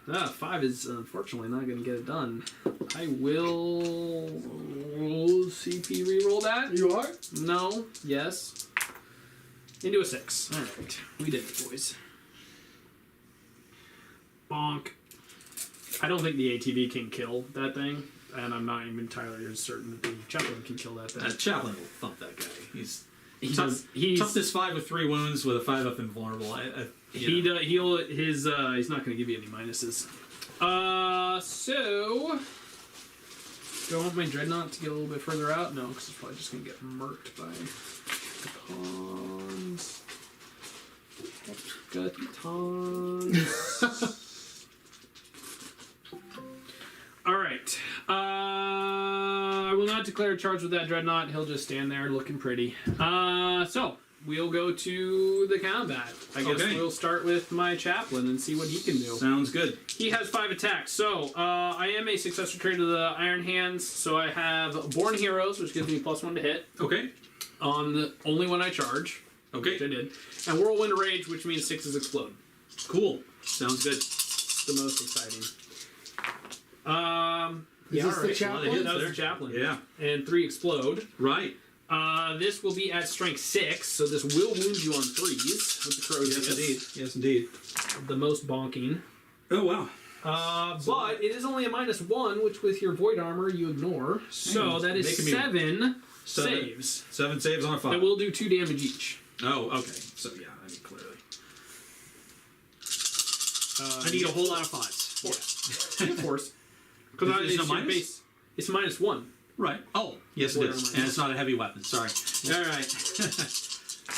5 is unfortunately not going to get it done. I will CP reroll that. You are? No. Yes. Into a 6. All right. We did it, boys. Bonk. I don't think the ATV can kill that thing, and I'm not even entirely certain that the Chaplain can kill that thing. Chaplain will thump that guy. He's He's toughness 5 with 3 wounds with a 5-up invulnerable. he's not going to give you any minuses. So do I want my Dreadnought to get a little bit further out? No, because it's probably just going to get murked by Heptatons. All right. I will not declare a charge with that Dreadnought. He'll just stand there looking pretty. So we'll go to the combat. I guess Okay. we'll start with my Chaplain and see what he can do. Sounds good. He has 5 attacks. So I am a successor trait of the Iron Hands. So I have Born Heroes, which gives me +1 to hit Okay. on the only one I charge, which I Okay. did, and Whirlwind Rage, which means 6s explode. Cool. Sounds good. The most exciting. Is this the Chaplain? hits That was there. the Chaplain. Yeah. And 3 explode. Right. This will be at strength 6, so this will wound you on 3s with the Crozius. Yes, indeed. Yes, indeed. The most bonking. Oh, wow. But it is only a -1, which with your Void Armor you ignore. So Hang on. that is Making me- 7 Seven. saves. 7 saves on a 5. That will do 2 damage each. Oh, okay. So, yeah, I mean, clearly. I need a whole lot of 5s. Yeah. Of course. Because There's it's no your minus? base. It's -1. Right. Oh, yes, it Void is. armor. And it's not a heavy weapon. Sorry. All right.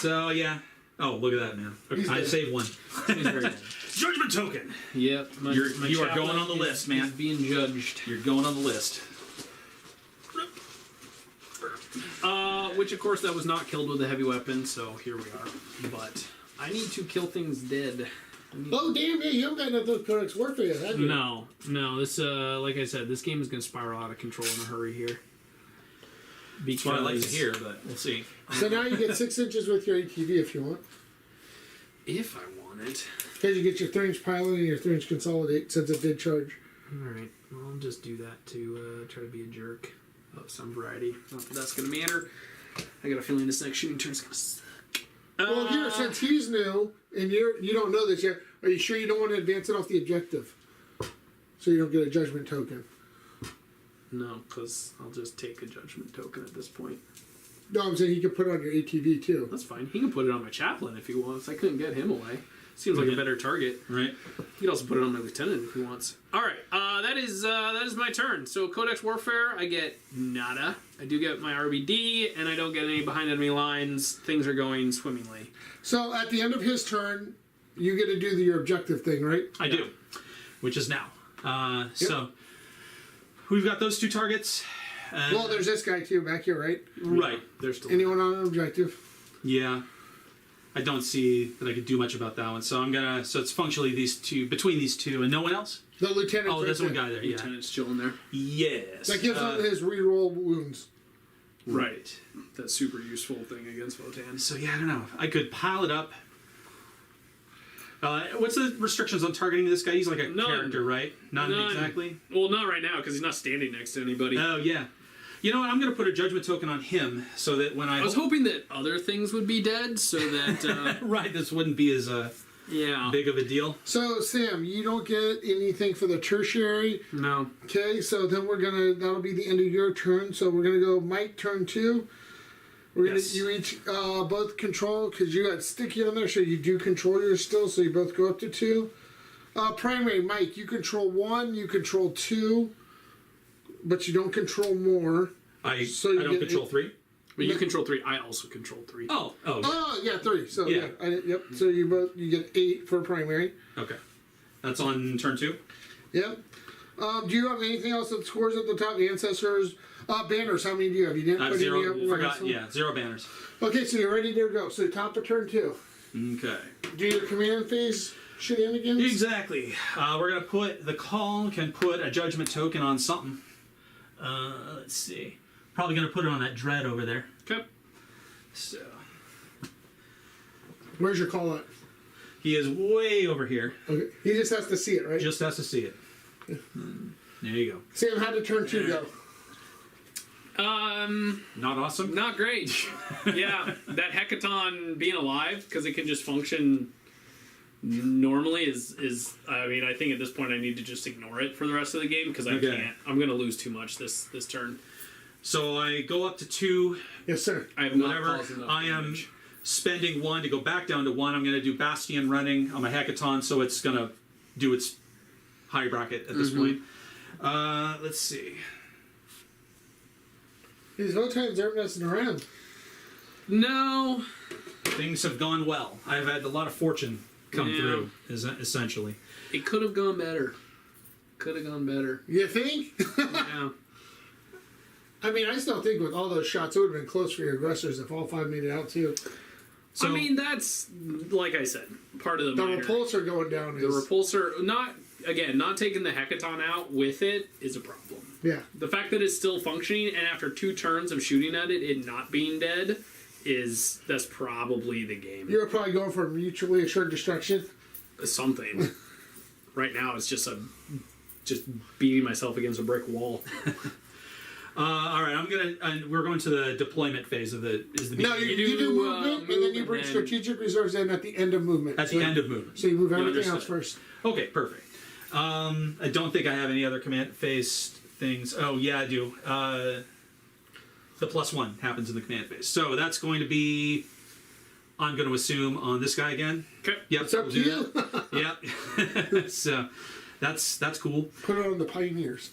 So, yeah. Oh, look at that, man. He's I dead. saved 1. He's very good. Judgment token. Yep. You are going Chaplain on the list, man. is being judged. You're going on the list. Which, of course, that was not killed with a heavy weapon, so here we are. But I need to kill things dead. Oh, damn, yeah, you haven't got enough Codex Warfare, have you? No. This, like I said, this game is going to spiral out of control in a hurry here. That's what I like to hear, but we'll see. So now you get 6 inches with your ATV if you want. If I want it. Because you get your 3-inch pilot and your 3-inch consolidate since it did charge. Alright, well, I'll just do that to try to be a jerk of some variety. Not that that's going to matter. I got a feeling this next shooting turn's going to suck. Well, here, since he's new and you don't know this yet, are you sure you don't want to advance it off the objective? So you don't get a judgment token. No, because I'll just take a judgment token at this point. No, I'm saying you can put it on your ATV too. That's fine. He can put it on my chaplain if he wants. I couldn't get him away. Seems like a better target. Right. He could also put it on my lieutenant if he wants. All right, that is my turn. So Codex Warfare, I get nada. I do get my RBD, and I don't get any behind enemy lines. Things are going swimmingly. So at the end of his turn, you get to do your objective thing, right? I do. Which is now. So, we've got those 2 targets. Well, there's this guy too back here, right? Right. They're still. Anyone on an objective? Yeah. I don't see that I could do much about that one. So so it's functionally these two, between these two, and no one else? The lieutenant. Oh, there's one guy there, yeah. Lieutenant's chilling there. Yes. That gives him his reroll wounds. Right. That's super useful thing against Votann. So yeah, I don't know. I could pile it up. What's the restrictions on targeting this guy? He's like a character, right? None exactly? Well, not right now, because he's not standing next to anybody. Oh, yeah. You know what? I'm going to put a judgment token on him so that when I... I was hoping that other things would be dead, so that... right, this wouldn't be as big of a deal. So, Sam, you don't get anything for the tertiary. No. Okay, so then that'll be the end of your turn. So we're gonna go Mike turn 2. You each both control, because you got sticky on there, so you do control yours still, so you both go up to 2. Primary, Mike, you control 1, you control 2, but you don't control more. I don't control 3? But you control 3, I also control 3. Oh, yeah, 3. So, yeah. Yep, so you get 8 for primary. Okay. That's on turn 2? Yep. Do you have anything else that scores at the top? Ancestors, banners. How many do you have? You didn't put 0. any up. Forgot. Yeah, 0 banners. Okay, so you're ready to go. So top of turn 2. Okay. Do your command phase shenanigans. Exactly. We're gonna put can put a judgment token on something. Let's see. Probably gonna put it on that dread over there. Okay. So Where's your call at? he is way over here. Okay, he just has to see it, right? Just has to see it. There you go. Sam, how did turn 2 go? Not awesome. Not great. Yeah, that hecaton being alive, because it can just function normally is I mean, I think at this point I need to just ignore it for the rest of the game, because I can't. I'm going to lose too much this turn. So I go up to 2. Yes, sir. I have Whatever. I am spending 1 to go back down to 1. I'm going to do Bastion running on my hecaton, so it's going to do its high bracket at this point. Let's see. These Votans aren't messing around. No. Things have gone well. I've had a lot of fortune come through, essentially. It could have gone better. Could have gone better. You think? Yeah. I mean, I still think with all those shots, it would have been close for your aggressors if all 5 made it out too. So, I mean, that's, like I said, part of the minor. repulsor going down is... The repulsor, not taking the hecaton out with it is a problem. Yeah. The fact that it's still functioning, and after 2 turns of shooting at it, it not being dead, that's probably the game. You were probably going for mutually assured destruction. Something. Right now, it's just beating myself against a brick wall. All right, we're going to the deployment phase of the. No, you do movement, and then you bring strategic reserves in at the end of movement. At the end of movement. So you move everything else first. Okay, perfect. I don't think I have any other command phase things. Oh yeah, I do. The +1 happens in the command phase, so that's going to be. I'm going to assume on this guy again. Okay. Yep. It's up to you. Yep. So that's cool. Put it on the pioneers.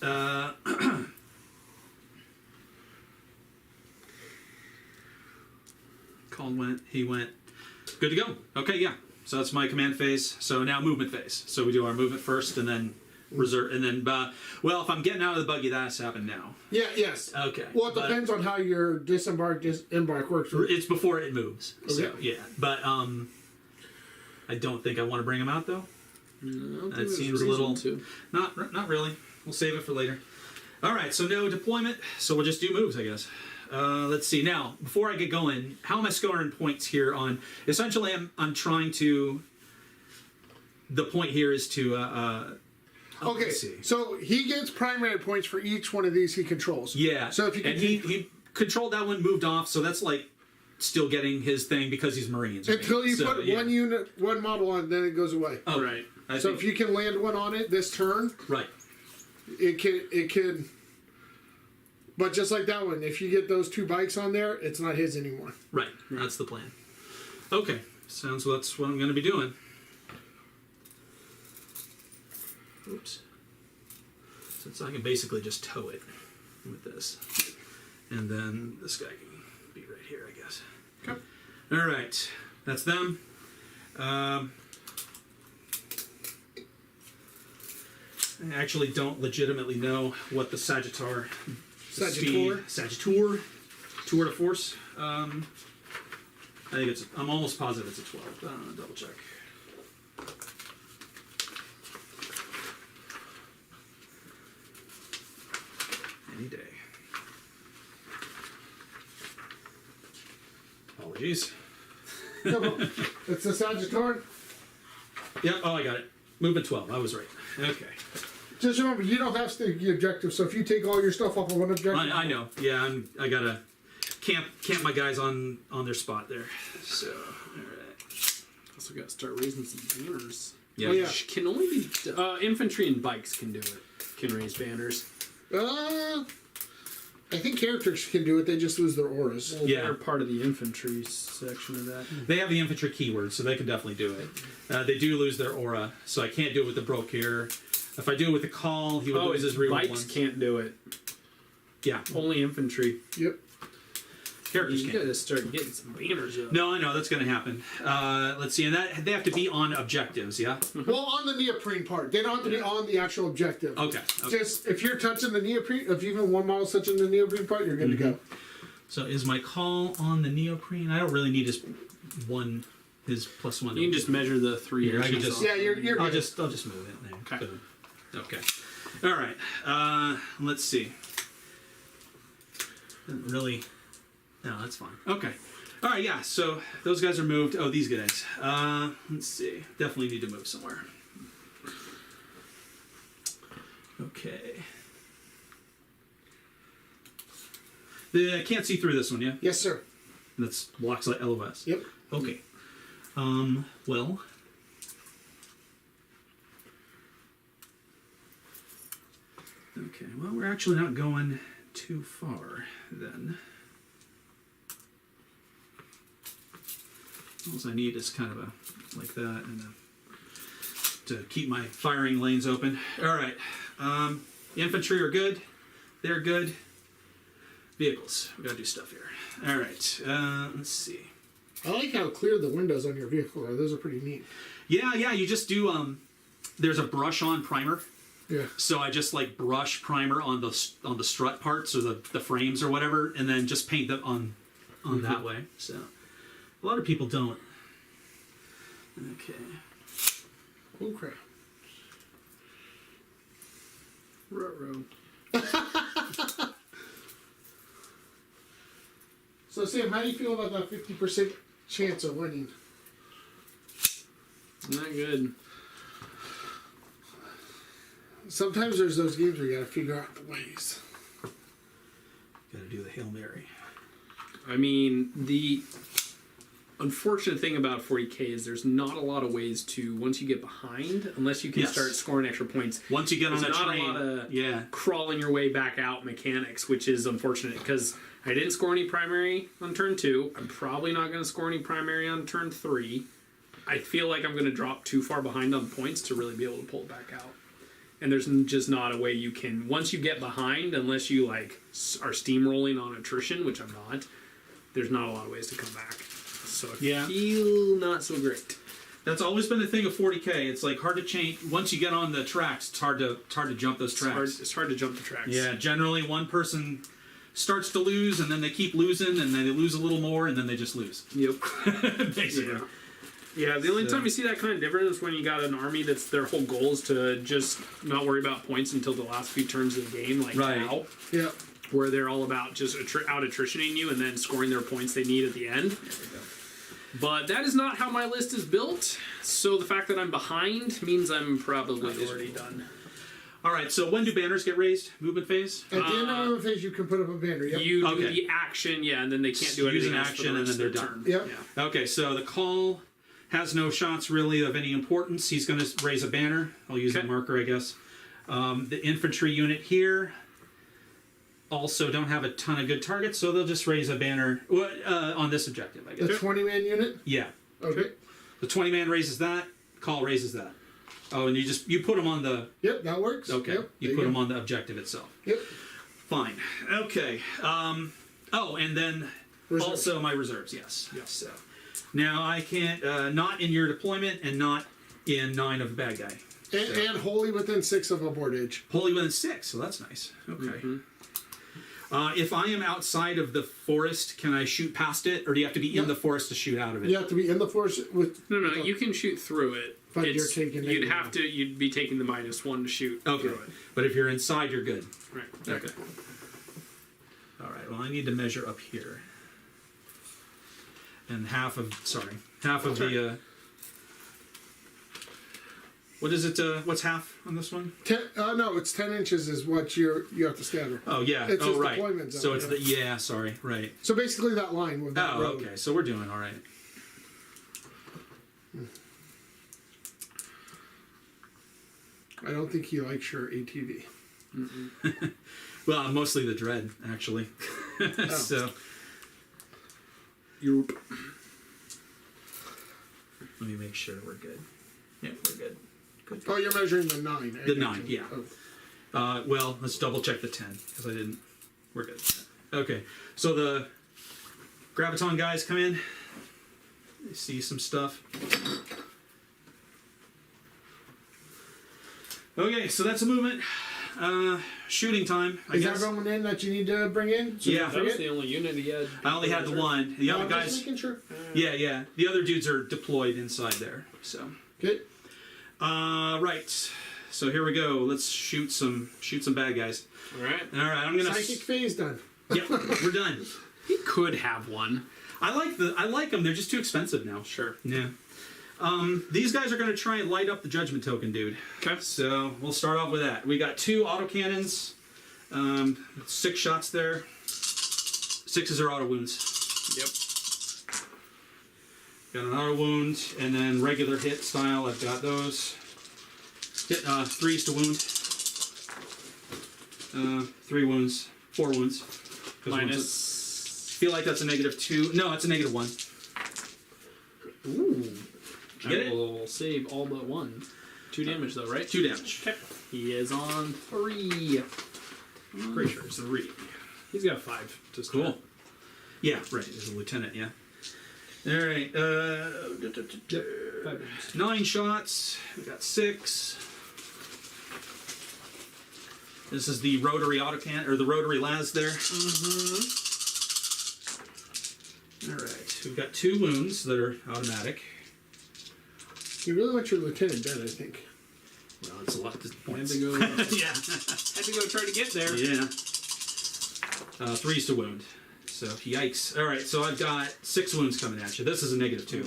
Call went. He went. Good to go. Okay, yeah. So that's my command phase. So now movement phase. So we do our movement first, and then reserve, and then. Well, if I'm getting out of the buggy, that has to happen now. Yeah. Yes. Okay. Well, it depends on how your embark works. It's before it moves. Okay. So yeah, but I don't think I want to bring him out though. No, That seems a little. Not really. We'll save it for later. All right. So no deployment. So we'll just do moves, I guess. Let's see. Now, before I get going, how am I scoring points here on... Essentially, I'm trying to... The point here is to... Okay, let's see. so he gets primary points for each one of these he controls. Yeah. So if you can... And he controlled that one, moved off, so that's like still getting his thing because he's Marines. Right? Until you put one unit, one model on, then it goes away. Oh, right. So if you can land one on it this turn... Right. It can... But just like that one, if you get those 2 bikes on there, it's not his anymore. Right. That's the plan. Okay. Sounds that's what I'm going to be doing. Oops. Since I can basically just tow it with this. And then this guy can be right here, I guess. Okay. All right. That's them. I actually don't legitimately know what the Sagittar... Sagittar. Tour de force. I think it's. I'm almost positive it's a 12. But I'm gonna double check. Any day. Apologies. No, it's the Sagittarius. Yep. Oh, I got it. Movement 12. I was right. Okay. Just remember, you don't have to the objective. So if you take all your stuff off of one objective, I know. Yeah, I gotta camp my guys on their spot there. So, all right. Also got to start raising some banners. Yeah. Oh, yeah. Which can only be infantry and bikes can do it. Can raise banners. I think characters can do it. They just lose their auras. Well, Yeah. they're part of the infantry section of that. They have the infantry keyword, so they can definitely do it. They do lose their aura, so I can't do it with the Broke here. If I do it with the Call, he would lose his real bikes ones. can't do it. Yeah, Only infantry. Yep. characters You can't. gotta start getting some banners up. No, I know that's going to happen. Let's see, and that they have to be on objectives, yeah. Well, on the neoprene part, they don't have to be on the actual objective. Okay. Just if you're touching the neoprene, if even one model's touching the neoprene part, you're good to go. So is my Call on the neoprene? I don't really need his +1. You can just measure the 3 Here, I can inches just- off. Yeah, you're I'll good. just move it. There. Okay. Boom. Okay. All right. Let's see. Didn't really. No, that's fine. Okay. All right. Yeah. So those guys are moved. Oh, these guys. Let's see. Definitely need to move somewhere. Okay. I can't see through this one. Yeah. Yes, sir. That's blocks like LOS. Yep. Okay. Well. Okay, well, we're actually not going too far then. All I need is kind of a, like that, and to keep my firing lanes open. All right, infantry are good. They're good. Vehicles, we gotta do stuff here. All right, let's see. I like how clear the windows on your vehicle are. Those are pretty neat. Yeah, you just do, there's a brush on primer. Yeah. So I just like brush primer on the strut parts or the frames or whatever, and then just paint them on that way. So a lot of people don't. Okay. Oh crap. Ruh-roh. So Sam, how do you feel about that 50% chance of winning? Not good. Sometimes there's those games where you gotta figure out the ways. Got to do the Hail Mary. I mean, the unfortunate thing about 40k is there's not a lot of ways to, once you get behind, unless you can Yes. start scoring extra points. Once you get on There's that not train, a lot of yeah. crawling your way back out mechanics, which is unfortunate because I didn't score any primary on turn 2. I'm probably not going to score any primary on turn 3. I feel like I'm going to drop too far behind on points to really be able to pull it back out. And there's just not a way you can, once you get behind, unless you like are steamrolling on attrition, which I'm not, there's not a lot of ways to come back. So I Yeah. feel not so great. That's always been the thing of 40k. It's like hard to change. Once you get on the tracks, it's hard to jump those tracks. It's hard to jump the tracks. Yeah, generally one person starts to lose, and then they keep losing, and then they lose a little more, and then they just lose. Yep. Basically. Yeah. Yeah, the only So- time you see that kind of difference is when you got an army that's their whole goal is to just not worry about points until the last few turns of the game, like Right. now, Yeah. where they're all about just out attritioning you and then scoring their points they need at the end. But that is not how my list is built, so the fact that I'm behind means I'm probably already done. All right. So when do banners get raised? Movement phase. At the end of the phase, you can put up a banner. Yep. You do Okay. the action, yeah, and then they can't do Use anything an else for action the and rest then of their they're done. turn. Yep. Yeah. Okay. So the Call has no shots really of any importance. He's going to raise a banner. I'll use Okay. that marker, I guess. The infantry unit here also don't have a ton of good targets, so they'll just raise a banner on this objective, I guess. The 20-man unit. Yeah. Okay. The 20-man raises that. Call raises that. Oh, and you put them on the. Yep, that works. Okay. Yep, You there put them go. on the objective itself. Yep. Fine. Okay. Oh, and then Reserves. also my reserves. Yes. Yes. So now I can't not in your deployment and not in 9 of the bad guy. And wholly within 6 of a board edge. Wholly within 6. So that's nice. Okay. If I am outside of the forest, can I shoot past it, or do you have to be in the forest to shoot out of it? You have to be in the forest with. No, you can shoot through it. But you're taking you'd be taking the -1 to shoot Okay, through it. but if you're inside, you're good. Right. Okay. All right. Well, I need to measure up here, and half of the. What is it? What's half on this one? No, it's 10 inches is what you have to stand. Oh yeah. It's just right. deployment zone, So it's yeah. Sorry. Right. So basically that line with that road. Okay. So we're doing all right. I don't think he likes your ATV. Well, mostly the dread, actually. So. Yoop. Let me make sure we're good. Yeah, we're good. Good. Oh, you're measuring the 9. The 9, yeah. Oh. Well, let's double check the 10 because I didn't. We're good. Okay, so the Graviton guys come in. They see some stuff. Okay, so that's a movement. Shooting time, I Is guess. everyone in that you need to bring in? So Yeah. That was the only unit he had. I only had the one. The other I'm just guys. making sure. Yeah. The other dudes are deployed inside there. So. Okay. Right. So here we go. Let's shoot some bad guys. All right. All right. I'm gonna. Psychic phase done. Yep. We're done. He could have one. I like them. They're just too expensive now. Sure. Yeah. These guys are going to try and light up the judgment token, dude. Okay. So we'll start off with that. We got 2 autocannons, 6 shots there. 6s are auto wounds. Yep. Got an auto wound, and then regular hit style. I've got those. Hit 3s to wound. 3 wounds, 4 wounds. Minus. Feel like that's a -2. No, it's a -1. Ooh. Get I will save all but 1. 2 damage though, right? 2 damage. Okay. He is on 3. Pretty sure it's 3. He's got 5 to start. Cool. Yeah, right. There's a lieutenant. Yeah. All right. 5 damage. 9 shots. We got 6. This is the rotary autocan or the rotary las there. All right. We've got 2 wounds that are automatic. You really want your lieutenant dead, I think. Well, it's a lot to Had points. to go. Yeah. Had to go try to get there. Yeah. 3s to wound. So yikes. All right. So I've got 6 wounds coming at you. This is a -2.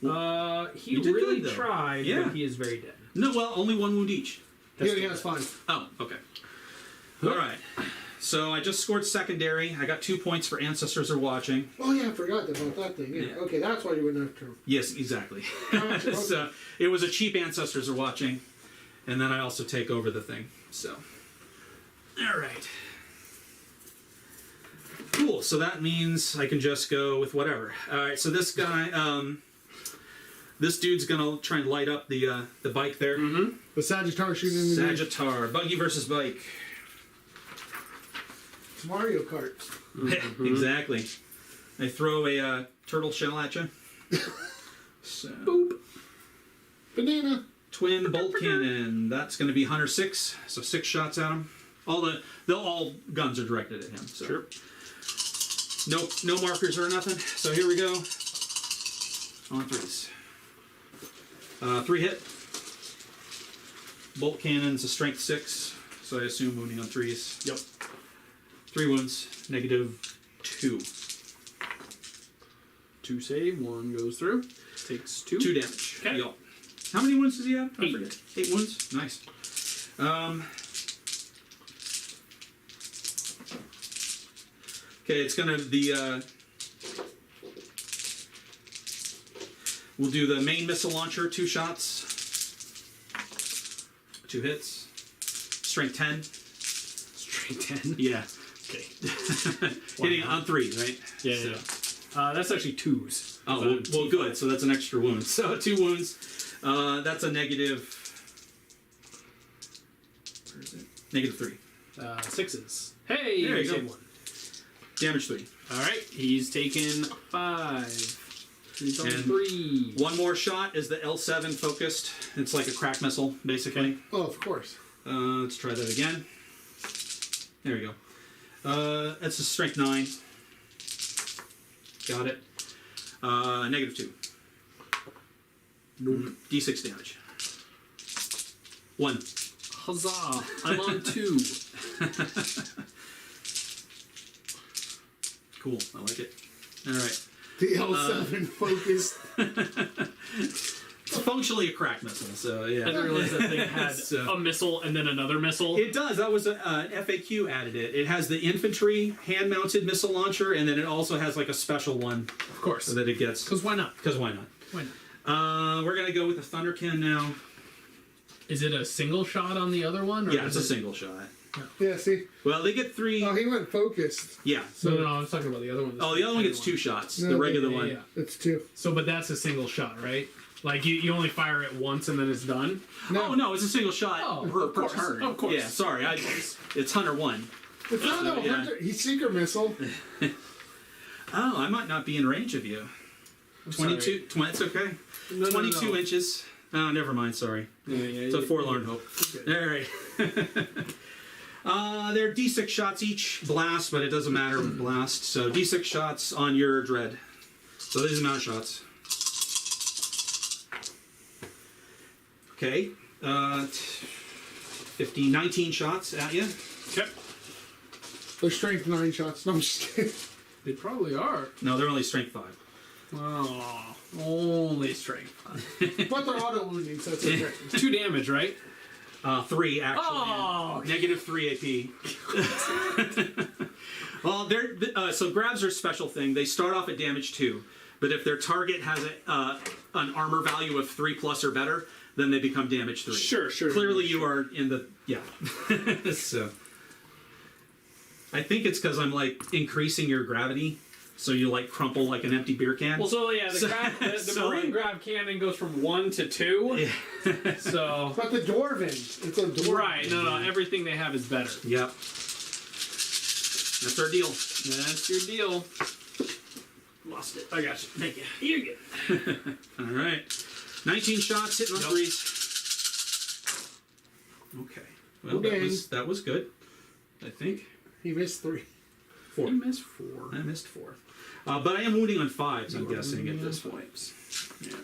-2. He You did really good, though. tried, Yeah. but he is very dead. No, well, only 1 wound each. He only has 5. Oh, okay. All right. So I just scored secondary. I got 2 points for Ancestors Are Watching. Oh yeah, I forgot about that thing. Yeah. Yeah. Okay, that's why you wouldn't have to. Yes, exactly. Okay. So it was a cheap Ancestors Are Watching, and then I also take over the thing. So, all right. Cool. So that means I can just go with whatever. All right. So this guy, this dude's gonna try and light up the bike there. Mm-hmm. The Sagittarius shooting in the Sagittar, buggy versus bike. It's Mario Kart. Exactly. They throw a turtle shell at you. So, Boop. Banana. twin bolt cannon. That's going to be Hunter 6. So 6 shots at him. All guns are directed at him. So. Sure. No markers or nothing. So here we go. On 3s. 3 hit. Bolt cannon's a strength 6. So I assume wounding on 3s. Yep. 3 wounds. -2. 2 save, 1 goes through. Takes 2. 2 damage. Okay. Yup. How many wounds does he have? I 8. forget. 8 wounds? Nice. Okay, it's gonna we'll do the main missile launcher, 2 shots. 2 hits. Strength 10. Straight 10. Yeah. Okay. Hitting on 3, right? Yeah, So- yeah. That's actually 2s. Oh, well, good. So that's an extra wound. So 2 wounds. That's a negative. Where is it? -3. 6s. Hey, There you save go. 1. Damage 3. Alright, he's taken 5. He's on And 3. 1 more shot is the L7 focused. It's like a crack missile, basically. Oh, of course. Let's try that again. There we go. That's a strength 9. Got it. -2. Nope. D6 damage. 1. Huzzah! I'm on 2. Cool. I like it. All right. The L7 focused. It's functionally a crack missile, so I yeah. didn't realize that thing had So- a missile and then another missile. It does. That was an FAQ added it. It has the infantry hand-mounted missile launcher, and then it also has like a special one Of course. that it gets. Because why not? Because why not? Why not? We're gonna go with the Thunderkin now. Is it a single shot on the other one? Or Yeah, is it's a it... single shot. Yeah, see? Well, they get 3. Oh, he went focused. Yeah. No, I was talking about the other one. Oh, the other one gets 2 shots. No, The regular yeah, one. yeah. It's 2. So, but that's a single shot, right? Like you only fire it once and then it's done. Oh no, it's a single shot per course. turn. Of course. Yeah, sorry, it's Hunter 1. It's not a yeah. hunter. He's seeker missile. Oh, I might not be in range of you. 22. It's okay. No, 22 inches. Oh, never mind. Sorry. It's a forlorn hope. All right. They're D6 shots each. Blast, but it doesn't matter with blast. So D6 shots on your dread. So these are amount of shots. Okay. 19 shots at you. Okay. They're strength 9 shots. No, I'm just kidding. They probably are. No, they're only strength 5. Oh, only strength. But they're auto wounding, so it's okay. 2 damage, right? 3 actually. Oh, -3 AP. Well, so grabs are a special thing. They start off at damage 2, but if their target has an armor value of 3+ or better, then they become damage 3. Sure. Clearly, you are in the So, I think it's because I'm like increasing your gravity, so you like crumple like an empty beer can. Well, so yeah, the So, marine grab cannon goes from 1 to 2. So But the dwarven, it's a dwarven. right, no, everything they have is better. Yep. That's our deal. That's your deal. Lost it. I got you. Thank you. You're good. All right. 19 shots hitting on Yep. 3s. Okay. Well, Okay. that was good. I think. He missed 3. 4. You missed 4. I missed 4. But I am wounding on 5s, I'm guessing, at this point. Yeah.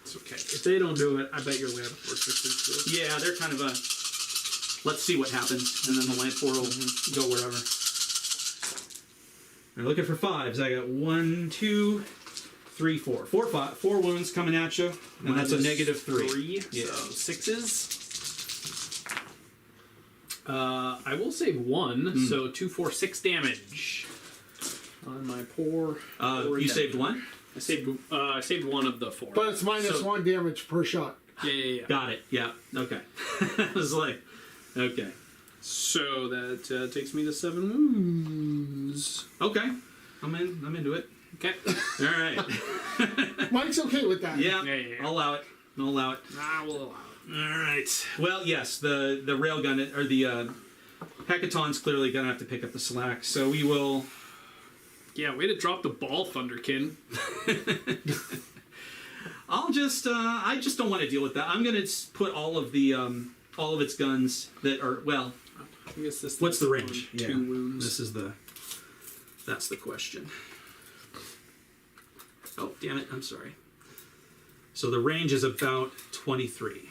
It's okay. If they don't do it, I bet your lamp force is good. Yeah, they're kind of a let's see what happens, and then the lamp 4 will go wherever. They're looking for 5s. I got 1, 2, 3, 4. 4 wounds coming at you, and that's a -3. Yeah. So 6s. I will save 1, so 2, 4, 6 damage on my poor. You saved 1? I saved 1 of the 4. But it's -1 damage per shot. Yeah. Got it. Yeah. Okay. I was like, okay. So that takes me to 7 wounds. Okay. I'm into it. Okay. All right. Mike's okay with that. Yeah. Yeah. I'll allow it. I'll allow it. I will allow it. All right. Well, yes, the railgun or the Hecaton's clearly gonna have to pick up the slack. So we will. Yeah, way to drop the ball, Thunderkin. I just don't want to deal with that. I'm gonna put all of its guns that are well. I guess this. What's the thing's range? on 2 wounds. This is that's the question. Oh, damn it. I'm sorry. So the range is about 23.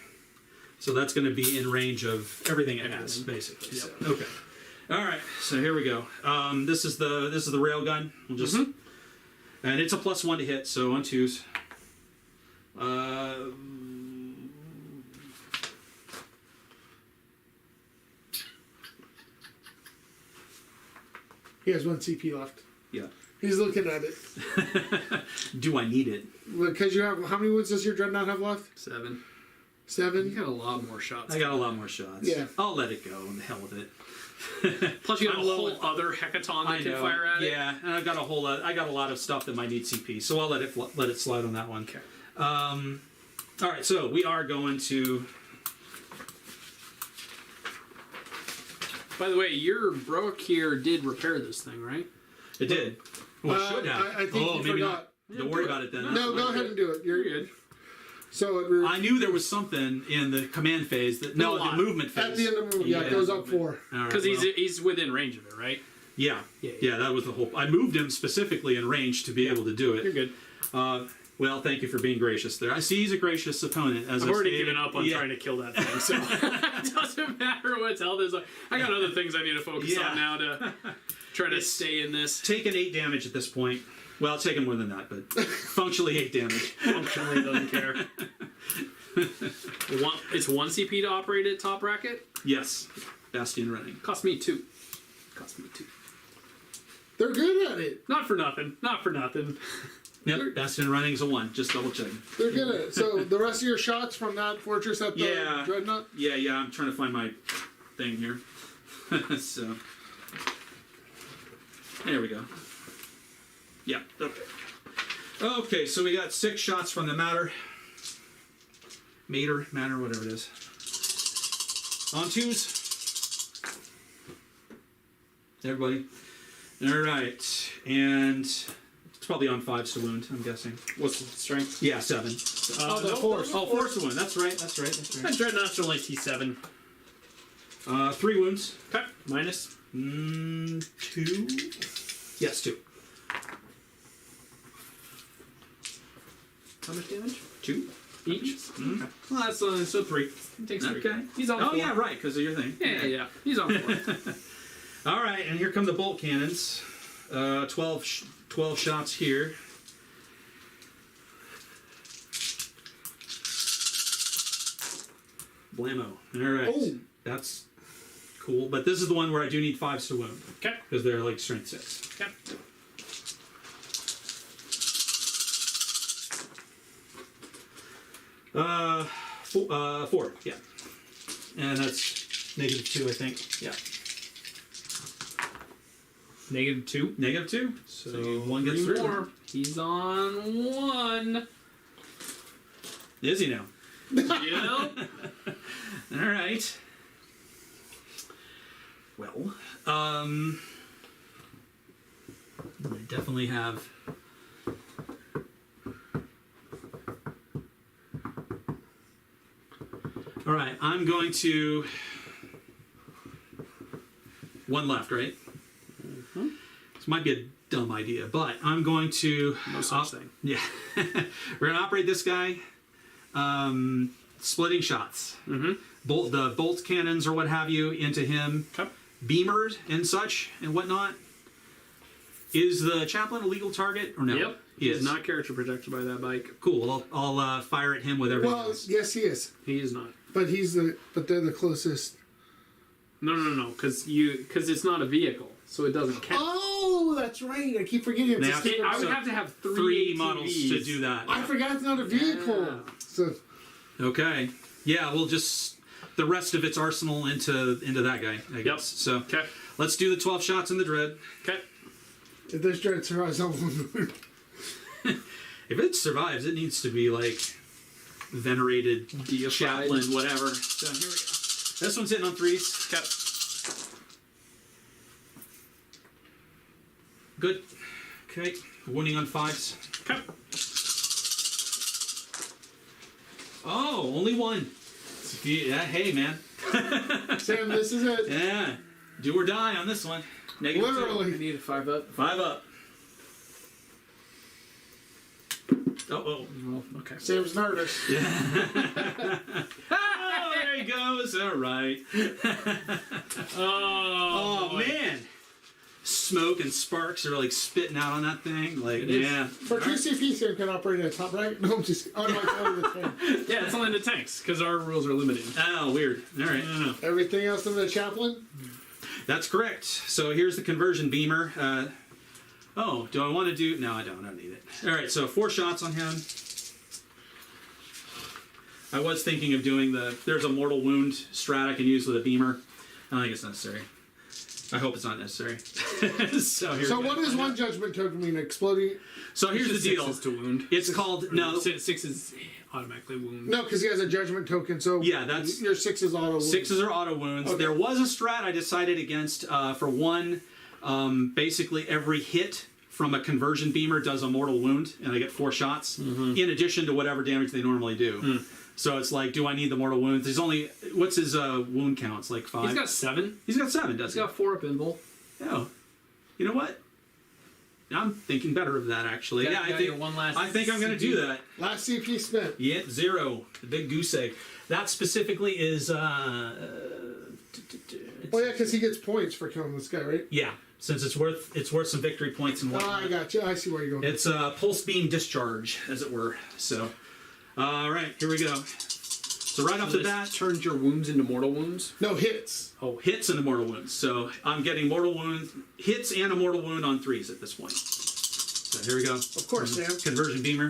So that's going to be in range of everything it has, basically. Yep. So, okay. All right. So here we go. This is the railgun. We'll just and it's a +1 to hit. So on 2s. He has 1 CP left. Yeah. He's looking at it. Do I need it? Because you have, how many wounds does your dreadnought have left? 7. 7? You got a lot more shots. I got a lot more shots. Yeah. I'll let it go. And the hell with it. Plus, you got I'm a low whole at- other Hecaton that can fire at it. Yeah, and I've got a whole lot. I got a lot of stuff that might need CP, so I'll let it slide on that one. Okay. All right, so we are going to. By the way, your Brook here did repair this thing, right? It did. Well, it should have. I think you maybe forgot. not. Don't worry about it then. No, go ahead and do it. You're good. So I knew there was something in the command phase that No, the lot. movement phase. at the end of the movie, yeah, it goes up 4. All right, Because well, he's within range of it, right? yeah, that was the whole. I moved him specifically in range to be able to do it. You're good. Well, thank you for being gracious there. I see he's a gracious opponent. As I've I already stated. given up on Yeah. trying to kill that thing, so it doesn't matter what hell there's. I got other things I need to focus Yeah. on now to try to stay in this. Taken 8 damage at this point. Well, it's taken more than that, but functionally 8 damage. Functionally doesn't care. It's 1 CP to operate at top bracket. Yes, Bastion running. Cost me 2. They're good at it. Not for nothing. Not for nothing. Yep, Bastion running's a 1. Just double checking. They're good at it. So the rest of your shots from that fortress at the Yeah. Dreadnought? Yeah. I'm trying to find my thing here. So there we go. Yeah. Okay. Okay. So we got 6 shots from the matter, whatever it is. On 2s. Everybody. All right, and it's probably on 5s to wound. I'm guessing. What's the strength? Yeah, 7. The force. Oh, 4 to wound. That's right. My dreadnoughts are only T7. 3 wounds. Okay. Minus. 2. Yes, 2. How much damage? 2 Each? Okay. Well, that's so 3. He takes 3. Okay. He's on 4. Oh yeah, right, because of your thing. Yeah. He's on 4. All right, and here come the bolt cannons. 12 shots here. Blammo. All right. Oh. That's cool. But this is the one where I do need 5s to wound. Okay. Because they're like strength 6. Okay. Four, yeah. And that's -2, I think. Yeah. -2. -2. So 1 gets 3 through. more. He's on 1. Is he now? Yep. All right. Well, I definitely have. All right, I'm going to. 1 left, right? Mm-hmm. This might be a dumb idea, but I'm going to. No such thing. Yeah. We're going to operate this guy. Splitting shots. Mm-hmm. The bolt cannons or what have you into him. Okay. Beamers and such and whatnot. Is the chaplain a legal target or no? Yep. He He is. is not character protected by that bike. Cool. Well, I'll fire at him with everything Well, else. yes, he is. He is not. But they're the closest. No. Because it's not a vehicle, so it doesn't count. Oh, that's right. I keep forgetting it's They a have- stupid I would So, have to have 3 ATVs. models to do that. I forgot it's not a vehicle. Yeah. So Okay. Yeah, we'll just the rest of its arsenal into that guy, I guess. So Okay. let's do the 12 shots in the dread. Okay. if this dread survives, I'll move. If it survives, it needs to be like venerated Deified. chaplain, whatever. So here we go. This one's hitting on 3s. Okay. Good. Okay. Wounding on 5s. Okay. Oh, only 1. Yeah, hey, man. Sam, this is it. Yeah. Do or die on this one. -2. I Literally. need a 5 up. 5 up. Oh. Oh, okay. Sam's nervous. Oh, there he goes. All right. Oh, Oh, man. Smoke and sparks are like spitting out on that thing. Like, is. yeah. For 2 CP, Sam can operate at top right. No, I'm just. Oh, no, it's only the tank. Yeah, it's only the tanks because our rules are limited. Oh, weird. All right. Everything else in the chaplain? That's correct. So here's the conversion beamer. Oh, do I want to do... No, I don't. I don't need it. All right, so 4 shots on him. I was thinking of doing there's a mortal wound strat I can use with a beamer. I don't think it's necessary. I hope it's not necessary. So here So we go. what does 1 judgment token mean? Exploding? So here's the deal. 6 is to wound. It's called... No, 6 is automatically wound. No, because he has a judgment token, so Yeah, that's- your 6 is auto. 6s are auto wounds. Okay. There was a strat I decided against for 1. Basically, every hit from a conversion beamer does a mortal wound, and I get 4 shots in addition to whatever damage they normally do. So it's like, do I need the mortal wounds? He's only, what's his wound count? It's like 5. He's got 7. He's got 7, does He's got 4 up invul. Oh, you know what? I'm thinking better of that actually. Got- Yeah, got your one last I think I'm going to do that. Last CP spent. Yeah, 0. The big goose egg. That specifically is. Oh yeah, because he gets points for killing this guy, right? Yeah, since it's worth some victory points and Oh, whatnot. I got you. I see where you're going. It's pulse beam discharge, as it were. So, all right, here we go. So right off the bat, turns your wounds into mortal wounds. No hits. oh, hits and mortal wounds. So I'm getting mortal wounds, hits and a mortal wound on 3s at this point. So here we go. Of course, Sam. Conversion beamer.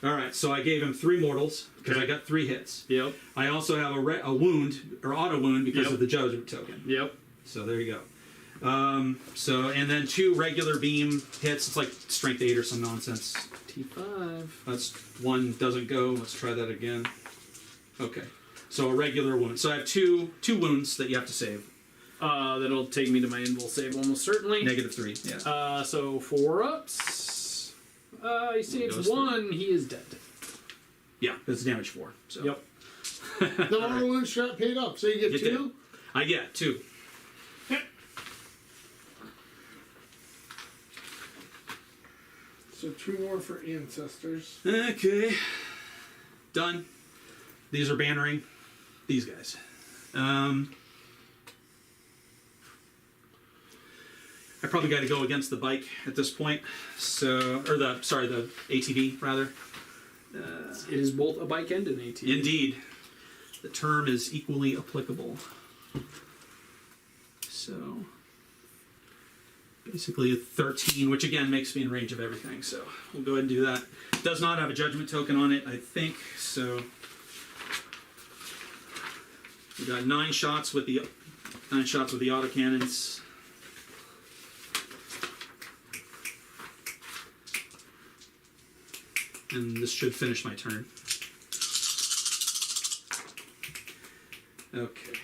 All right, so I gave him 3 mortals because Okay. I got 3 hits. Yep. I also have a wound or auto wound because Yep. of the judgment token. Yep. So there you go. So and then 2 regular beam hits. It's like strength 8 or some nonsense. T5. That's 1 doesn't go. Let's try that again. Okay. So a regular wound. So I have two wounds that you have to save. That'll take me to my invul save almost certainly. -3. Yeah. So 4 ups. He saves Goes 1. He is dead. Yeah. That's damage 4. So. Yep. The mortal wound shot paid up, so you get You 2. did. I get 2. So 2 more for ancestors. Okay. Done. These are bannering. These guys. I probably got to go against the bike at this point. So, or the ATV rather. It is both a bike and an AT. Indeed, the term is equally applicable. So, basically a 13, which again makes me in range of everything. So we'll go ahead and do that. Does not have a judgment token on it, I think. So we got 9 shots with the autocannons. And this should finish my turn. Okay.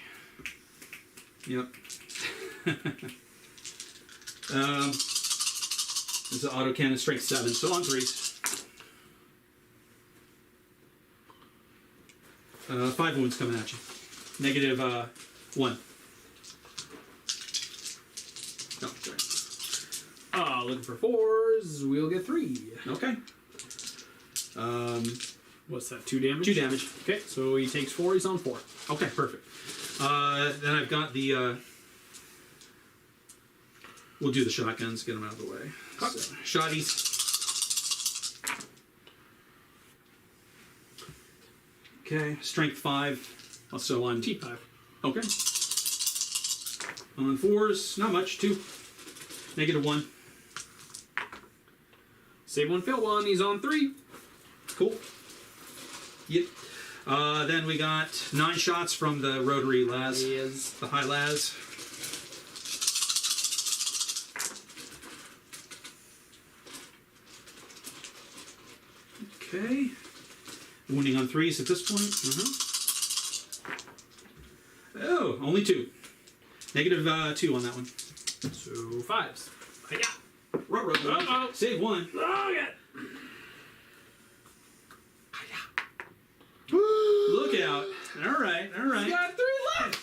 Yep. This is autocannon strength 7, so on 3s. 5 wounds coming at you. -1. Oh, sorry. Looking for 4s. We'll get 3. Okay. What's that? 2 damage? 2 damage. Okay, so he takes 4. He's on 4. Okay, perfect. Then I've got the. We'll do the shotguns, get them out of the way. So, shotties. Okay, strength 5. Also on T5. Okay. On 4s, not much. 2. -1. Save 1, fail 1. He's on 3. Cool. Yep. Then we got 9 shots from the rotary las. He is. The high las. Okay. Wounding on 3s at this point. Oh, only 2. -2 on that one. So 5s. Hiya. Uh-oh. Save 1. Oh, yeah. Look out. All right. Got 3 left.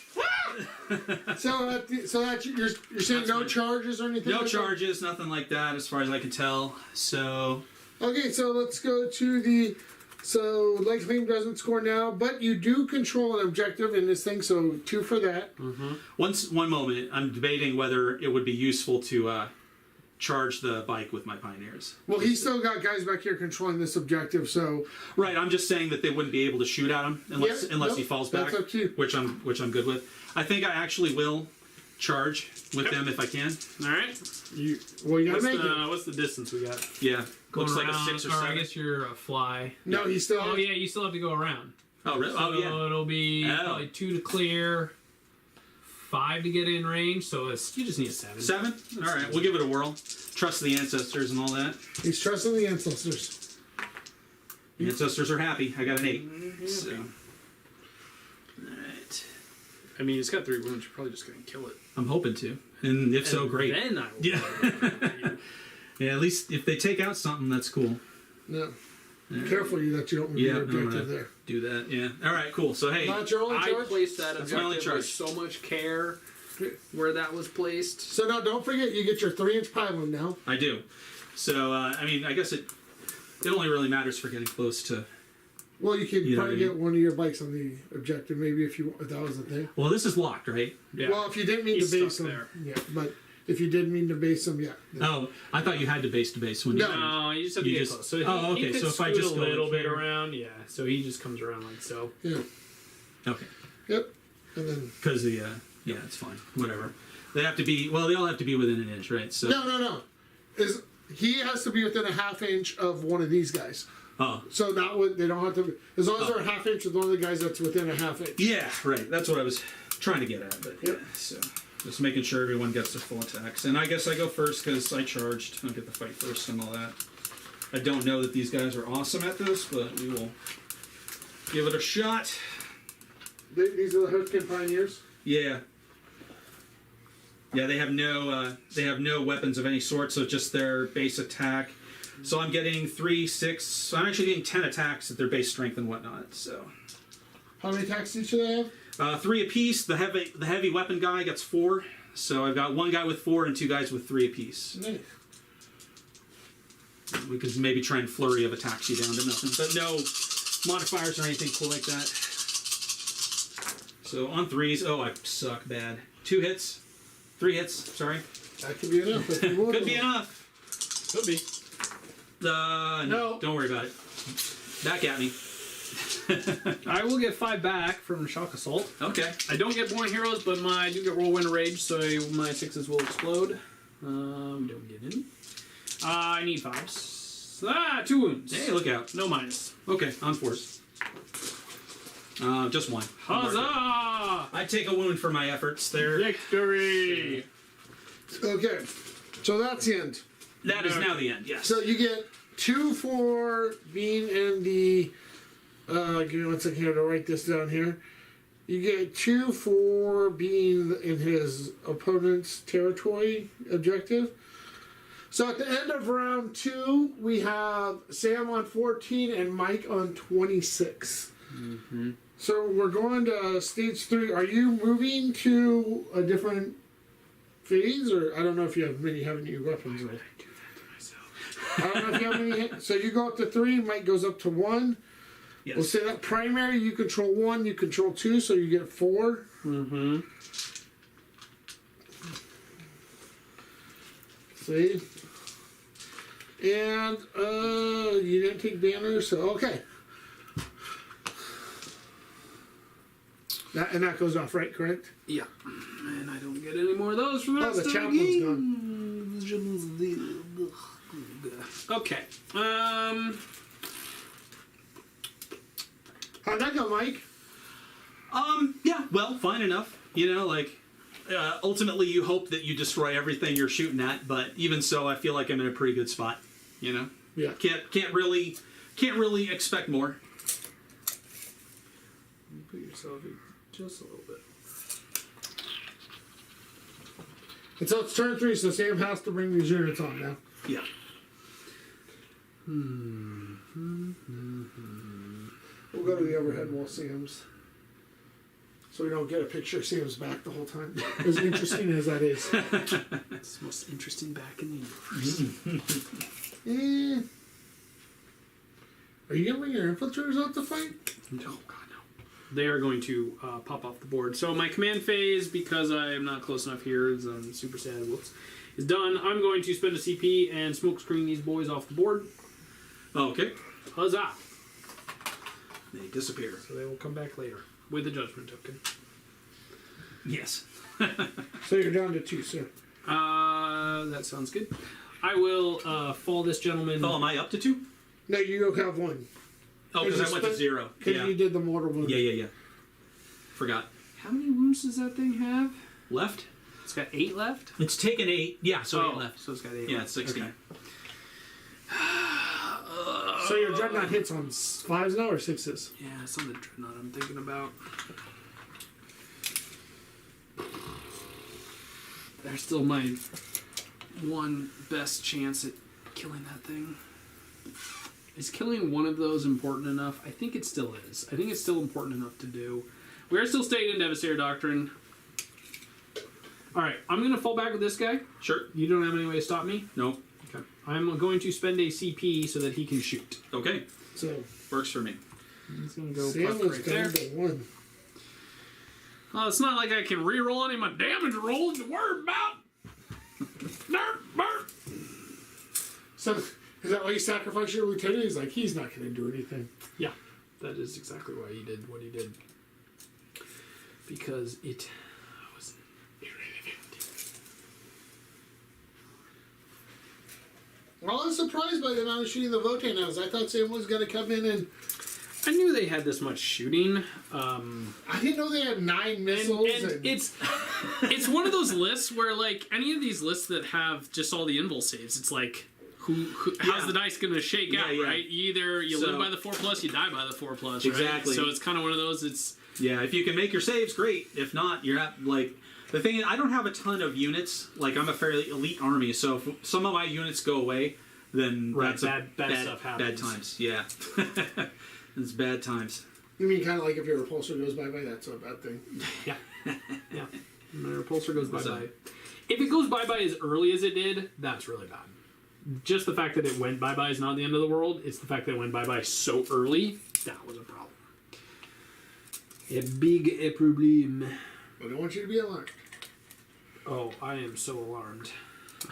So that's you're saying That's no fine. charges or anything? No like that? charges, nothing like that as far as I can tell. So, Okay, so let's go to the. So Leg Claim doesn't score now, but you do control an objective in this thing, so 2 for that. one moment, I'm debating whether it would be useful to charge the bike with my pioneers. Well, he's still got guys back here controlling this objective, so Right, I'm just saying that they wouldn't be able to shoot at him unless Yeah, unless nope, he falls back, that's up to you. which I'm good with. I think I actually will charge with them if I can. All right. you gotta make it. What's the distance we got? Yeah, looks like a Around, 6 or I 7. guess you're a fly. No, he's still. Oh yeah, you still have to go around. Oh, really? Oh, yeah. So it'll be Oh. probably 2 to clear, 5 to get in range. So you just need a 7. 7? All right, we'll give it a whirl. Trust the ancestors and all that. He's trusting the ancestors. The ancestors are happy. I got an 8. So. Alright. I mean, it's got 3 wounds. You're probably just gonna kill it. I'm hoping to. And if so, And great. Then I will. Yeah. Yeah, at least if they take out something, that's cool. No. Careful that you don't move Yeah, your I'm gonna objective there. do that. Yeah. All right, cool. So hey, Not your only I charge? placed that That's my only objective with charge. so much care where that was placed. So now don't forget you get your 3-inch pylon now. I do. So I mean, I guess it only really matters for getting close to. Well, you could You know probably what I get one of your bikes on the objective, maybe if that was the thing. Well, this is locked, right? Yeah. Well, if you didn't mean He's to base stuck them, there. yeah. But if you did mean to base them, yeah. Oh, I thought you had to base when you. No. No, you just have to You get just- close. So he, oh, okay, he could so if I scoot just a go little like bit here. around, yeah. So he just comes around like so. Yeah. Okay. Yep. And then Because the yeah, it's fine. Whatever. They have to be. Well, they all have to be within an inch, right? So. no. He has to be within a 1/2 inch of one of these guys. Oh. So that would they don't have to as long as they're a 1/2 inch with one of the guys that's within a 1/2 inch. Yeah, right. That's what I was trying to get at. But Yep. yeah, so just making sure everyone gets their full attacks. And I guess I go first because I charged. I'll get the fight first and all that. I don't know that these guys are awesome at this, but we will give it a shot. These are the Hurricane Pioneers. Yeah. Yeah, they have no weapons of any sort, so just their base attack. So I'm getting 3, 6. So I'm actually getting 10 attacks at their base strength and whatnot. So How many attacks each of them have? 3 apiece. The heavy weapon guy gets 4. So I've got 1 guy with 4 and 2 guys with 3 apiece. Nice. We could maybe try and flurry of attacks you down to nothing, but no modifiers or anything cool like that. So on 3s, oh, I suck bad. 2 hits, 3 hits. Sorry, That could be enough. If you want could them. be enough. Could be. No, don't worry about it. Back at me. I will get 5 back from Shock Assault. Okay. I don't get Born Heroes, but I do get Whirlwind Rage, so my 6s will explode. Don't get any. I need 5s. 2 wounds. Hey, look out. No minus. Okay, on 4s. Just 1. Huzzah! I take a wound for my efforts there. Victory! Okay. So that's the end. That is now the end. Yes. So you get 2 for being in the. Give me 1 second here to write this down here. You get 2 for being in his opponent's territory objective. So at the end of round 2, we have Sam on 14 and Mike on 26. Mm-hmm. So we're going to stage 3. Are you moving to a different phase, or I don't know if you have any weapons. I do that to myself. I don't know if you have any. So you go up to 3. Mike goes up to 1. Yes. We'll say that primary, you control 1, you control 2, so you get 4. Mm-hmm. See? And you didn't take banners, so okay. That goes off, right? Correct? Yeah. And I don't get any more of those for the Oh, rest the of the chaplain's game. Okay. How'd that go, Mike? Yeah, well, fine enough. You know, like, ultimately you hope that you destroy everything you're shooting at, but even so, I feel like I'm in a pretty good spot. You know? Yeah. Can't really expect more. Put yourself in just a little bit. And so it's turn 3, so Sam has to bring these units on now. Yeah. We'll go to the overhead wall, Sam's. So we don't get a picture of Sam's back the whole time. As interesting as that is. It's the most interesting back in the universe. Are you going to bring your infiltrators out to fight? No, God, no. They are going to pop off the board. So my command phase, because I am not close enough here, is super sad. Whoops. Is done. I'm going to spend a CP and smoke screen these boys off the board. Okay. Huzzah! They disappear. So they will come back later with the judgment token. Yes. So you're down to 2, sir. That sounds good. I will fall this gentleman. Oh, am I up to 2? No, you have 1. Oh, because I went to 0. Because Yeah. you did the mortal wound. Yeah. Forgot. How many wounds does that thing have? Left? It's got 8 left? It's taken 8. Yeah, so 8 left. So it's got 8 Yeah, left. it's 16. Okay. So your dreadnought hits on 5s now or 6s? Yeah, it's on the dreadnought I'm thinking about. There's still my one best chance at killing that thing. Is killing one of those important enough? I think it still is. I think it's still important enough to do. We are still staying in Devastator Doctrine. Alright, I'm going to fall back with this guy. Sure. You don't have any way to stop me? Nope. Okay. I'm going to spend a CP so that he can shoot. Okay. So Works for me. He's going to go Sam puck was right there. down to 1. Well, it's not like I can re-roll any of my damage rolls to worry about. Burp. So is that why you sacrificed your lieutenant? He's like, he's not going to do anything. Yeah, that is exactly why he did what he did. Because it was irrelevant. Well, I was surprised by the amount of shooting the Votann has. I thought Sam was going to come in and... I knew they had this much shooting. I didn't know they had 9 missiles. And it's one of those lists where, like, any of these lists that have just all the invul saves, it's like, how's the dice going to shake out, right? Either you live by the 4+, you die by the 4+, right? Exactly. So it's kind of one of those, it's... Yeah, if you can make your saves, great. If not, you're at, like... The thing is, I don't have a ton of units. Like, I'm a fairly elite army, so if some of my units go away, then that's bad stuff happens. Bad times, yeah. It's bad times. You mean kind of like if your repulsor goes bye-bye, that's a bad thing. Yeah. Yeah. My repulsor goes bye-bye. If it goes bye-bye as early as it did, that's really bad. Just the fact that it went bye-bye is not the end of the world. It's the fact that it went bye-bye so early, that was a problem. A big problem. But I want you to be alarmed. Oh, I am so alarmed.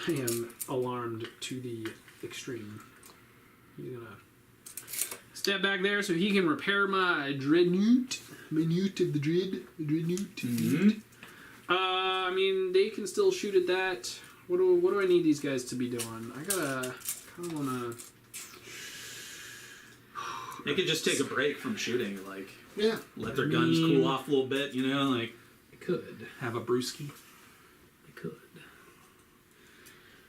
I am alarmed to the extreme. He's gonna step back there so he can repair my dreadnought. My newt of the dreadnought. Mm-hmm. I mean, they can still shoot at that. What do I need these guys to be doing? I gotta kind of wanna. They could just take a break from shooting, like let their guns cool off a little bit, you know, like I could have a brewski. I could.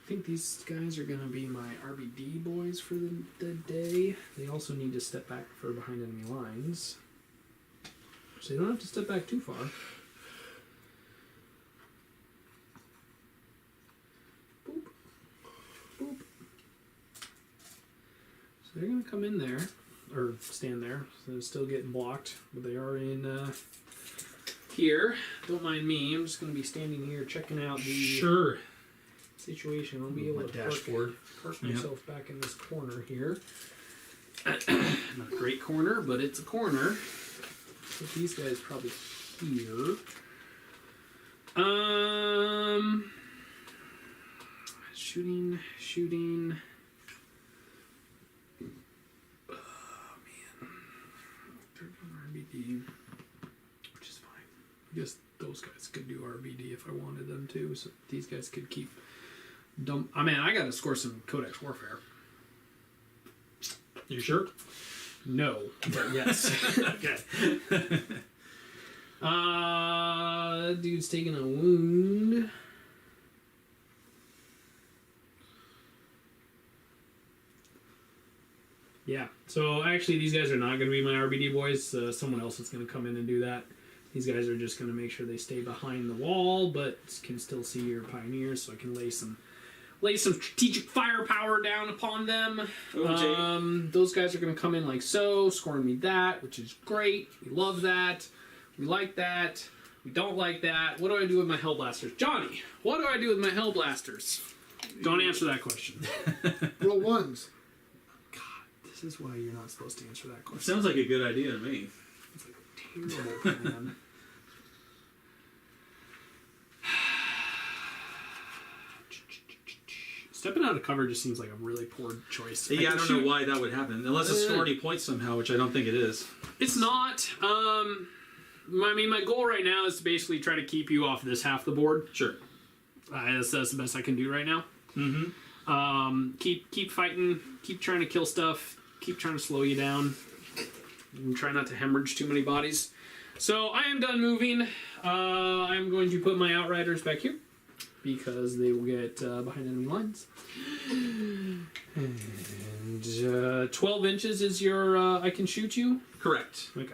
I think these guys are gonna be my RBD boys for the day. They also need to step back for behind enemy lines, so they don't have to step back too far. Boop, boop. So they're gonna come in there. Or stand there, so they're still getting blocked, but they are in here. Don't mind me. I'm just going to be standing here checking out the situation. I'll be able to park myself back in this corner here. Not a great corner, but it's a corner. Put these guys probably here. Shooting. RBD, which is fine. I guess those guys could do RBD if I wanted them to, so these guys could keep I mean, I gotta score some Codex Warfare. You sure? No, but yes. Okay. That dude's taking a wound. Yeah, so actually these guys are not going to be my RBD boys. Someone else is going to come in and do that. These guys are just going to make sure they stay behind the wall, but can still see your pioneers, so I can lay some strategic firepower down upon them. Those guys are going to come in like so, scoring me that, which is great. We love that. We like that. We don't like that. What do I do with my Hellblasters? Johnny, what do I do with my Hellblasters? Don't answer that question. Roll 1s. This is why you're not supposed to answer that question. Sounds like a good idea to me. It's like a terrible plan. Stepping out of cover just seems like a really poor choice. Yeah, I don't know why that would happen. Unless it's scoring any points somehow, which I don't think it is. It's not. I mean, my goal right now is to basically try to keep you off this half the board. Sure. That's the best I can do right now. Mm-hmm. Keep fighting. Keep trying to kill stuff. Keep trying to slow you down. And try not to hemorrhage too many bodies. So I am done moving. I'm going to put my Outriders back here because they will get behind enemy lines. And 12 inches is your I can shoot you? Correct. Okay.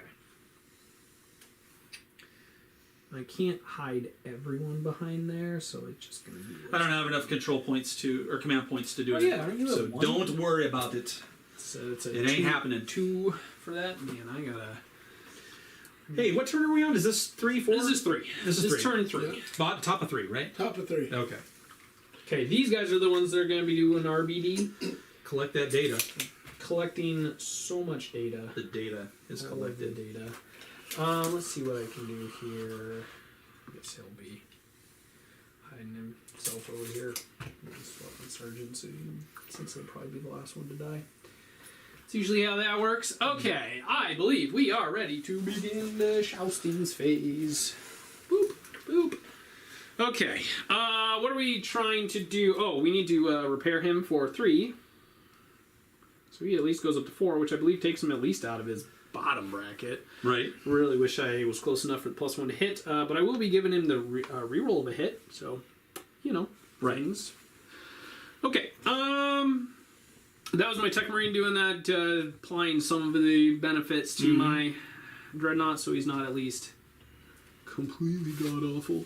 I can't hide everyone behind there, so it's just going to be... I don't have enough control points or command points to do it. yeah, aren't you so at 1? don't worry about it. So it's a It ain't happening. 2 for that. Man, I gotta... Hey, what turn are we on? Is this 3, 4? This is 3. This is 3. turn 3. Top of 3, right? Top of 3. Okay. Okay, these guys are the ones that are going to be doing RBD. Collect that data. Collecting so much data. The data is I love the collected. data. Let's see what I can do here. I guess he'll be hiding himself over here. Weapon Sergeant, since he'll probably be the last one to die. It's usually how that works. Okay, I believe we are ready to begin the Joustings phase. Boop, boop. Okay, what are we trying to do? Oh, we need to repair him for 3. So he at least goes up to 4, which I believe takes him at least out of his bottom bracket. Right. Really wish I was close enough for the +1 to hit, but I will be giving him the reroll of a hit, so, you know, rings. Okay, that was my Tech Marine doing that, applying some of the benefits to my Dreadnought, so he's not at least completely god-awful.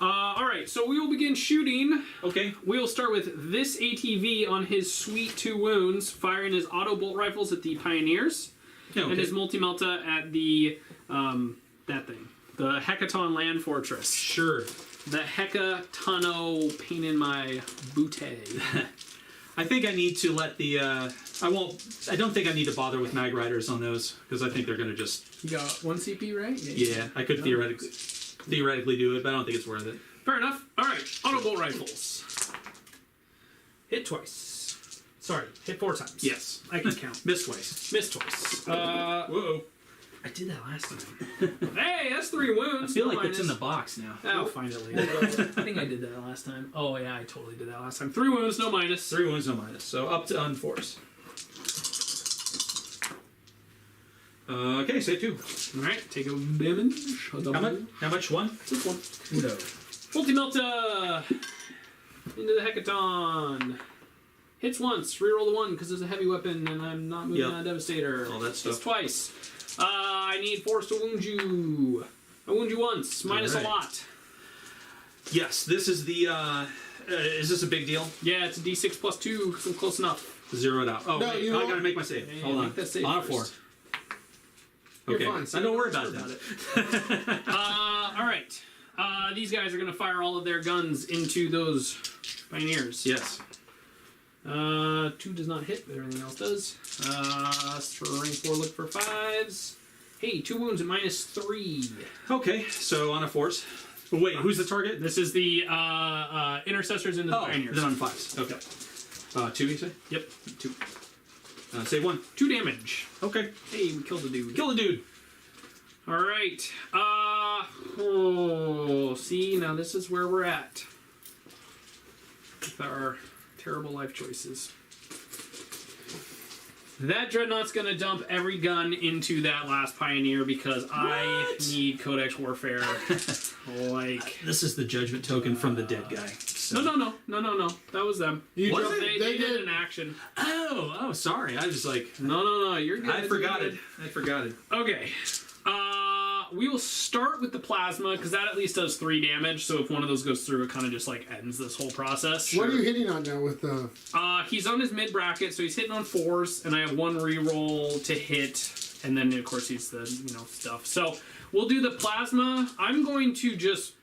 Alright, so we will begin shooting. Okay. We will start with this ATV on his sweet 2 wounds, firing his auto bolt rifles at the Pioneers, Yeah, okay. and his multi-melta at the, that thing, the Hecaton Land Fortress. Sure. The Hecatono pain in my booty. I think I need to let the, I don't think I need to bother with Mag Riders on those, because I think they're going to just... You got 1 CP, right? Yeah, I could theoretically do it, but I don't think it's worth it. Fair enough. Alright, auto bolt rifles. Hit twice. Sorry, hit 4 times. Yes. I can count. Missed twice. Missed twice. Whoa. I did that last time. Hey, that's 3 wounds. I feel no like it's in minus. the box now. I'll find it later. I think I did that last time. Oh yeah, I totally did that last time. 3 wounds, no minus. 3 wounds, no minus. So up to unforce. Okay, save 2. Alright, take a damage. How much? 1? Just 1. No. Multi-melta! Into the Hecaton. Hits once, reroll the 1 because there's a heavy weapon and I'm not moving on a Devastator. All that stuff. Hits twice. I need force to wound you. I wound you once, minus a lot. Yes, this is the, is this a big deal? Yeah, it's a d6 plus 2 because I'm close enough. 0 it out. Oh, No, wait, you I won't. gotta make my save. Yeah, Hold on. make that save On a first. 4. You're Okay. fine. Don't worry about that. Alright. These guys are going to fire all of their guns into those Pioneers. Yes. 2 does not hit, but everything else does. For rank 4, look for 5s. Hey, 2 wounds at minus 3. Okay, so on a force. But wait, who's the target? This is the intercessors into the Pioneers. then on 5s. Okay. 2, you say? Yep. 2. Save 1. 2 damage. Okay. Hey, we killed the dude. Kill the dude. Alright. See, now this is where we're at. With our terrible life choices. That Dreadnought's gonna dump every gun into that last Pioneer because I need Codex Warfare. Like... This is the judgment token from the dead guy. So. No. That was them. You Was did- it? They did an action. Oh, sorry. I was like, No, you're good. I forgot it. Okay. We will start with the plasma because that at least does 3 damage. So if one of those goes through, it kind of just like ends this whole process. What are you hitting on now with the... He's on his mid bracket, so he's hitting on 4s, and I have 1 reroll to hit, and then of course he's the stuff. So we'll do the plasma. I'm going to just.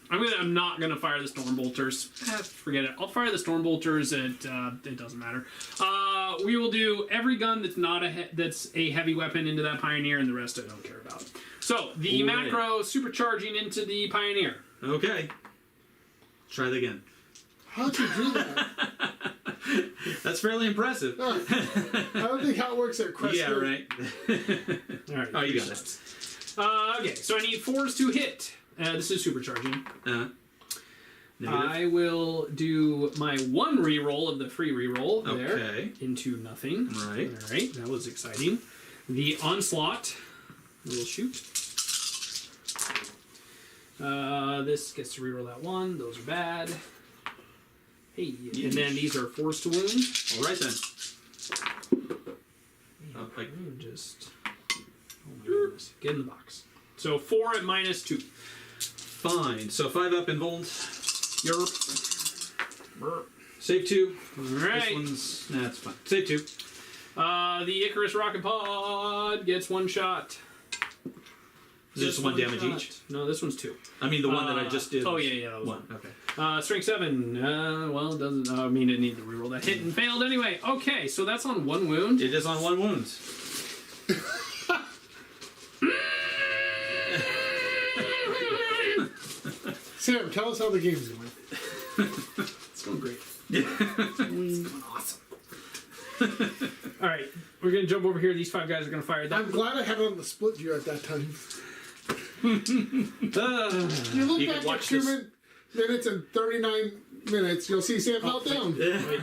I'm not gonna fire the storm bolters. Forget it. I'll fire the storm bolters. It doesn't matter. We will do every gun that's not that's a heavy weapon into that Pioneer, and the rest I don't care about. So the macro supercharging into the Pioneer. Okay. Try that again. How'd you do that? That's fairly impressive. I don't think how it works at Crest. Yeah, right. All right. Oh, you got it. Okay, so I need 4s to hit. This is supercharging. Negative. I will do my 1 reroll of the free reroll there Okay. into nothing. Right. All right, that was exciting. The onslaught will shoot. This gets to reroll that 1. Those are bad. Hey, and then these are forced to wound. All right then. Just. Oh my goodness. Get in the box. So 4 at -2. Fine. So 5 up in Vold. Yerp. Save 2. All This right. one's that's fine. Save 2. The Icarus rocket pod gets 1 shot. Is this one damage shot. each? No, this one's 2. I mean the one that I just did. Oh yeah, that was one. one. Okay. Strength 7. Well, it doesn't. I mean, it needed to reroll that hit and failed anyway. Okay, so that's on 1 wound. It is on 1 wound. Sam, tell us how the game's going. It's going great. Awesome. All right, we're gonna jump over here. These 5 guys are gonna fire that. I'm glad I had it on the split view at that time. You look You back can at watch 2 this. minutes and 39 minutes, you'll see Sam melt down. Wait,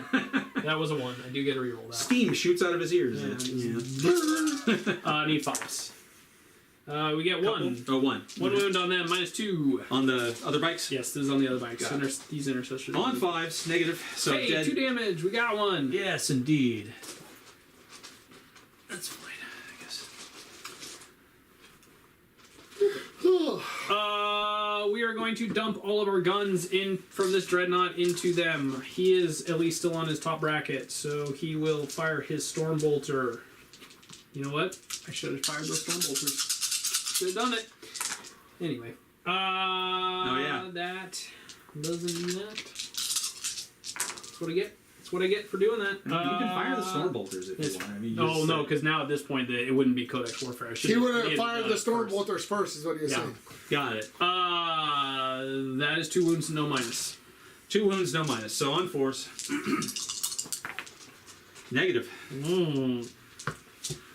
that was a 1. I do get to reroll that. Steam shoots out of his ears. Need 5s. We get 1. Oh, 1. 1 wound on them. -2. On the other bikes? Yes, this is on the other bikes. Got it. These intercessors. On 5s, negative. So Hey, dead. 2 damage. We got 1. Yes, indeed. That's fine, I guess. We are going to dump all of our guns in from this dreadnought into them. He is at least still on his top bracket, so he will fire his storm bolter. You know what? I should have fired those storm bolters. Should have done it. Anyway. yeah. That doesn't do that. That's what I get. That's what I get for doing that. You can fire the storm bolters if you it's- want. I mean, Oh no, because now at this point it wouldn't be Codex Warfare. I should He would have fired the storm bolters first, is what he was Yeah. saying. got it. That is 2 wounds, no minus. 2 wounds, no minus. So on 4s. Negative.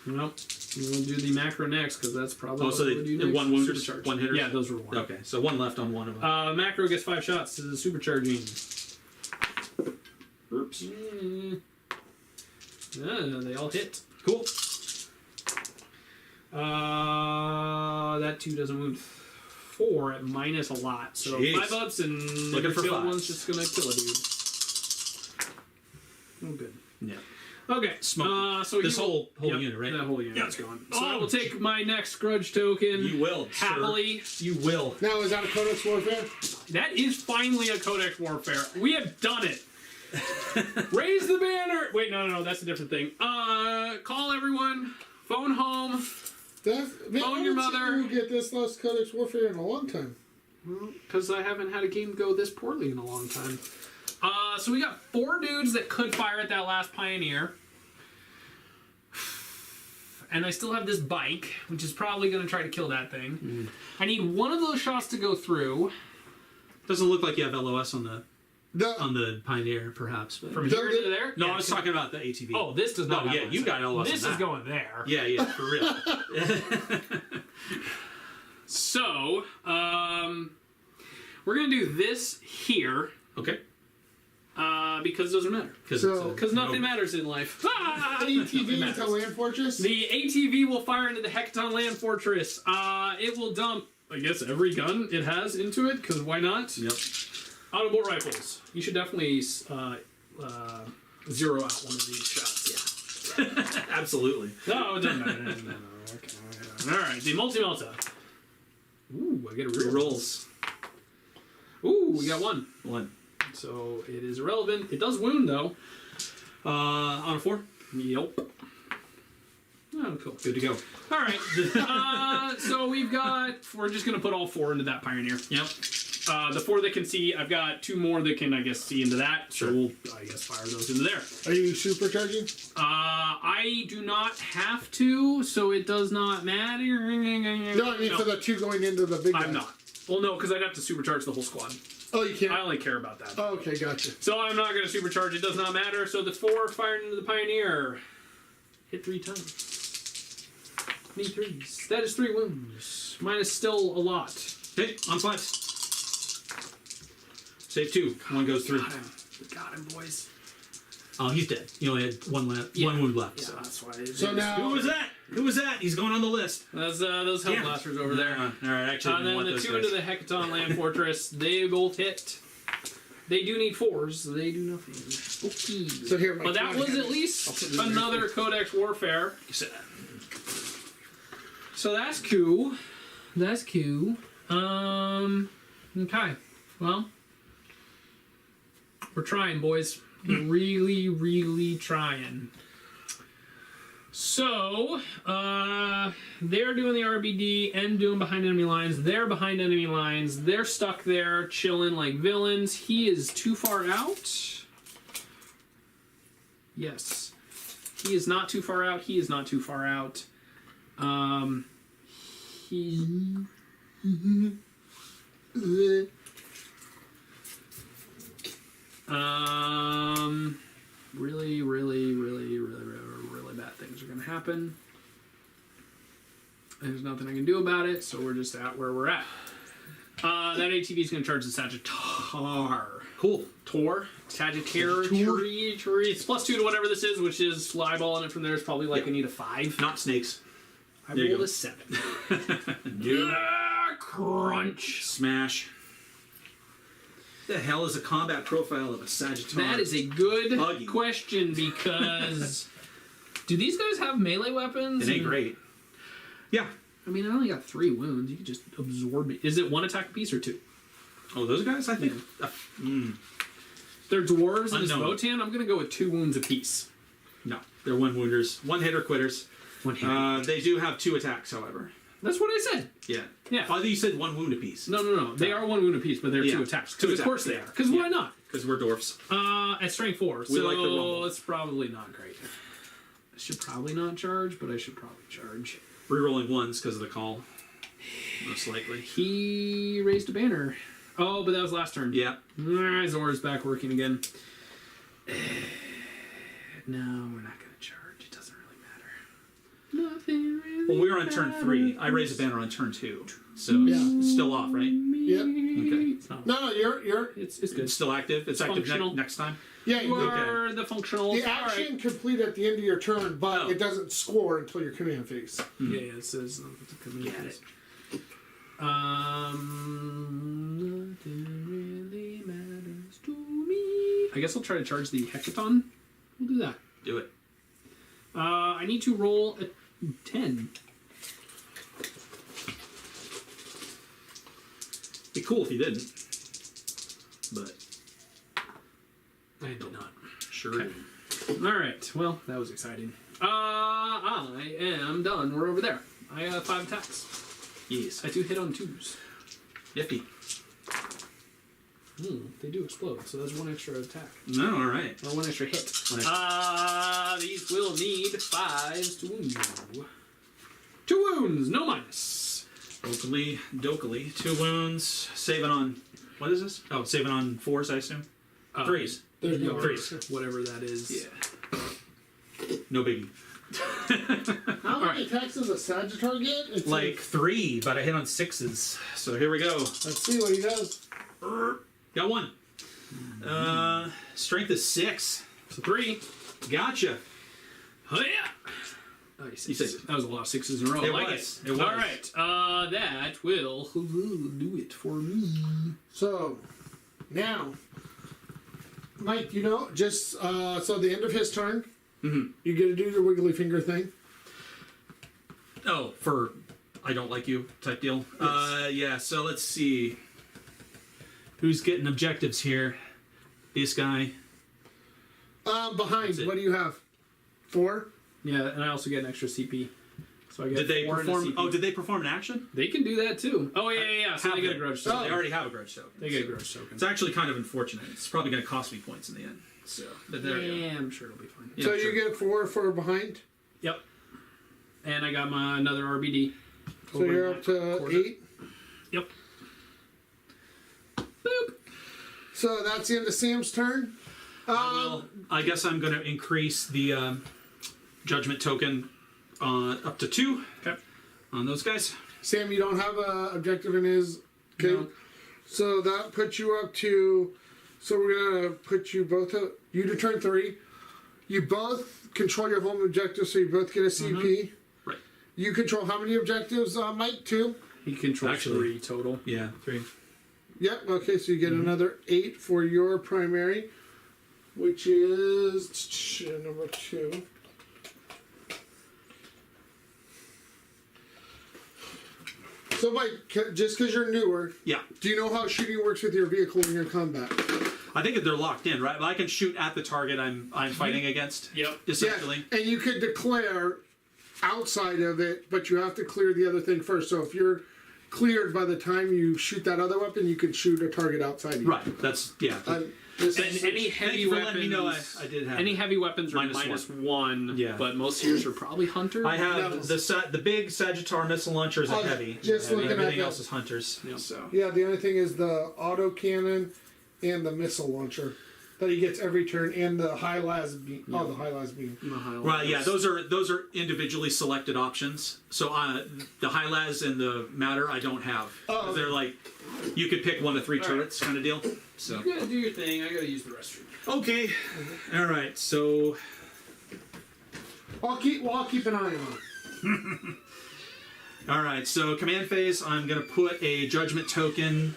Nope. We'll do the macro next because that's probably. Oh, so what we'll do they next. 1 wounders, Supercharge. 1 hitters? Yeah, those were 1. Okay, so 1 left on 1 of them. Macro gets 5 shots to the supercharging. Oops. They all hit. Cool. That 2 doesn't wound. 4 at minus a lot. So Jeez. 5 ups and Looking every for failed 5s. one's just gonna kill a dude. Oh, good. Yeah. Okay. Smoke. So This he will- whole yep, unit, right? That whole unit's Yeah. going. So I Oh, will take my next grudge token. You will, sir. happily. You will. Now, is that a Codex Warfare? That is finally a Codex Warfare. We have done it. Raise the banner. Wait, no, that's a different thing. Call everyone. Phone home. Man, Phone your mother. You get this last Codex Warfare in a long time. Because I haven't had a game go this poorly in a long time. So we got 4 dudes that could fire at that last Pioneer. And I still have this bike, which is probably going to try to kill that thing. I need 1 of those shots to go through. Doesn't look like you have LOS on the The, Pioneer, perhaps. But... From here to there? No, Yeah, I was talking about the ATV. Oh, this does not. Oh, have yeah, one you set. got LOS This on is that. going there. Yeah, for real. So, we're gonna do this here Okay. because it doesn't matter. So- Because nothing matters in life. ATV matters. into Land Fortress? The ATV will fire into the Hecaton Land Fortress. It will dump, I guess, every gun it has into it. Because why not? Yep. Auto-bolt rifles. You should definitely zero out one of these shots. Yeah. Absolutely. No, it doesn't matter. No. Okay. All right, the multi-melta. Ooh, I get a reroll. Rolls. Ooh, we got 1. 1. So it is irrelevant. It does wound though. On a 4. Yep. Oh, cool. Good to go. All right. So we've got. We're just gonna put all 4 into that Pioneer. Yep. The 4 that can see. I've got 2 more that can, I guess, see into that. Sure. So we'll, I guess, fire those into there. Are you supercharging? I do not have to, so it does not matter. No, I mean for the 2 going into the big guy. I'm not. Well, no, because I'd have to supercharge the whole squad. Oh, you can't? I only care about that. Oh, okay, gotcha. So I'm not going to supercharge. It does not matter. So the 4 firing into the Pioneer. Hit 3 times. Need 3s. That is 3 wounds. Mine is still a lot. Okay, on 5s. Save 2. 1 goes through. We got him, boys. Oh, he's dead. You only had 1 wound left. Yeah, So. that's why. So now... Who was that? Who was that? He's going on the list. That's those Hell Damn. Blasters over there. All right, actually, I And didn't then want the those 2 guys. into the Hecaton Land Fortress. They both hit. They do need 4s. They do nothing. Okay. So here, my But that 20 was at headers. least I'll put it in another Codex Warfare. You said- So that's cool. That's cool. Okay. Well, we're trying, boys. We're really, really trying. So, they're doing the RBD and doing behind enemy lines. They're behind enemy lines. They're stuck there, chilling like villains. He is too far out. Yes. He is not too far out. He is not too far out. Really, really, really, really, really bad things are going to happen. There's nothing I can do about it, so we're just at where we're at. That ATV is going to charge the Sagittar. Cool. Tor. Sagittarius. It's +2 to whatever this is, which is eyeballing it from there. It's probably like I need a 5. Not snakes. I There you rolled go. a 7. Dude. Crunch. Smash. The hell is a combat profile of a Sagittarius? That is a good Buggy. question because do these guys have melee weapons? It ain't great. Yeah. I mean, I only got 3 wounds. You can just absorb it. Is it 1 attack apiece or 2? Oh, those guys? I think. They're dwarves and it's Unknown. Votann. I'm going to go with 2 wounds apiece. No, they're one wounders, one hitter quitters. One hit. They do have 2 attacks, however. That's what I said. Yeah. Yeah. I thought you said 1 wound apiece. No. They are 1 wound apiece, but they're 2 attacks. 2 Because of course they are. Because why not? Because we're dwarfs. At strength 4. We So like the rumble. it's probably not great. I should probably not charge, but I should probably charge. Rerolling 1s because of the call. Most likely. He raised a banner. Oh, but that was last turn. Yeah. Zora's back working again. No, we're not going to charge. It doesn't really matter. Nothing really. Well, we were on turn 3. I raised a banner on turn 2. So Yeah. it's still off, right? Yep. Okay. It's not. No, you're It's good. It's still active. It's active Functional. next time. yeah. You You, are the functional. the action complete at the end of your turn, but Oh. it doesn't score until your command phase. Yeah, it says. Get it. Nothing really matters to me. I guess I'll try to charge the Hecaton. We'll do that. Do it. I need to roll a 10. Be cool if you didn't. But I did not. sure. Okay. All right. Well, that was exciting. I am done. We're over there. I have 5 attacks. Yes. I do hit on 2s. Nifty. They do explode, so that's 1 extra attack. No, all right. Or 1 extra hit. Nice. These will need 5s to wound you. 2 wounds, no minus. Dokily. 2 wounds. Saving on. What is this? Oh, saving on 4s, I assume. 3s. There you go. 3s. Whatever that is. Yeah. No biggie. How many attacks does a Sagittar get? It's Like 3, but I hit on 6s. So here we go. let's see what he does. Got 1. Strength is 6. So 3. Gotcha. Oh, yeah. Oh, you You said- that was a lot of 6s in a row. It I like was. it. It was. All right. That will do it for me. So now, Mike, you know, just so the end of his turn, you get to do your wiggly finger thing. Oh, for I don't like you type deal. Yeah, so let's see. Who's getting objectives here? This guy. Behind, That's it. what do you have? 4? Yeah, and I also get an extra CP. So I get Did they 4 and a perform? CP. Oh, did they perform an action? They can do that too. Oh yeah. So Have they get a grudge token. They already have a grudge token. They get a grudge token. It's actually kind of unfortunate. It's probably going to cost me points in the end. So, but there you go. Yeah, I'm sure it'll be fine. Yeah, So sure. you get 4 for behind. Yep. And I got my another RBD. So over you're in up that to quarter. 8. Yep. Boop. So that's the end of Sam's turn. I guess I'm going to increase the judgment token up to 2 Okay. on those guys. Sam, you don't have a objective in his. Okay. No. So that puts you up to. So we're gonna put you both up. You to turn 3. You both control your home objective, so you both get a CP. Right. You control how many objectives, Mike? 2. He controls Actually- 3 total. Yeah, 3. Yep. Okay. So you get another 8 for your primary, which is number 2. So, Mike, just because you're newer, Yeah. do you know how shooting works with your vehicle in your combat? I think that they're locked in, right? I can shoot at the target I'm fighting against. Yep. Essentially. Yeah, and you could declare outside of it, but you have to clear the other thing first. So if you're cleared by the time you shoot that other weapon, you can shoot a target outside of you. Right. That's This And is- any Thank heavy you for weapons, letting me know I did have any it. heavy weapons are Minus -1. Yeah. But most of yours are probably hunter. I have No. the big Sagittar missile launcher is a Oh, heavy. just Heavy. looking at Everything that. else is hunters. Yeah. So. yeah, the only thing is the autocannon and the missile launcher that he gets every turn, and the high las beam. Oh, the high las beam. Right, yeah, those are individually selected options. So the high las and the matter I don't have. Oh. They're like you could pick 1 to 3 turrets kind of deal. So You gotta do your thing. I gotta use the restroom. okay, all right. So I'll keep an eye on. all right. So command phase. I'm gonna put a judgment token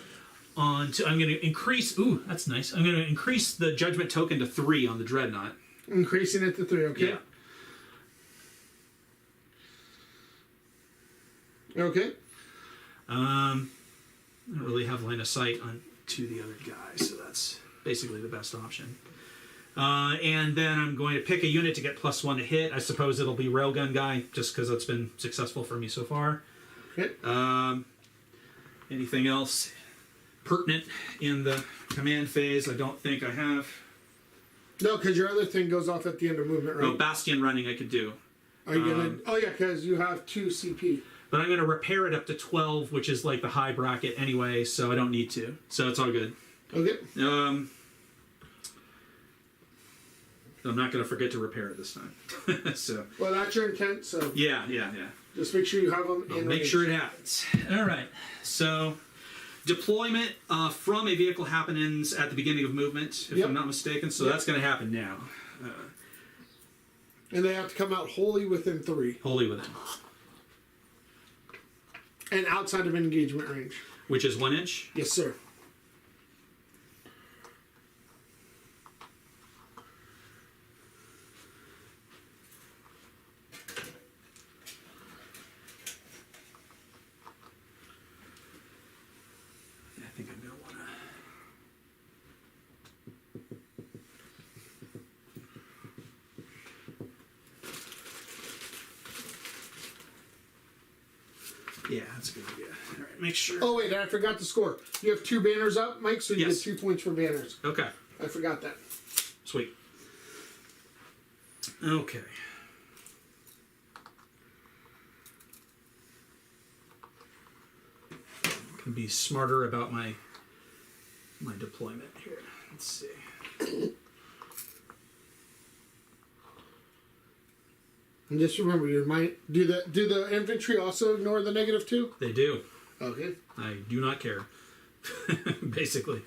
on. I'm gonna increase. Ooh, that's nice. I'm gonna increase the judgment token to 3 on the dreadnought. Increasing it to 3. Okay. Yeah. Okay. I don't really have line of sight on to the other guy, so that's basically the best option. And then I'm going to pick a unit to get +1 to hit. I suppose it'll be railgun guy, just because it's been successful for me so far. Okay. Anything else pertinent in the command phase? I don't think I have. No, because your other thing goes off at the end of movement, right? Oh, bastion running I could do. Are you gonna? Oh yeah, because you have 2 CP. But I'm going to repair it up to 12, which is like the high bracket anyway, so I don't need to. So it's all good. Okay. I'm not going to forget to repair it this time. So Well, that's your intent. So yeah. just make sure you have them in Make range. sure it happens. All right. So deployment from a vehicle happens at the beginning of movement, if Yep. I'm not mistaken. So Yep. that's going to happen now. And they have to come out wholly within 3 Wholly within, and outside of engagement range. which is 1 inch. Yes, sir. I think I'm going to want to. Yeah, that's a good idea. All right, make sure. Oh wait, I forgot to score. You have 2 banners up, Mike, so you Yes. get 2 points for banners. Okay, I forgot that. sweet. Okay. Can be smarter about my deployment here. Let's see. And just remember, your mind. Do the infantry also ignore the -2? They do. Okay. I do not care. Basically.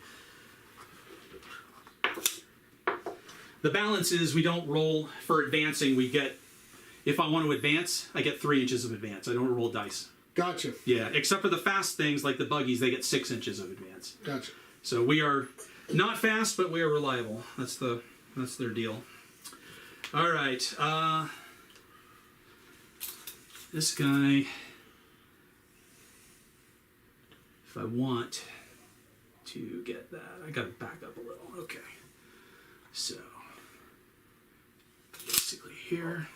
The balance is we don't roll for advancing. We get, if I want to advance, I get 3 inches of advance. I don't roll dice. Gotcha. Yeah, except for the fast things like the buggies, they get 6 inches of advance. Gotcha. So we are not fast, but we are reliable. That's their deal. All right. This guy, if I want to get that, I gotta back up a little. Okay. So basically here.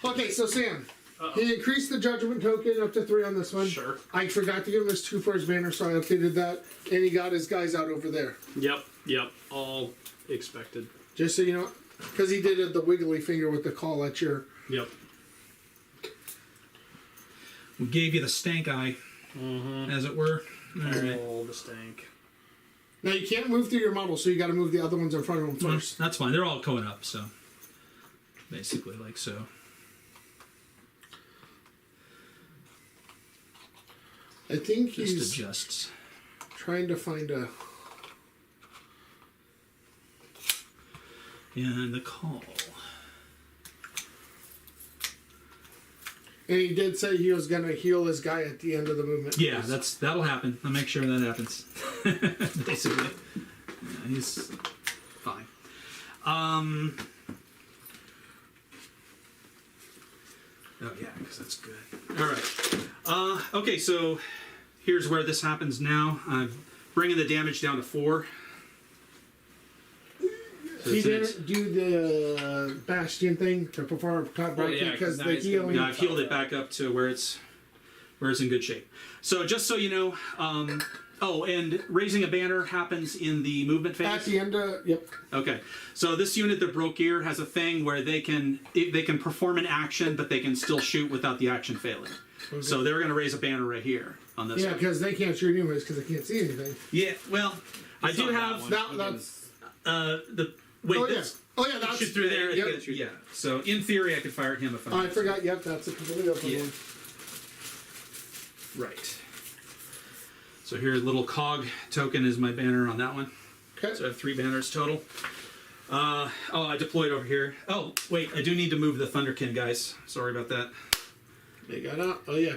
Okay, so Sam, he increased the judgment token up to 3 on this one. Sure. I forgot to give him his 2 for his banner, so I updated that, and he got his guys out over there. Yep. All expected. Just so you know, because he did the wiggly finger with the call at your. Yep. We gave you the stank eye, as it were. All right. All the stank. Now you can't move through your model, so you got to move the other ones in front of him first. That's fine. They're all going up, so basically like so. I think Just he's adjusts. trying to find a. And the call. And he did say he was going to heal his guy at the end of the movement. Yeah, that'll happen. I'll make sure that happens. Basically, yeah, he's fine. Oh yeah, because that's good. All right. Okay, so here's where this happens now. I'm bringing the damage down to 4. So He it's an- didn't do the Bastion thing to perform top right yeah, because 'cause now the he's gonna healing. be- Yeah, I've healed it back up to where it's in good shape. So just so you know, oh, and raising a banner happens in the movement phase. At the end of yep. Okay, so this unit that broke gear has a thing where they can perform an action, but they can still shoot without the action failing. So they're going to raise a banner right here on this. Yeah, one. because they can't shoot anyways because they can't see anything. Yeah. Well, I do not have that That's the wait. oh yeah. This, Oh yeah, that's shoot through there. Yep. Yeah. So in theory, I could fire at him if Oh, I I. forgot. Yep, that's a completely open Yeah. one. Right. So here, little cog token is my banner on that one. Okay. So I have 3 banners total. Oh, I deployed over here. Oh, wait, I do need to move the Thunderkin, guys. Sorry about that. They got out. Oh yeah.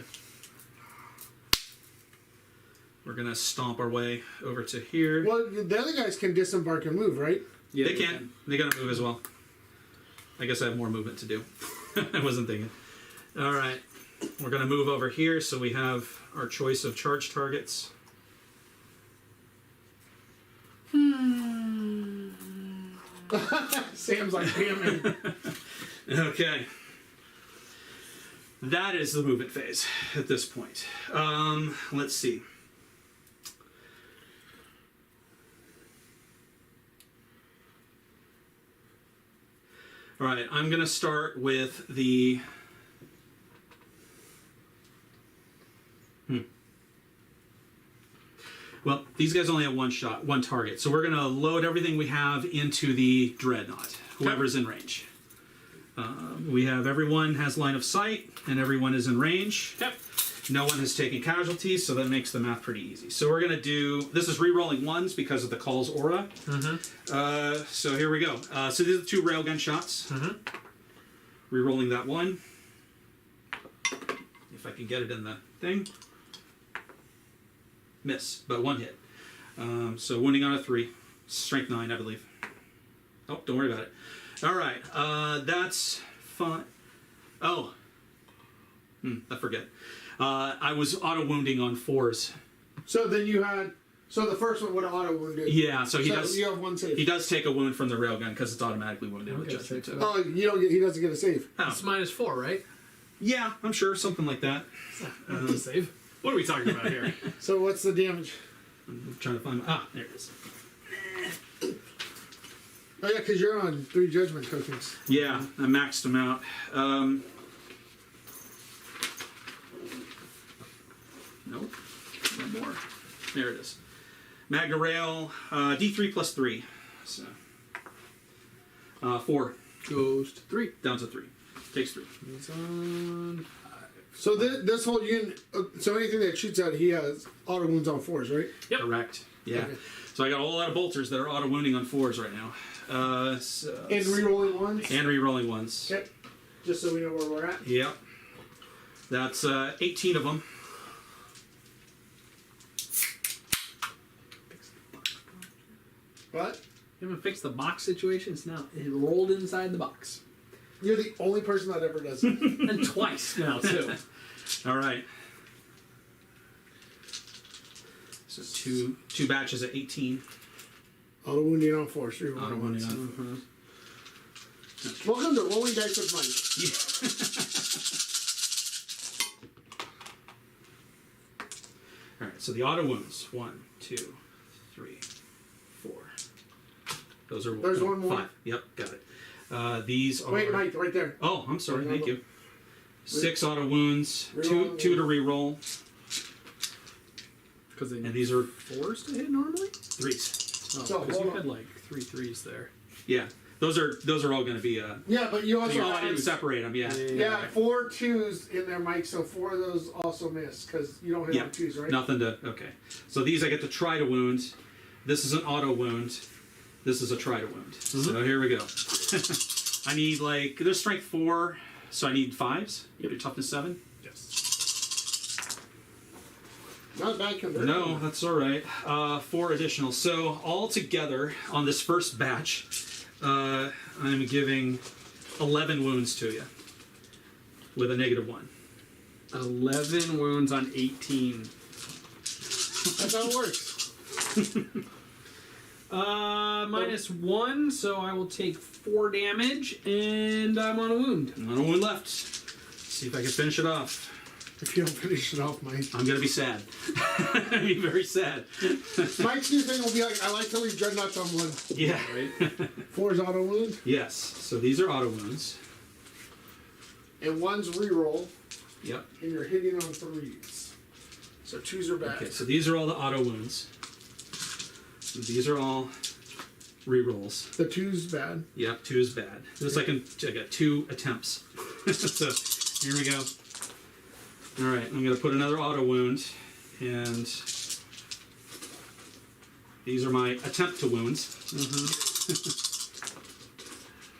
We're gonna stomp our way over to here. Well, the other guys can disembark and move, right? Yeah, They can. They gotta move as well. I guess I have more movement to do. I wasn't thinking. All right, we're gonna move over here so we have our choice of charge targets. Sam's like, damn it. Okay. That is the movement phase at this point. Let's see. All right, I'm going to start with the... Well, these guys only have one target. So we're going to load everything we have into the Dreadnought, whoever's in range. We have everyone has line of sight, and everyone is in range. Yep. No one has taken casualties, so that makes the math pretty easy. So we're going to do... This is re-rolling 1s because of the Call's aura. So here we go. So these are the 2 railgun shots. Re-rolling that 1. If I can get it in the thing. Miss, but 1 hit. So wounding on a 3. Strength 9, I believe. Oh, don't worry about it. All right, that's fine. Oh, I forget. I was auto-wounding on 4s. So then you had. So the first one would have auto wounded. Yeah, so he does. You have 1 save. He does take a wound from the railgun because it's automatically wounded with Okay, Judgment. so- too. Oh, you don't get. He doesn't get a save. Oh, It's -4, right? yeah, I'm sure something like that. That's a save. What are we talking about here? So what's the damage? I'm trying to find. There it is. Oh yeah, because you're on 3 judgment tokens. Yeah, I maxed them out. Nope, no more. There it is. Magna Rail, D3 plus 3. So 4 Goes to 3. down to 3. Takes 3. He's on. So this whole unit. So anything that shoots at, he has auto wounds on 4s, right? Yep. Correct. Yeah. Okay. So I got a whole lot of bolters that are auto wounding on 4s right now. And re-rolling 1s. and re-rolling 1s. Okay. Just so we know where we're at. Yep. That's 18 of them. But You haven't fixed the box situation. It's now it rolled inside the box, you're the only person that ever does it. and twice now too. All right. So two batches at 18. Auto wounding on 4s. Re-rolling Auto 1s. wounding on. Welcome to Rolling Dice with Mike. All right. So the auto wounds. 1, 2, 3, 4. Those are. There's one more. 5. Yep. Got it. These are. Wait, Mike, right there. Oh, I'm sorry. Re-roll Thank them. you. 6 auto wounds. Re-roll Two to them. re-roll. Because they And need these are 4s to hit normally? 3s. Oh, So, because hold you on. had like 3 3s there. Yeah. Those are all going to be. Yeah, but you also Oh, I didn't have, separate them. Yeah. yeah, 4 2s in there, Mike. So 4 of those also miss because you don't hit Yeah. on 2s, right? Nothing to. Okay. So these I get to try to wound. This is an auto wound. This is a try to wound. So here we go. I need there's strength 4. So I need 5s. Your toughness 7. Yes. Not a bad conversion. No, that's all right. 4 additional. So all together on this first batch, I'm giving 11 wounds to you with a -1. 11 wounds on 18. That's how it works. -1, so I will take 4 damage, and I'm on a wound. Not a wound left. See if I can finish it off. If you don't finish it off, Mike. I'm gonna be sad. I'll be very sad. Mike's new thing will be like, I like to leave dreadnoughts on one. Yeah. Right? 4 is auto wound, Yes. So these are auto wounds. and 1's reroll, Yep. and you're hitting on 3s. So 2s are bad. Okay. So these are all the auto wounds. So these are all rerolls. The 2's bad. Yep. 2 is bad. This I got 2 attempts. So here we go. All right. I'm gonna put another auto wound, and these are my attempt to wounds.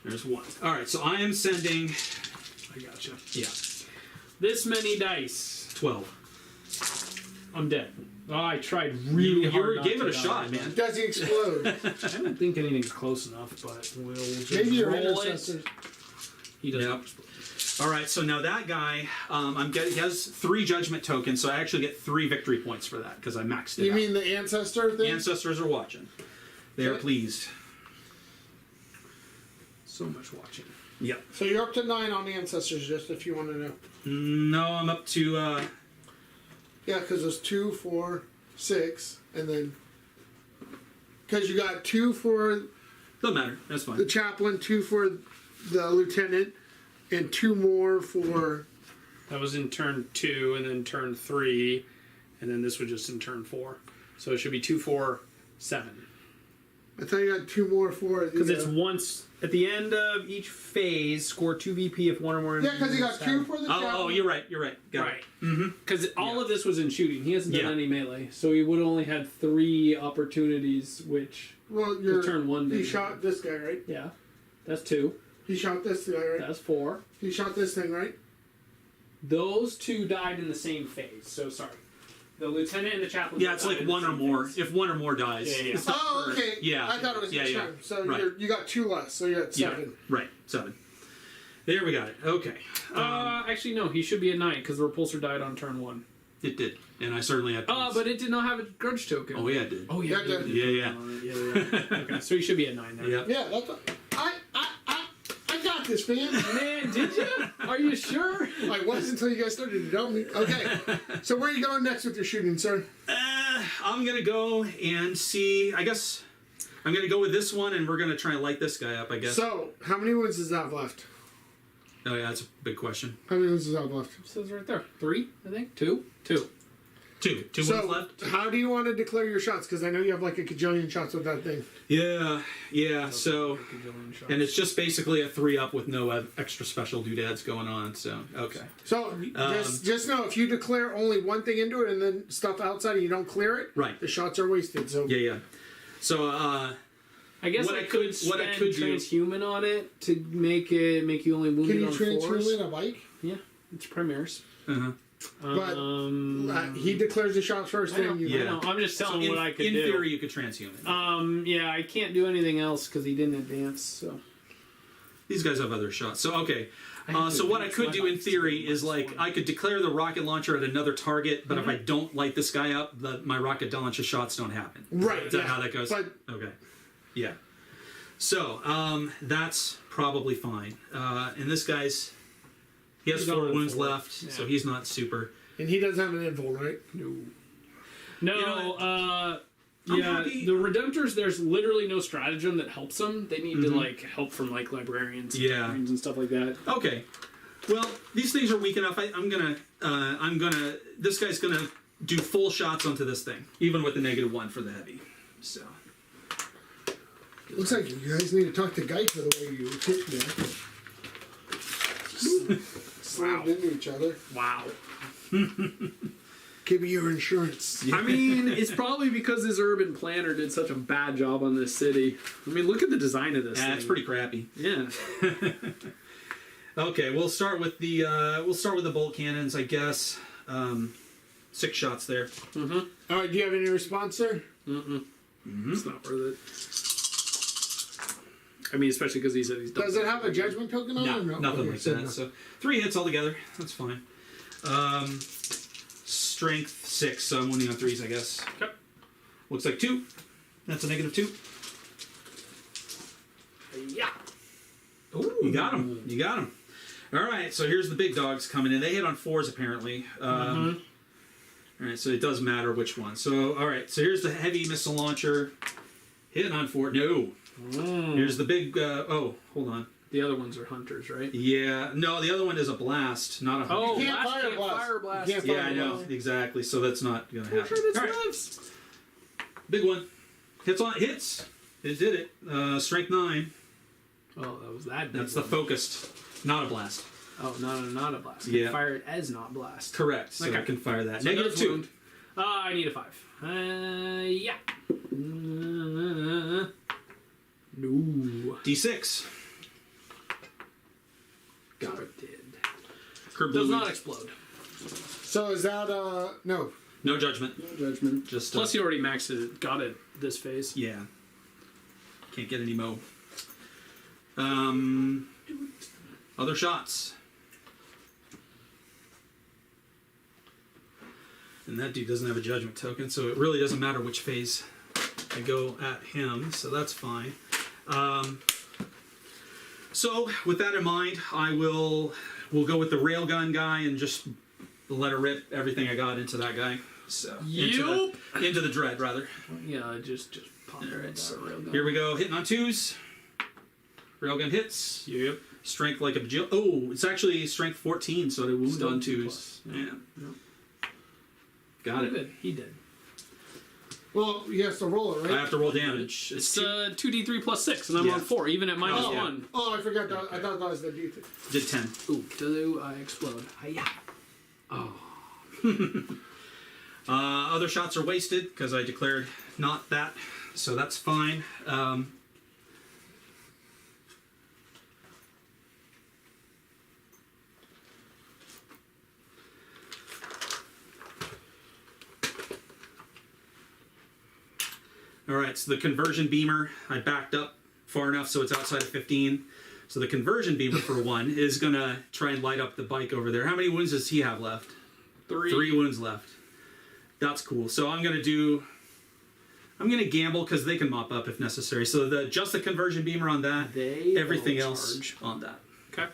There's 1. All right. So I am sending. I gotcha. Yeah. This many dice. 12. I'm dead. Oh, I tried really You hard. gave not it a to shot, die. man. Does he explode? I don't think anything's close enough, but we'll just Maybe your roll it. intercessors. He doesn't. Yep. All right, so now that guy, he has 3 judgment tokens, so I actually get 3 victory points for that because I maxed it You out. mean the ancestor thing? Ancestors are watching. They are Okay. pleased. So much watching. Yep. So you're up to 9 on ancestors, just if you want to know. No, I'm up to. Yeah, because there's 2, 4, 6, and then because you got 2 for Doesn't matter. That's the fine. chaplain, 2 for the lieutenant, and 2 more for. That was in turn 2, and then turn 3, and then this was just in turn 4. So it should be 2, 4, 7. I thought you got 2 more for. Because it's once at the end of each phase, score 2 VP if one or more. Yeah, because you got 2 for the chaplain. Oh, you're right. You're right. Got Right. it. Mm-hmm. Because all of this was in shooting. He hasn't done Yeah. any melee, so he would have only had 3 opportunities. Which Well, you're. turn 1. He shot this guy, right? Yeah, that's 2. He shot this guy, right? That's 4. He shot this thing, right? Those 2 died in the same phase. So sorry, the lieutenant and the chaplain. Yeah, it's died like in the 1 or same more. phase. If 1 or more dies. Yeah, yeah. It's not Oh, for- okay. Yeah. I thought it was yeah, each yeah. time. So Right. you got 2 less. So you're at 7. Yeah. Right. 7. There we got it. Okay. Actually, no. He should be at 9 because the repulsor died on turn 1. It did, and I certainly had. But it did not have a grudge token. Oh yeah, it did. Oh yeah, Yeah, it did. yeah. Yeah. Okay, so he should be at 9 there. Yep. Yeah, that's. I got this, man. Man, did you? Are you sure? I was until you guys started to tell me. Okay, so where are you going next with your shooting, sir? I'm gonna go and see. I guess I'm gonna go with this one, and we're gonna try and light this guy up. I guess. So, how many wounds does that have left? Oh yeah, that's a big question. How many wounds does that have left? It says right there. 3, I think. 2. 2. Two So, wounds left. how do you want to declare your shots? Because I know you have like a cajillion shots with that thing. Yeah. So, and it's just basically a 3-up with no extra special doodads going on. So, okay. So, just know if you declare only one thing into it and then stuff outside and you don't clear it, Right. the shots are wasted. So, Yeah. So, I guess What I I could could- what I spend could do- transhuman on it to make you only wounded can you on transfer 4s. in a bike? Yeah, it's premieres. uh-huh. But he declares the shots first, I know, then you. Yeah. I know. I'm just telling in, what I could in do. theory, you could transhuman. Yeah, I can't do anything else because he didn't advance. So These guys have other shots. So, okay. have So to what I advance could my do in dice theory to is like one. I could declare the rocket launcher at another target, but Mm-hmm. if I don't light this guy up, my rocket launcher shots don't happen. Right. Is that yeah. how that goes? But Okay. Yeah. So that's probably fine. And this guy's he has He's 4 on wounds 4. left, Yeah. so he's not super. and he doesn't have an invul, right? No, I'm yeah, happy- the Redemptors, there's literally no stratagem that helps them. They need to, like, help from, like, librarians and Yeah. librarians and stuff like that. Okay. Well, these things are weak enough. I'm gonna. This guy's gonna do full shots onto this thing, even with the -1 for the heavy. So. Looks like you guys need to talk to Guy for the way you hit me. Slammed into each other. Wow. Give me your insurance. I mean, it's probably because this urban planner did such a bad job on this city. I mean, look at the design of this Yeah, thing. it's pretty crappy. Yeah. Okay, we'll start with the bolt cannons, I guess. 6 shots there. All right, do you have any response, sir? It's not worth it. I mean, especially because he said he's done. Does it have a judgment token on it? No, Or no? nothing Okay, like so that. no. So 3 hits altogether. That's fine. Strength 6, so I'm winning on 3s, I guess. Okay. Looks like 2. That's a -2. Yeah. Ooh, you got him. You got him. All right, so here's the big dogs coming in. They hit on 4s apparently. All right, so it does matter which one. So all right, so here's the heavy missile launcher hitting on 4. No. Here's the big. Oh, hold on. The other ones are hunters, right? Yeah, no, the other one is a blast, not a. Oh, You can't blast, fire blast. fire blast. You can't yeah, fire I know blast. exactly. So that's not gonna happen. Sure, this All right, lives. big one. Hits. It did it. Strength 9. Oh, that was that. That's big the one. focused, not a blast. Oh, not a blast. Yeah. Fire it as not blast. Correct. So Okay. I can fire that. So -2. does wound. I need a 5. Yeah. No. D6. Got it. Did. Curb Does blue. not explode. So is that no? No judgment. Judgment. Just Plus, he already maxed it. Got it this phase. yeah. Can't get any mo. Other shots. And that dude doesn't have a judgment token, so it really doesn't matter which phase I go at him, so that's fine. So with that in mind, we'll go with the railgun guy and just let her rip everything I got into that guy. So into the dread rather. Yeah, just pop it. Alright, so railgun. here we go, hitting on 2s. Railgun hits. Yep. Strength like a bajillion. Oh, it's actually strength 14, so it wound Still on 2+. 2s. Yeah. Yep. Got it. Good. He did. Well, he has to roll it, right? I have to roll damage. It's two, 2d3 plus 6, and I'm Yeah. on 4, even at minus Oh, yeah. 1. Oh, I forgot that. I thought that was the D3. did 10. Ooh, do I explode? Hiya. Other shots are wasted because I declared not that, so that's fine. All right, so the conversion beamer, I backed up far enough so it's outside of 15. So the conversion beamer, for one, is going to try and light up the bike over there. How many wounds does he have left? 3. 3 wounds left. That's cool. So I'm going to gamble because they can mop up if necessary. So just the conversion beamer on that, everything else charge. on that. Okay.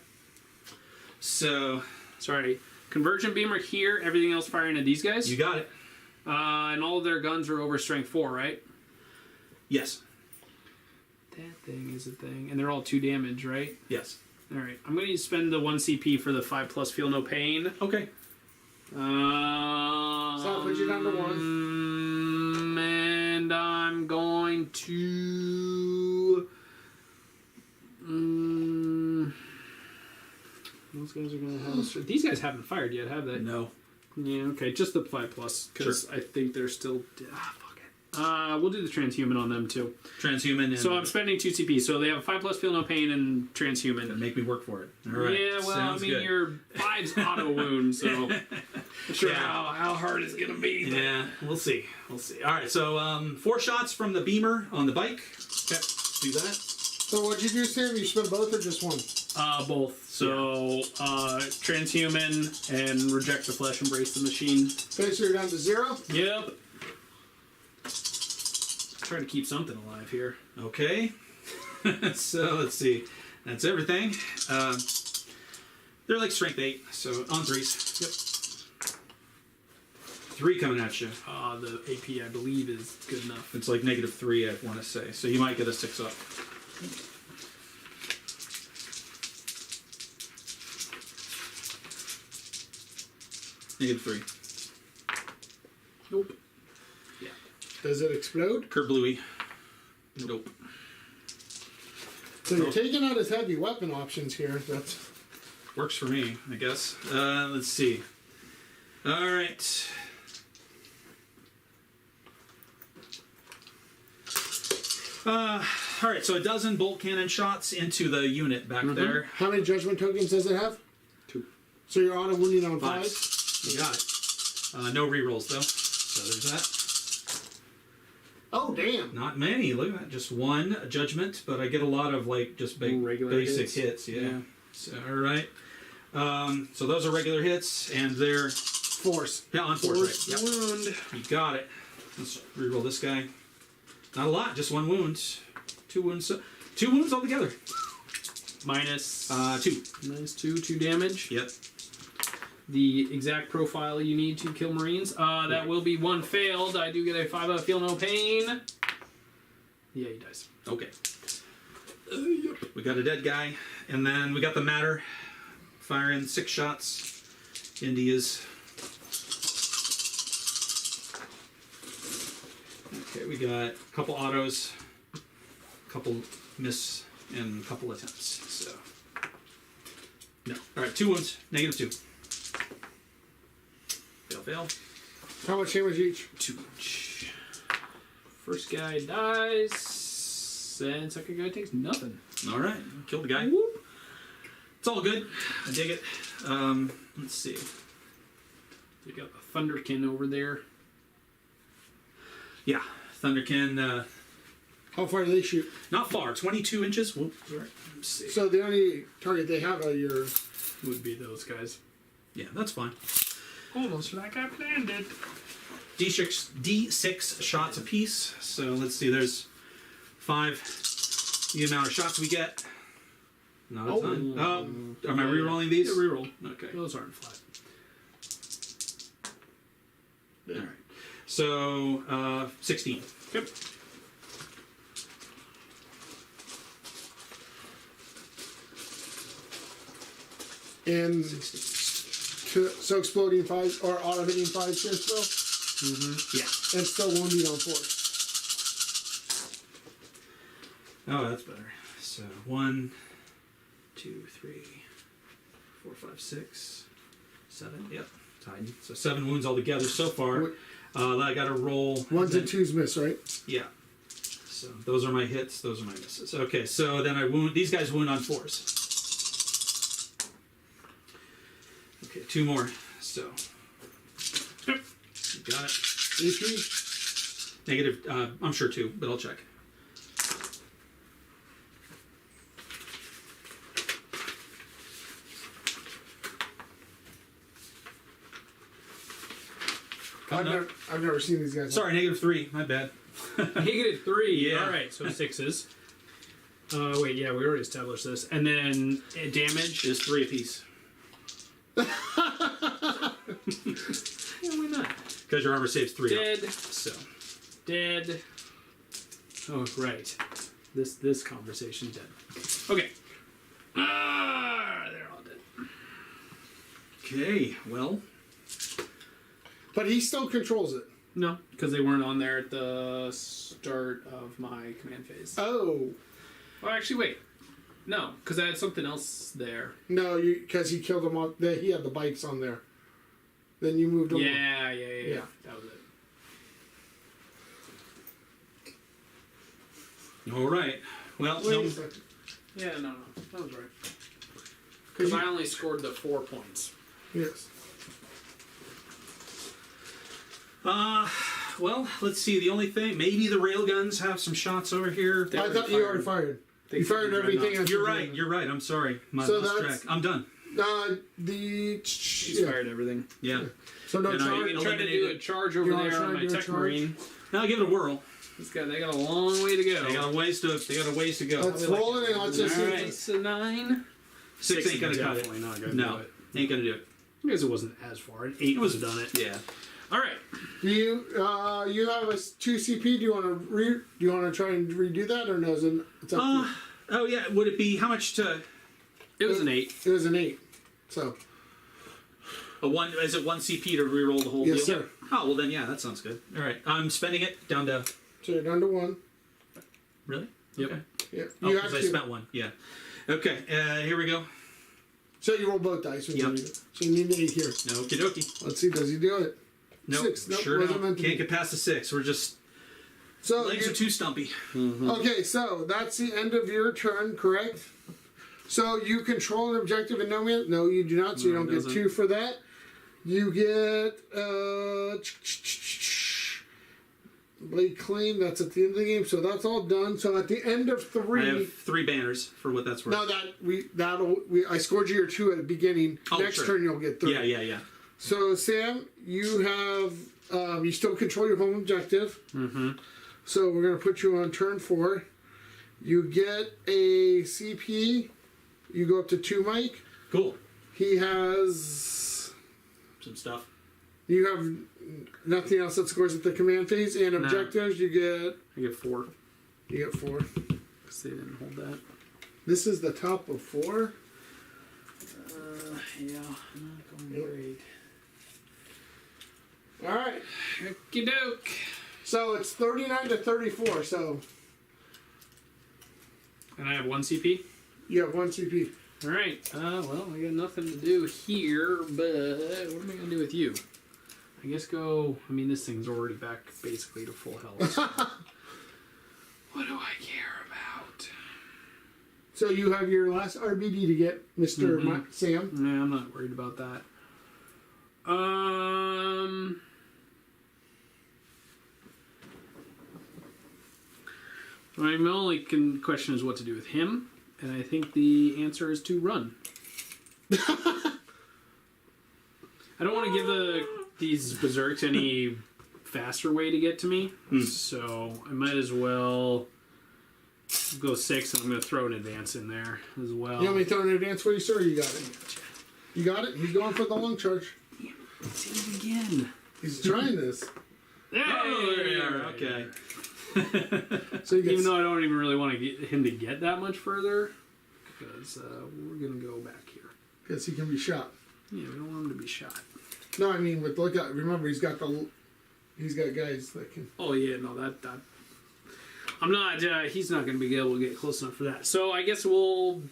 So Sorry. Conversion beamer here, everything else firing at these guys? you got it. And all of their guns are over strength 4, right? Yes. That thing is a thing. And they're all 2 damage, right? Yes. Alright. I'm going to spend the 1 CP for the 5+ feel no pain. Okay. So I'll put you down to 1. And I'm going to. Those guys are going to have. These guys haven't fired yet, have they? No. Yeah, okay. Just the 5+. Because I think they're still. Fuck it. We'll do the transhuman on them too. Transhuman and So I'm spending 2 CP. So they have a 5+ feel no pain and transhuman. make me work for it. All right. Yeah, well, Sounds I mean, good. your 5's auto wound, so. Not sure Yeah. how hard it's going to be. but- Yeah, we'll see. We'll see. All right, so 4 shots from the beamer on the bike. Okay, do that. So what'd you do, Sam? You spent both or just one? Both. So, transhuman and reject the flesh, embrace the machine. Okay, so you're down to 0. Yep. Try to keep something alive here. Okay. So let's see. That's everything. They're like strength 8, so on 3s. Yep. 3 coming at you. The AP, I believe, is good enough. It's like -3, I want to say. So you might get a 6 up. -3. Nope. Does it explode? Curb bluey. Nope. So you're taking out his heavy weapon options here. That's Works for me, I guess. Let's see. All right. All right, so a dozen bolt cannon shots into the unit back there. How many judgment tokens does it have? 2. So you're auto wounding on 5. 5? You got it. No rerolls though. So there's that. Oh, damn. Not many. Look at that. Just 1 judgment, but I get a lot of like just Regular basic hits. hits. Yeah. So, all right. So those are regular hits, and they're Force. on force. Right? Yep. Wound. You got it. Let's reroll this guy. Not a lot, just 1 wound. 2 wounds. 2 wounds altogether. Minus 2. minus 2 damage. Yep. The exact profile you need to kill Marines. That will be 1 failed. I do get a 5 out of feel no pain. Yeah, he dies. Okay. We got a dead guy, and then we got the matter firing 6 shots into his. Okay, we got a couple autos, a couple miss, and a couple attempts. So no. All right, 2 wounds, -2. Fail. How much damage each? 2 each. First guy dies, and second guy takes nothing. All right, killed the guy. Whoop. It's all good. I dig it. Let's see. You got the Thunderkin over there. Yeah, Thunderkin. How far do they shoot? Not far, 22 inches. Whoop. All right. Let's see. So the only target they have are your... Would be those guys. Yeah, that's fine. Almost like I planned it. D6 shots apiece. So let's see. There's 5. The amount of shots we get. Not a ton. Am I re-rolling these? Yeah, reroll. Okay. Those aren't flat. All right. So 16. Yep. And 16. so exploding 5 or auto hitting 5 here still? Yeah. And still wounding on 4. Oh, that's better. So 1, 2, 3, 4, 5, 6, 7. Yep. Tied. So 7 wounds altogether so far. I got to roll. 1s and 2s miss, right? Yeah. So those are my hits. Those are my misses. Okay. So then I wound. These guys wound on 4s. Okay. 2 more. So. Yep. You got it. AP? Negative. I'm sure 2, but I'll check. I've never seen these guys. Sorry, -3. My bad. -3. Yeah. All right, so 6s. Wait, yeah, we already established this. And then damage. Is 3 apiece. Yeah, why not? Because your armor saves 3. Dead. So. Dead. Oh, right. This conversation's dead. Okay. They're all dead. Okay. Well. But he still controls it. No, because they weren't on there at the start of my command phase. Oh. Oh, actually, wait. No, because I had something else there. No, because he killed them all. He had the bikes on there. Then you moved them. Yeah. Yeah. That was it. All right. Well, Wait no. a second. Yeah, no. That was right. Because I only scored the 4 points. Yes. Well, let's see. The only thing, maybe the railguns have some shots over here. I thought you already fired. You fired everything. else. You're right. You're right. I'm sorry. My So lost that's- track. I'm done. He's Yeah. fired everything. Yeah. So no You know, charge. you Trying to do a charge over You wanna there try on to my do a tech charge? marine. Now I'll give it a whirl. They got a long way to go. They got a ways to go. Let's roll it and let's just see. Alright, so 9. 6 ain't gonna cut it. Definitely not gonna No, do it. ain't gonna do it. Because it wasn't as far. An 8 was done it. Yeah. Alright. Do you you have a 2 CP? Do you want to try and redo that or no? It's up to you. Oh yeah. Would it be how much to It was an 8. It was an 8. So a 1? Is it 1 CP to reroll the whole Yes, deal? sir. Oh well, then yeah, that sounds good. All right. I'm spending it down to. so you're down to 1. Really? Yep. Okay. Yeah. Oh, You because have I to. spent 1. Yeah. Okay. Here we go. So you roll both dice. When Yep. you do it. So you need an 8 here. Okie dokie. Let's see. Does he do it? Nope. 6. Nope, Sure wasn't don't. meant to Can't be. get past the 6. We're just So Legs you- are too stumpy. Okay, so that's the end of your turn, correct? So you control an objective in no man. No, you do not. So you No, don't it get doesn't. 2 for that. You get blade claim. That's at the end of the game. So that's all done. So at the end of I 3, have 3 banners for what that's worth. no, I scored you your 2 at the beginning. Oh, Next sure. turn you'll get 3. Yeah. So Sam, you have you still control your home objective. Mm-hmm. So we're gonna put you on turn 4. You get a CP. You go up to 2, Mike. Cool. He has. Some stuff. You have nothing else that scores at the command phase, and objectives you get. I get 4. You get 4. Because they didn't hold that. This is the top of 4. Yeah, not going great. All right. Okie doke. So it's 39 to 34. So And I have 1 CP. you have 1 CP. All right. Well, I got nothing to do here, but what am I gonna do with you? I guess go. I mean, this thing's already back basically to full health. So what do I care about? So you have your last RBD to get, Mister Sam. Nah, I'm not worried about that. My only question is what to do with him, and I think the answer is to run. I don't want to give these berserks any faster way to get to me, so I might as well go 6, and I'm going to throw an advance in there as well. You want me to throw an advance for you, sir? You got it. You got it. He's going for the long charge. Let's hit it again. He's trying this. Oh, there you are. Okay. So you get. Even though I don't even really want to get him to get that much further, because we're going to go back here. Because he can be shot. Yeah, we don't want him to be shot. No, I mean, with look at. Remember, he's got guys that can. Oh yeah, no, that I'm not. He's not going to be able to get close enough for that. So I guess we'll. Man,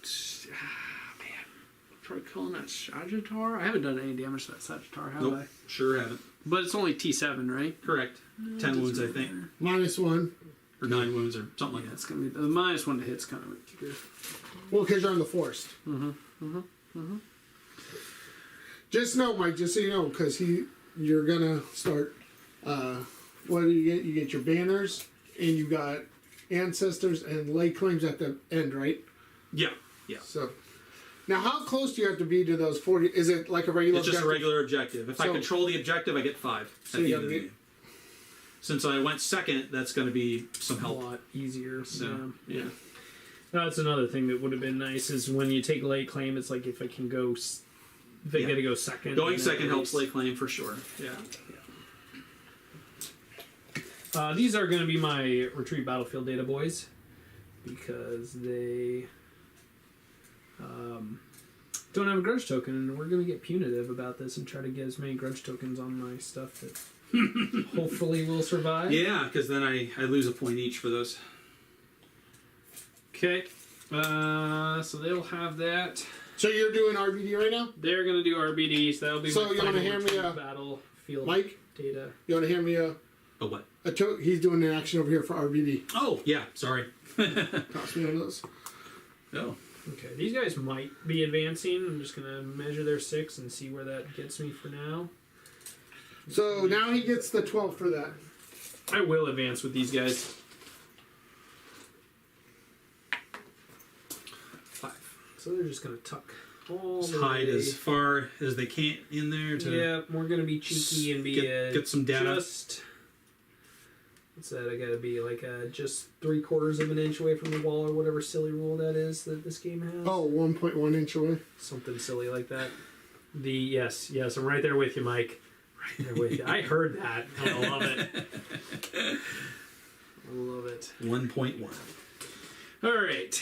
try calling that Sagittar. I haven't done any damage to that Sagittar, have Nope. I? Sure haven't. But it's only T7, right? Correct. 10 wounds, I think. -1. Or 9 wounds, or something like Yeah, that. it's gonna be the -1 to hit's kind of good. Well, because you're on the forest. Just know, Mike. Just so you know, because you're gonna start. What do you get? You get your banners, and you got ancestors and lay claims at the end, right? Yeah. So, now how close do you have to be to those 40? Is it like a regular? It's just a objective? regular objective. If I So- control the objective, I get 5 So at the you end of the gotta game. Since I went second, that's going to be some A help. lot easier. So, yeah. That's another thing that would have been nice is when you take late claim, it's like if I can go, if I Yeah. get to go second. Going then second at helps least- lay claim for sure. Yeah. These are going to be my retreat battlefield data boys because they don't have a grudge token, and we're going to get punitive about this and try to get as many grudge tokens on my stuff that hopefully will survive. Yeah, because then I lose a point each for those. Okay. So they'll have that. So you're doing RBD right now, They're going to do RBD, so that'll be So my you wanna final hand me retreat a- battlefield Mike? data. You want to hand me Oh, what? he's doing an action over here for RBD. Oh, yeah. Sorry. Toss me one of those. Oh. Okay, these guys might be advancing. I'm just gonna measure their 6 and see where that gets me for now. So now he gets the 12 for that. I will advance with these guys. 5. So they're just gonna tuck all Just the hide way. as far as they can in there to Yeah, we're gonna be cheeky and be get some data. Just what's that? I gotta be like just 3/4 of an inch away from the wall or whatever silly rule that is that this game has. Oh, 1.1 inch away. Something silly like that. Yes, I'm right there with you, Mike. Right there with you. I heard that. I love it. I love it. 1.1. All right.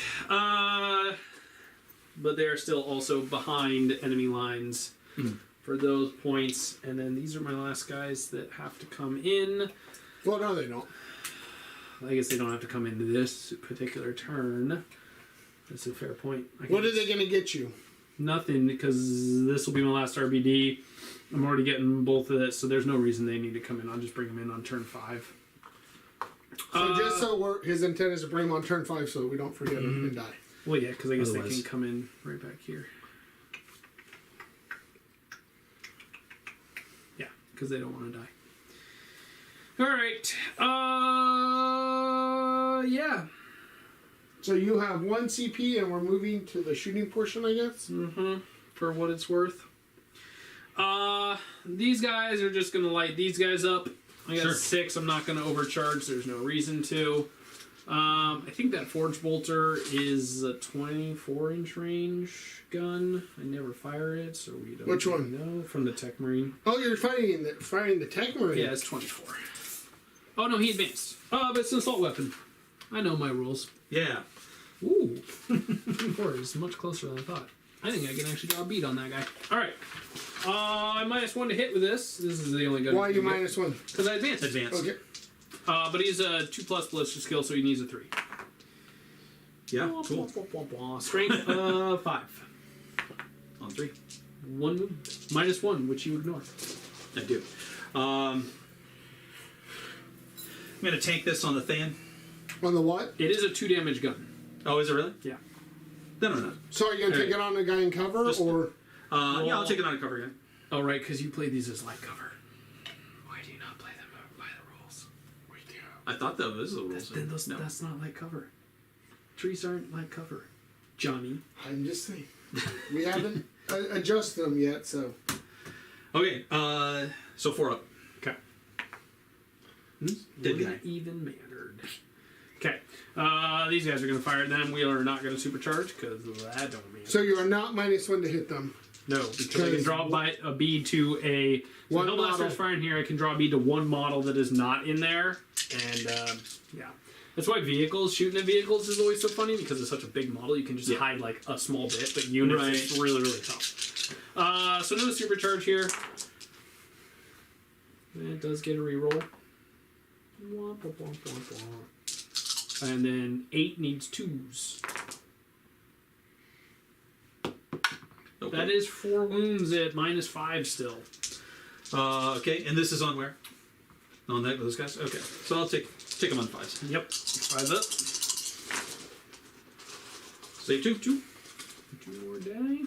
But they're still also behind enemy lines for those points. And then these are my last guys that have to come in. Well, no, they don't. I guess they don't have to come into this particular turn. That's a fair point. What are they going to get you? Nothing, because this will be my last RBD. I'm already getting both of this, so there's no reason they need to come in. I'll just bring them in on turn 5. So just so his intent is to bring him on turn 5 so we don't forget him and die. Well, yeah, because I guess Otherwise- they can come in right back here. Yeah, because they don't want to die. All right. Yeah. So you have 1 CP and we're moving to the shooting portion, I guess? For what it's worth. These guys are just going to light these guys up. I got Sure. 6. I'm not going to overcharge. There's no reason to. I think that Forge Bolter is a 24-inch range gun. I never fire it, so we don't Which one? know. From the Tech Marine. Oh, you're firing the Tech Marine. Yeah, it's 24. Oh, no, he advanced. But it's an assault weapon. I know my rules. Yeah. Ooh. 4 is much closer than I thought. I think I can actually draw a bead on that guy. Alright. I -1 to hit with this. This is the only gun. Why are you -1? Because I advanced. Advance. Okay. But he's a 2+ ballistic skill, so he needs a 3. Yeah, cool. Strength 5. On 3. 1 move. -1, which you ignore. I do. I'm going to tank this on the Than. On the what? It is a 2 damage gun. Oh, is it really? Yeah. No. So are you going to take it on the guy in cover, Just- or... Yeah, I'll take it on a cover again. Oh, right, because you play these as light cover. Why do you not play them by the rules? We do. I thought that was the rules. No. That's not light cover. Trees aren't light cover. Johnny. I'm just saying. We haven't adjusted them yet, so... Okay, so 4 up. Okay. Dead guy. Wouldn't even mattered. Okay. These guys are going to fire at them. We are not going to supercharge because that don't matter. So you are not -1 to hit them. No, because I can draw a bead to a... So One Hellblaster's model. firing here. I can draw a bead to one model that is not in there. And, yeah. That's why shooting at vehicles is always so funny, because it's such a big model. You can just hide, like, a small bit, but units is really, really tough. So no supercharge here. It does get a reroll. Womp, womp, womp, womp, womp. And then 8 needs 2s. Okay. That is 4 wounds at -5 still. Okay, and this is on where? On those guys? Okay, so I'll take them on 5s. Yep. 5 up. Save 2. 2 more die.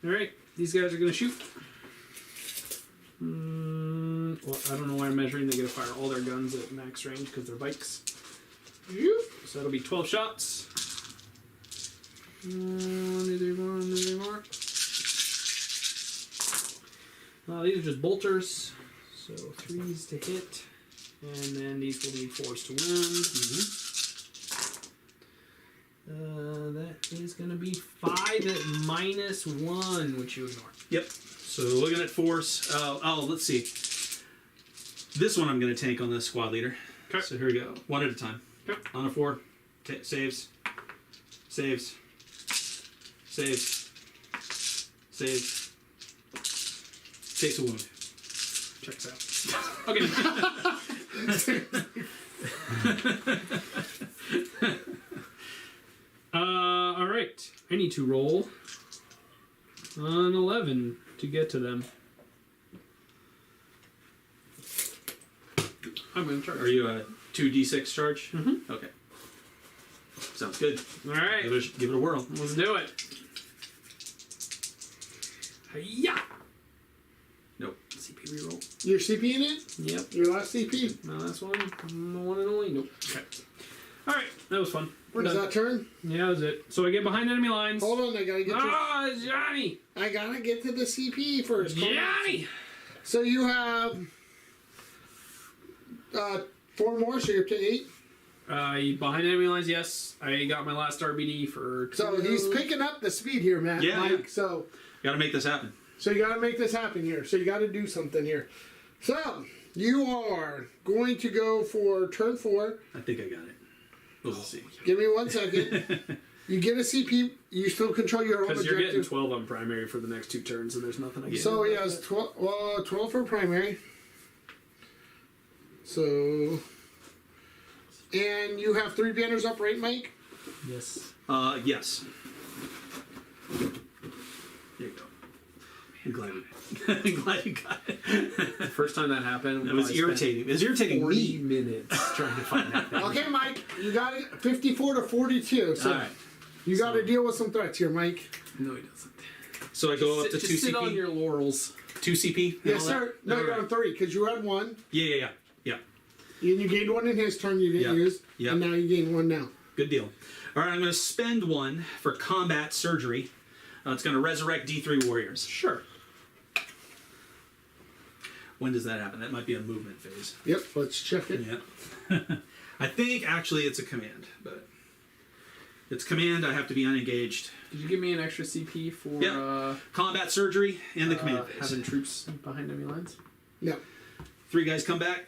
Alright, these guys are going to shoot. Well, I don't know why I'm measuring. They get to fire all their guns at max range because they're bikes. So that'll be 12 shots. 1, 2, 3, 4, 1, 2, 3, 4. These are just bolters. So 3s to hit. And then these will be 4s to wound. That is going to be 5 at -1, which you ignore. Yep. So looking at force. Let's see. This one I'm going to tank on the squad leader. Okay. So here we go. 1 at a time. Okay. On a 4. Saves. Saves. Saves. Saves. Takes a wound. Checks out. Okay. All right. I need to roll an 11 to get to them. I'm going to charge. Are you a 2d6 charge? Mm-hmm. Okay. Sounds good. All right. Give it a whirl. Let's do it. Yeah. Nope. CP reroll. Your CP in it? Yep. Your last CP? No, that's one. The one and only. Nope. Okay. All right. That was fun. We're Is done. that turn? Yeah, that was it. So I get behind enemy lines. Hold on, I gotta get to... Johnny! I gotta get to the CP first. Hold on. Johnny! So you have 4 more, so you're up to 8. Behind enemy lines, yes. I got my last RBD for... So he's picking up the speed here, Matt. Yeah, Mike. yeah. So Got to make this happen. you gotta make this happen here. So you gotta do something here. So you are going to go for turn 4. I think I got it. We'll see. Give me 1 second. You get a CP. You still control your own Because you're getting objective. 12 on primary for the next 2 turns, and there's nothing I can So do. he has 12 for primary. So, and you have 3 banners up, right, Mike? Yes. Yes. There you go. I'm glad I'm glad you got it. The first time that happened, It was irritating. It was irritating 40 me. minutes trying to find that thing. Okay, Mike, you got it 54 to 42. So All right. you got to deal with some threats here, Mike. No, he doesn't. So I go up to Just 2 sit on CP. your laurels. 2 CP. and Yes, all that? sir. No, All you're right. on 3 because you had 1. Yeah. And you gained 1 in his turn you didn't Yep. use. Yep. And now you gain 1 now. Good deal. All right, I'm going to spend 1 for combat surgery. It's going to resurrect D3 warriors. Sure. When does that happen? That might be a movement phase. Yep, let's check it. Yeah. I think actually it's a command, but it's command. I have to be unengaged. Did you give me an extra CP for Yeah. Combat surgery and the command phase. having troops behind enemy lines? No. 3 guys come back.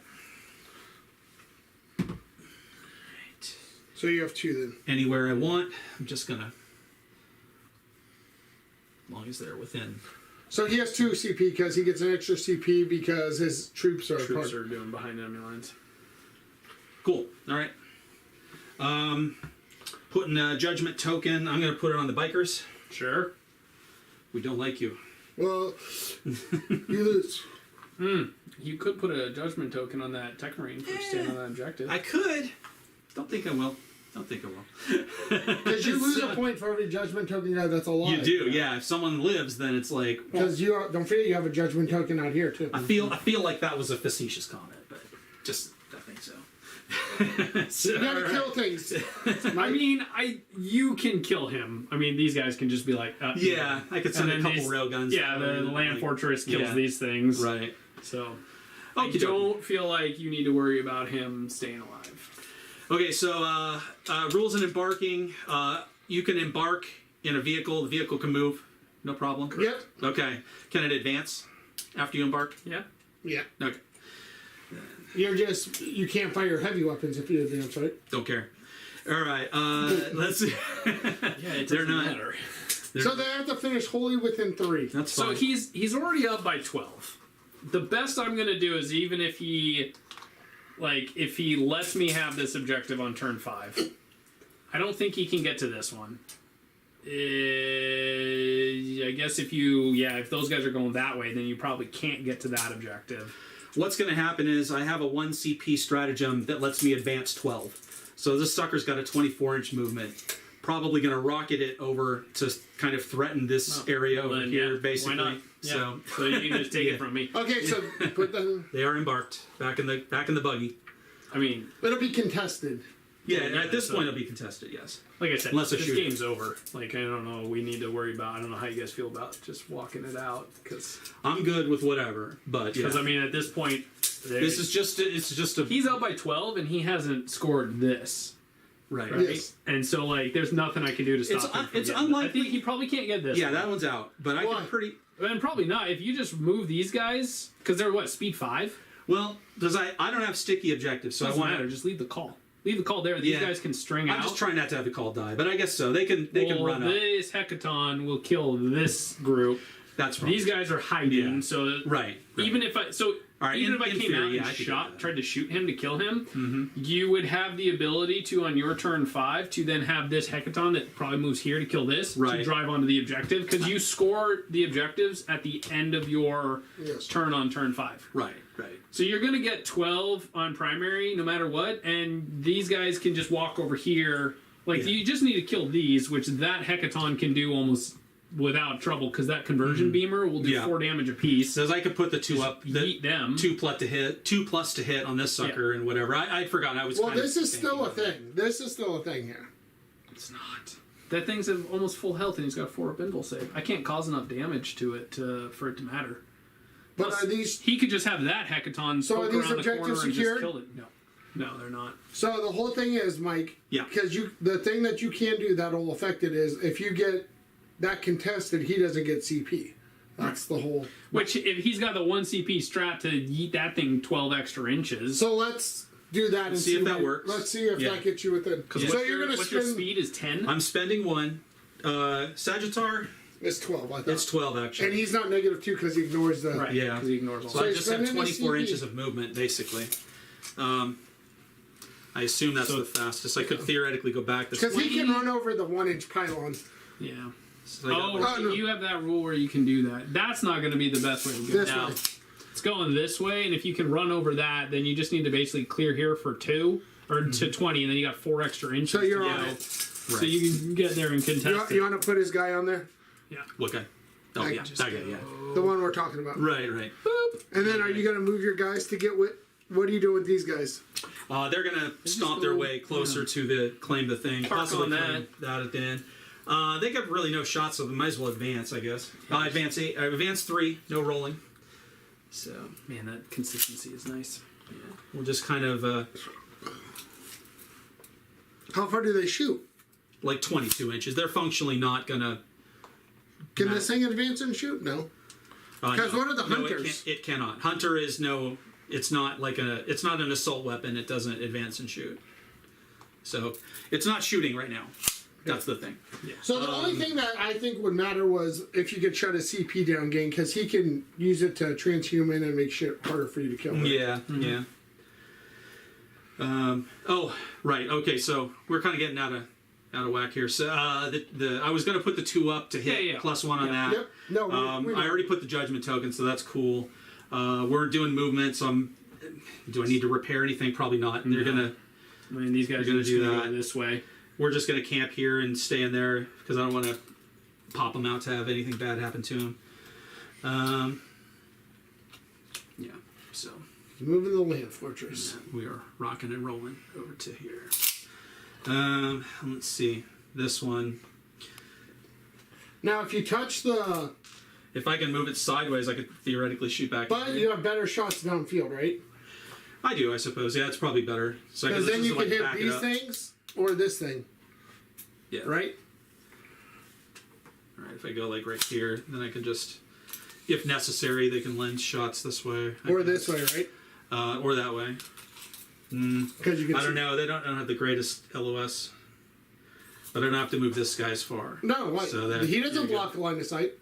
So you have 2 then. Anywhere I want. I'm just going to, as long as they're within. So he has 2 CP because he gets an extra CP because his troops are Troops part. are doing behind enemy lines. Cool. All right. Putting a judgment token. I'm going to put it on the bikers. Sure. We don't like you. Well, you lose. You could put a judgment token on that tech marine for staying on that objective. I could. Don't think I will. Don't think I will. Because you lose a point for every judgment token guy that's alive. You do, yeah. If someone lives, then it's like. Well, Because you don't forget you have a judgment token out here too. I feel like that was a facetious comment, but just I think so. So, You gotta all kill right. things. I mean, you can kill him. I mean, these guys can just be like, Yeah, I could send a and then couple railguns. Yeah, the land like, fortress kills yeah. these things. Right. So, Okey I dokey. don't feel like you need to worry about him staying alive. Okay, so rules in embarking. You can embark in a vehicle. The vehicle can move. No problem. Yep. Okay. Can it advance after you embark? Yeah. Yeah. Okay. You can't fire heavy weapons if you advance, right? Don't care. All right. Let's see. Yeah, it They're doesn't not- matter. So they have to finish wholly within 3. That's So fine. he's already up by 12. The best I'm gonna do is even if he lets me have this objective on turn 5, I don't think he can get to this one. I guess if those guys are going that way, then you probably can't get to that objective. What's going to happen is I have a 1 CP stratagem that lets me advance 12. So this sucker's got a 24-inch movement. Probably going to rocket it over to kind of threaten this area over Then, here, yeah, basically. Why not? Yeah. So So you can just take Yeah. it from me. Okay, so put the, they are embarked back in the buggy. I mean, it'll be contested. Yeah, Well, yeah, at this so- point it'll be contested. Yes. like I said, Unless I this shoot it. game's over. Like, I don't know. We need to worry about. I don't know how you guys feel about just walking it out because I'm good with whatever, but yeah. I mean, at this point, This is just a he's out by 12 and he hasn't scored this. right. Right? Yes. And so, like, there's nothing I can do to stop It's him. from it's getting it. unlikely- I think he probably can't get this. Yeah, one. that one's out. But I Why? can pretty And probably not. If you just move these guys, because they're what, speed 5? well because I don't have sticky objectives, so Doesn't I want matter. to. Just leave the call. Leave the call there. These Yeah. guys can string out. I'm just trying not to have the call die, but I guess so. They can run up. This hecaton will kill this group. That's wrong. These guys are hiding, Yeah. so right. even if I All right, even in if I came theory, out yeah, I and could do that. tried to shoot him to kill him, you would have the ability to on your turn 5 to then have this hecaton that probably moves here to kill this to Right. drive onto the objective because you score the objectives at the end of your Yes. turn on turn 5. Right. So you're going to get 12 on primary no matter what, and these guys can just walk over here. Like, Yeah. you just need to kill these, which that hecaton can do almost without trouble, because that conversion beamer will do Yeah. 4 damage apiece. So I could put the two up, the Yeet them. 2 plus to hit on this sucker and whatever. I'd forgotten. I was. Well, kind of this is thinking still a of that. thing. This is still a thing here. It's not. That thing's at almost full health, and he's got a 4 up invul save. I can't cause enough damage to it for it to matter. But Plus, are these? he could just have that hecaton So are poke these around the corner objectives and secured? just kill it. No, they're not. So the whole thing is, Mike. Yeah. Because the thing that you can do that'll affect it is if you get that contested, he doesn't get CP. That's the whole. Which, if he's got the 1 CP strat to yeet that thing 12 extra inches. So let's do that and See if that what- works. Let's see if Yeah. that gets you within. Because So you're gonna what's your spend. speed is 10? I'm spending 1. Sagittar, It's 12. I thought. it's 12 actually. And he's not -2 because he ignores the. Right, Yeah. because he ignores all So that. I he's just have spending his 24 CP. inches of movement, basically. I assume that's the fastest. I could theoretically go back this Because he can 20 run over the 1-inch pylon. Yeah. So I got, Oh, like, right, no. you have that rule where you can do that. That's not going to be the best way to go. This No. way. It's going this way, and if you can run over that, then you just need to basically clear here for 2 or to 20, and then you got 4 extra inches. So you're to on go. it. So you can get there and contest You it. want to put his guy on there? what guy? Oh, I yeah. just That guy, yeah. The one we're talking about. Right. And then are you going to move your guys to get with... What are you doing with these guys? They're gonna stomp their way closer to the claim the thing, Park possibly on that. claim that at the end. They got really no shots, so they might as well advance, I guess. Advance 3, no rolling. So Man, that consistency is nice. we'll just kind of How far do they shoot? like 22 inches. They're functionally not gonna. Can No. this thing advance and shoot? No. Because what are the hunters? It cannot. Hunter is no. It's not like it's not an assault weapon. It doesn't advance and shoot. So it's not shooting right now. That's the thing. So the only thing that I think would matter was if you could shut his CP down, gang, because he can use it to transhuman and make shit harder for you to kill. Right? Yeah. Oh, right. Okay, so we're kind of getting out of whack here. So I was going to put the 2 up to hit Yeah. +1 on that. Yep. No, we I already put the judgment token, so that's cool. We're doing movement, so do I need to repair anything? Probably not. They're gonna. I mean, these guys You're are gonna just do going to that. go this way. We're just gonna camp here and stay in there because I don't want to pop them out to have anything bad happen to them. Yeah. So moving the land fortress. we are rocking and rolling over to here. Let's see this one. Now, if you touch the, If I can move it sideways, I could theoretically shoot back. but you have better shots downfield, right? I do, I suppose. Yeah, it's probably better. So I can Because then just you like can hit back it these up. things or this thing, Yeah. right? All right. If I go like right here, then I can just, if necessary, they can lend shots this way. Or this way, right? Or that way. Because you can. I don't know. They don't have the greatest LOS. But I don't have to move this guy as far. No, what? So that- He there doesn't you go. block the line of sight.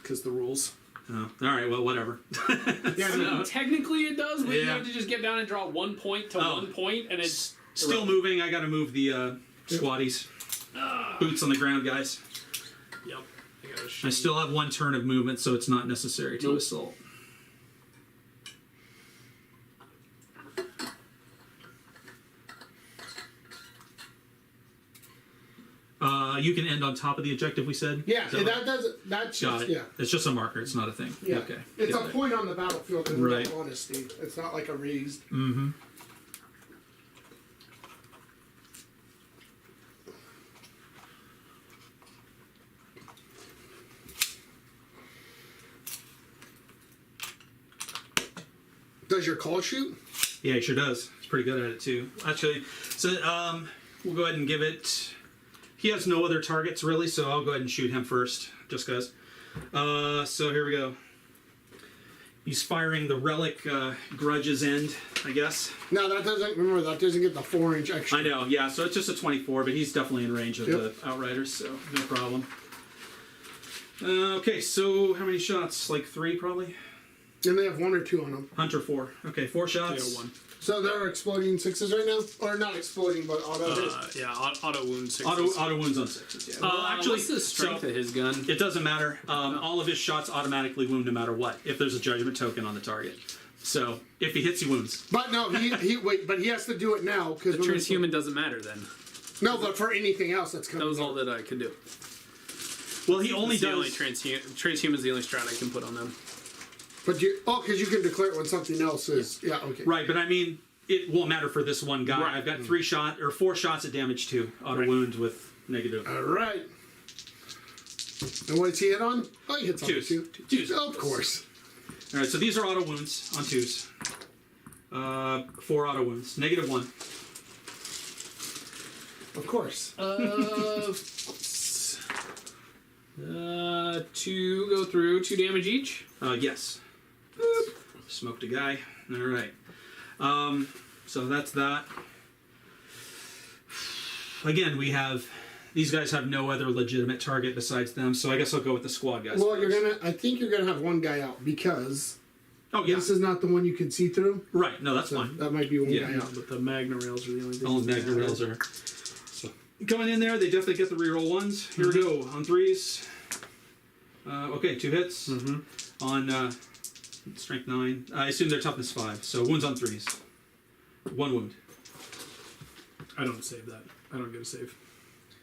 Because the rules. Oh, all right. Well, whatever. Yeah, no. Technically it does, but you Yeah. have to just get down and draw 1 point to Oh. 1 point, and it's Still moving. I got to move the squatties. Boots on the ground, guys. Yep. I still have 1 turn of movement, so it's not necessary to Nope. assault. You can end on top of the objective, we said? Yeah, Is that and right? that doesn't. That's Got just it. yeah. It's just a marker. It's not a thing. Yeah. Okay. It's Got a it. point on the battlefield in Right. all honesty. It's not like a raised. Mm-hmm. Does your call shoot? Yeah, he sure does. He's pretty good at it too. Actually, so we'll go ahead and give it. He has no other targets really, so I'll go ahead and shoot him first, just cause. So here we go. He's firing the relic grudge's end, I guess. No, that doesn't. Remember, that doesn't get the 4-inch extra. I know, yeah. So it's just a 24, but he's definitely in range of Yep. the Outriders, so no problem. Okay, so how many shots? Like 3, probably. And they have 1 or 2 on them. Hunter 4. Okay, 4 shots. 1. So they're exploding 6s right now, or not exploding, but auto. Yeah, auto wound 6. Auto wounds on 6s. Yeah. Well, actually, what's the strength so- of his gun? It doesn't matter. All of his shots automatically wound no matter what, if there's a judgment token on the target. So if he hits, he wounds. But no, he wait, but he has to do it now because The transhuman doesn't matter then. No, but for anything else that's coming. That was all that I could do. Well, he only It's the only does. transhuman's the only strat I can put on them. But because you can declare it when something else is. Yeah, okay. Right, but I mean, it won't matter for this one guy. Right. I've got 4 shots at damage 2 auto Right. wound with negative. All right. And what does he hit on? Oh, he hits on Twos. 2. Twos. Oh, of course. All right, so these are auto wounds on 2s. 4 auto wounds, negative 1. Of course. 2 go through, 2 damage each. Yes. Smoked a guy. All right. So that's that. Again, we have these guys have no other legitimate target besides them, so I guess I'll go with the squad guys. Well, first. I think you're gonna have one guy out because Oh yeah. this is not the one you can see through. Right. No, that's So fine. that might be one Yeah. guy out. But the magna rails are the only thing. All the magna rails are. So Coming in there, they definitely get the reroll ones. Here we go on 3s. Okay, 2 hits on strength 9. I assume they're toughness 5, so wounds on 3s. 1 wound. I don't save that. I don't get a save.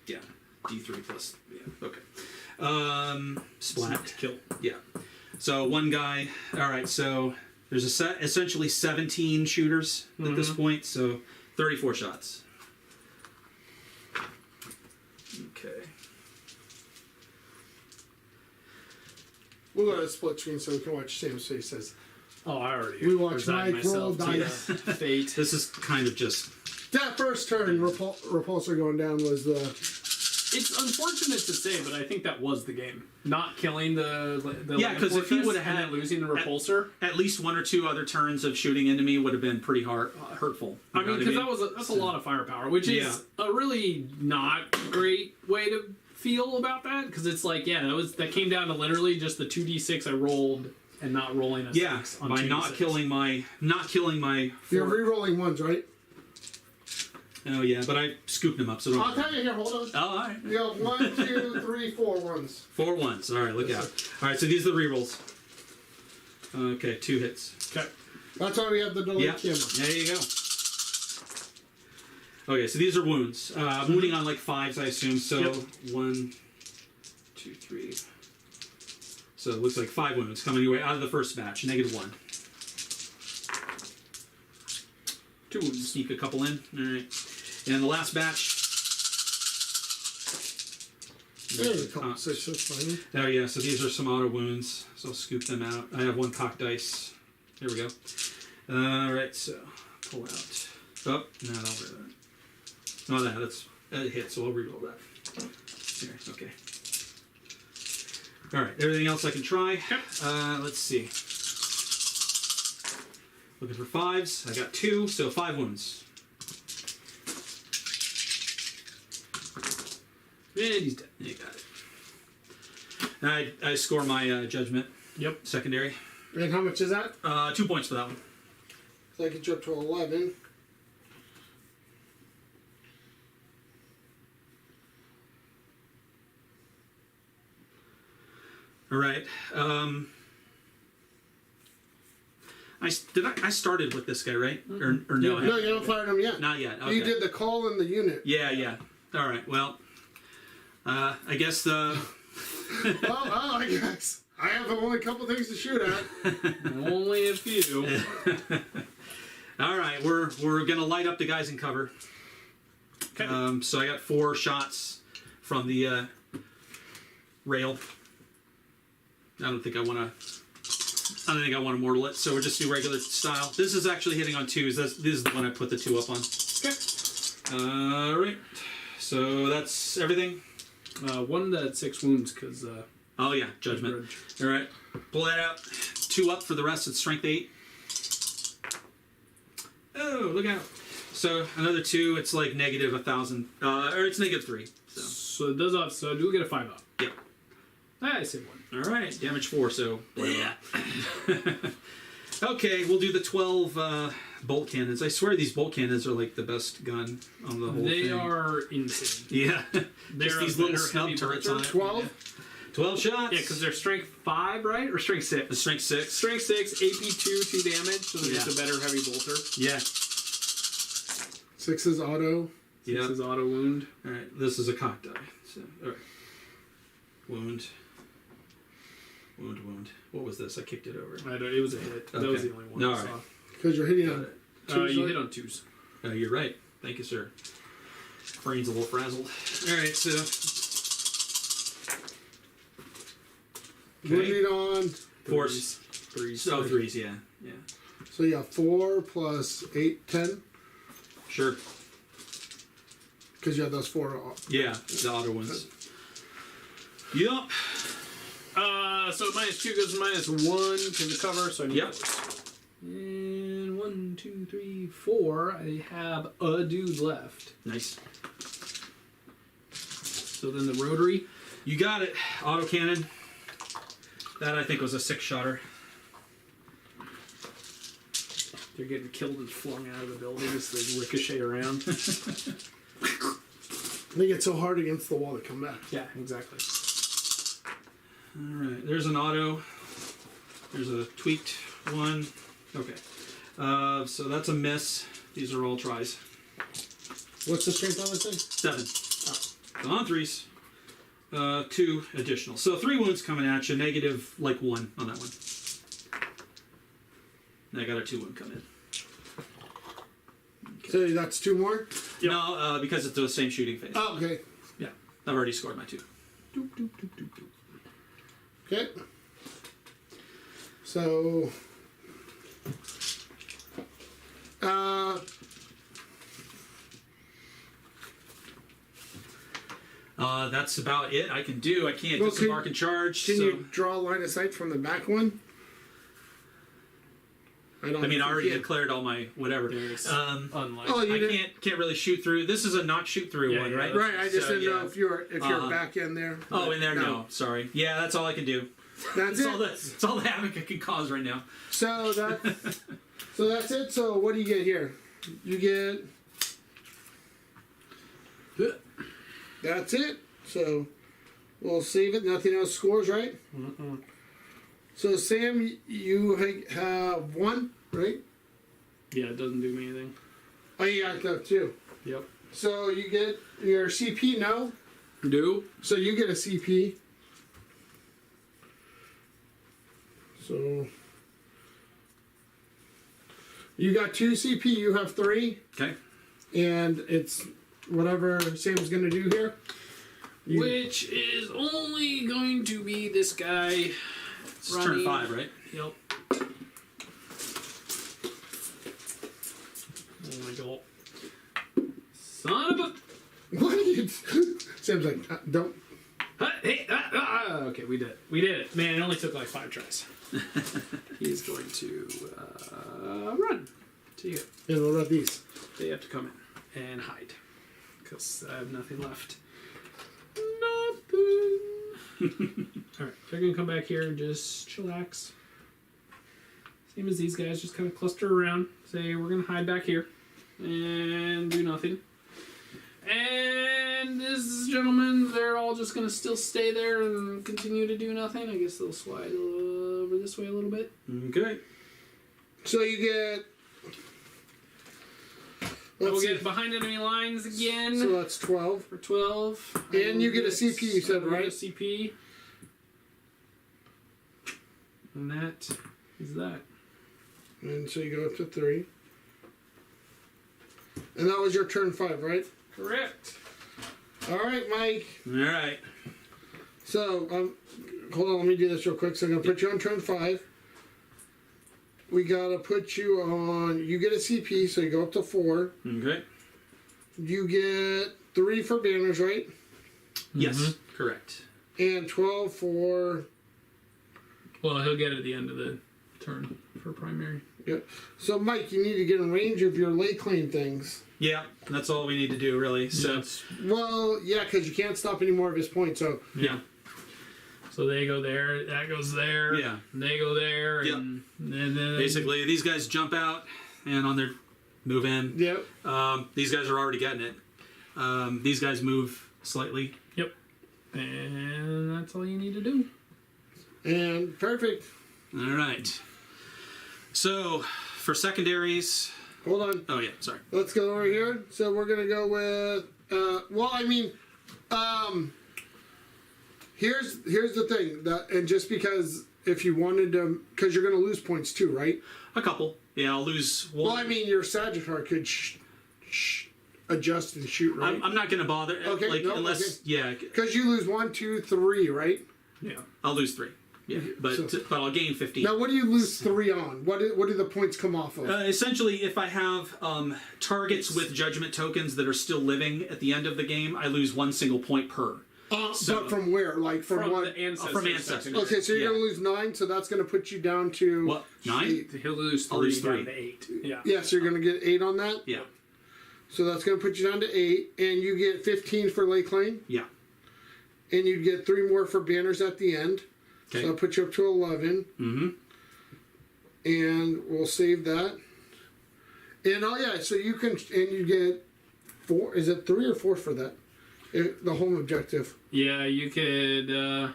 Yeah, D3 plus. Yeah, okay. Splat. Kill. Yeah. So 1 guy. All right, so there's essentially 17 shooters at this point, so 34 shots. Okay. We'll go to split screen so we can watch Sam's face. Says Oh, I already. we watch resigned Mike roll myself to dice. fate. This is kind of just. That first turn, repulsor going down was the. It's unfortunate to say, but I think that was the game. Not killing the Yeah, 'cause if he Land would've Fortress and had- then losing the repulsor. At least 1 or 2 other turns of shooting into me would have been pretty hurtful. I mean, because that's a lot of firepower, which is a really not great way to feel about that. Because it's like, that came down to literally just the 2d6 I rolled and not rolling a 6 on by 2d6. not killing my. You're re-rolling ones, right? Oh yeah, but I scooped them up, so don't. I'll tell you here. Hold on. Oh, all right. You have 1, 2, 3, 4 ones. 4 ones. All right, look out. All right, so these are the rerolls. Okay, 2 hits. Okay. That's why we have the delayed Yeah, camera. there you go. Okay, so these are wounds. Wounding on like 5s, I assume. So 1, 2, 3. So it looks like 5 wounds coming your way out of the first batch. -1. 2 wounds. Sneak a couple in. All right. And the last batch. There's a couple 6. That's fine. Oh yeah, so these are some auto wounds. So I'll scoop them out. I have 1 cocked dice. Here we go. All right, so pull out. Oh, no, no, that's a hit, so I'll reroll that. Here, okay. All right, everything else I can try. Let's see. Looking for 5s. I got 2, so 5 wounds. And he's dead. You got it. I score my judgment. Yep. Secondary. And how much is that? 2 points for that one. So I get you up to 11. All right. I started with this guy, right? Or no? No, you don't fire them yet. Not yet. Okay. You did the call in the unit. Yeah. All right. Well, I guess the. I guess. I have only a couple things to shoot at. Only a few. All right, we're gonna light up the guys in cover. Okay. So I got 4 shots from the rail. I don't think I want to mortal it, so we'll just do regular style. This is actually hitting on 2s. This is the one I put the 2 up on. Okay. All right. So that's everything. 1 to 6 wounds, because... Oh yeah, judgment. All right, pull that out. 2 up for the rest. It's strength 8. Oh, look out! So another 2. It's like -1,000, or it's -3. So it does off. So do we get a 5 up? Yep. I say 1. All right, damage 4. So yeah. Okay, we'll do the 12 bolt cannons. I swear these bolt cannons are like the best gun on the whole thing. They are insane. Yeah. They're Just these a little better snub heavy turrets bolter. on it. 12? 12 shots. Yeah, because they're strength 5, right? Or strength 6? The strength 6. Strength 6, AP 2 damage, so they're just a better heavy bolter. Yeah. 6 is auto. 6 Yeah. is auto wound. All right, this is a cock die. So, all right. Wound. What was this? I kicked it over. It was a hit. That was the only one No, I all saw. right. Because you're hitting Got on it. 2s, You right? hit on 2s. Oh, you're right. Thank you, sir. Brain's a little frazzled. All right, so Wounded on. force. 3s. Oh, 3s. Yeah. So you have 4 plus 8, 10. Sure. Because you have those 4. Yeah, the auto ones. Yup. So -2 goes to -1 to the cover, so I need Yep. 4s. And 1, 2, 3, 4. I have a dude left. Nice. So then the rotary. You got it. Auto cannon. That I think was a 6-shotter. They're getting killed and flung out of the building as they ricochet around. They get so hard against the wall to come back. Yeah, exactly. All right, there's an auto. There's a tweaked one. Okay. So that's a miss. These are all tries. What's the strength on this thing? 7. So on 3s. 2 additional. So 3 wounds coming at you. Negative, like 1 on that one. And I got a 2 wound come in. So that's 2 more? No, because it's the same shooting phase. Oh, okay. Yeah, I've already scored my 2. Okay. So, that's about it I can do. I can't Well, disembark and charge. can so. you draw a line of sight from the back one? I mean, I already declared all my whatever. There's unlike. Oh, you I didn't. can't really shoot through. This is a not shoot through Yeah, one, yeah, right? Right, I just So, didn't know if you're Uh-huh. back in there. Oh, in there? No. Sorry. Yeah, that's all I can do. That's That's all it. that's all the havoc I can cause right now. So that's it. So what do you get here? You get. That's it. So we'll save it. Nothing else scores, right? Mm-mm. So Sam, you have 1, right? Yeah, it doesn't do me anything. Oh, you got that too. Yep. So you get your CP, no? Do? So you get a CP. So you got 2 CP, you have 3, Okay. and it's whatever Sam's gonna do here. You- Which is only going to be this guy. It's turn 5, right? Yep. Oh my god. Son of a. What? Sam's like, don't. Okay, we did it. We did it. Man, it only took like 5 tries. He's going to run to you. And what about these? They have to come in and hide because I have nothing left. Nothing. Alright, they're gonna come back here and just chillax. Same as these guys, just kind of cluster around. Say, we're gonna hide back here and do nothing. And this gentlemen, they're all just gonna still stay there and continue to do nothing. I guess they'll slide over this way a little bit. Okay. So you get. We'll Let's see. get behind enemy lines again So that's 12. for 12. And you get a CP, you said, I'll get right? a CP. And that is that. And so you go up to 3. And that was your turn 5, right? Correct. All right, Mike. All right. So, hold on, let me do this real quick. So I'm going to put you on turn 5. We got to put you on, you get a CP, so you go up to 4. Okay. You get 3 for banners, right? Yes. Correct. And 12 for, Well, he'll get it at the end of the turn for primary. yeah. So Mike, you need to get in range of your lay claim things. Yeah, that's all we need to do, really. So, Yes. Well, yeah, because you can't stop any more of his points, so. yeah. So they go there, that goes there, Yeah. and they go there, Yep. and then Basically, these guys jump out and on their move in. Yep. These guys are already getting it. These guys move slightly. Yep. And that's all you need to do. And perfect. All right. So, for secondaries. Hold on. Oh, yeah, sorry. Let's go over here. So we're gonna go with. Well, I mean, here's the thing that, and just because if you wanted to, because you're gonna lose points too, right? A couple. Yeah, I'll lose one. Well, I mean, your Sagittarius could adjust and shoot, right? I'm not going to bother. Okay, Like, no, unless, okay. yeah, Because you lose 1, 2, 3, right? Yeah. I'll lose 3. Yeah, but So- but I'll gain 15. Now, what do you lose 3 on? What do the points come off of? Essentially, if I have targets with judgment tokens that are still living at the end of the game, I lose 1 single point per. But from where? Like from what? the ancestors. From ancestors. secondary. Okay, so you're Yeah. gonna lose 9, so that's gonna put you down to What? 9? He'll lose 3, I'll lose down 3. to 8. Yeah. Yeah, so you're gonna get 8 on that. Yeah. So that's gonna put you down to 8, and you get 15 for lay claim, Yeah. and you get 3 more for banners at the end. So Okay. that'll put you up to 11, Mm-hmm. and we'll save that. And oh yeah, so you can, and you get 4. Is it 3 or 4 for that? the home objective. Yeah, you could.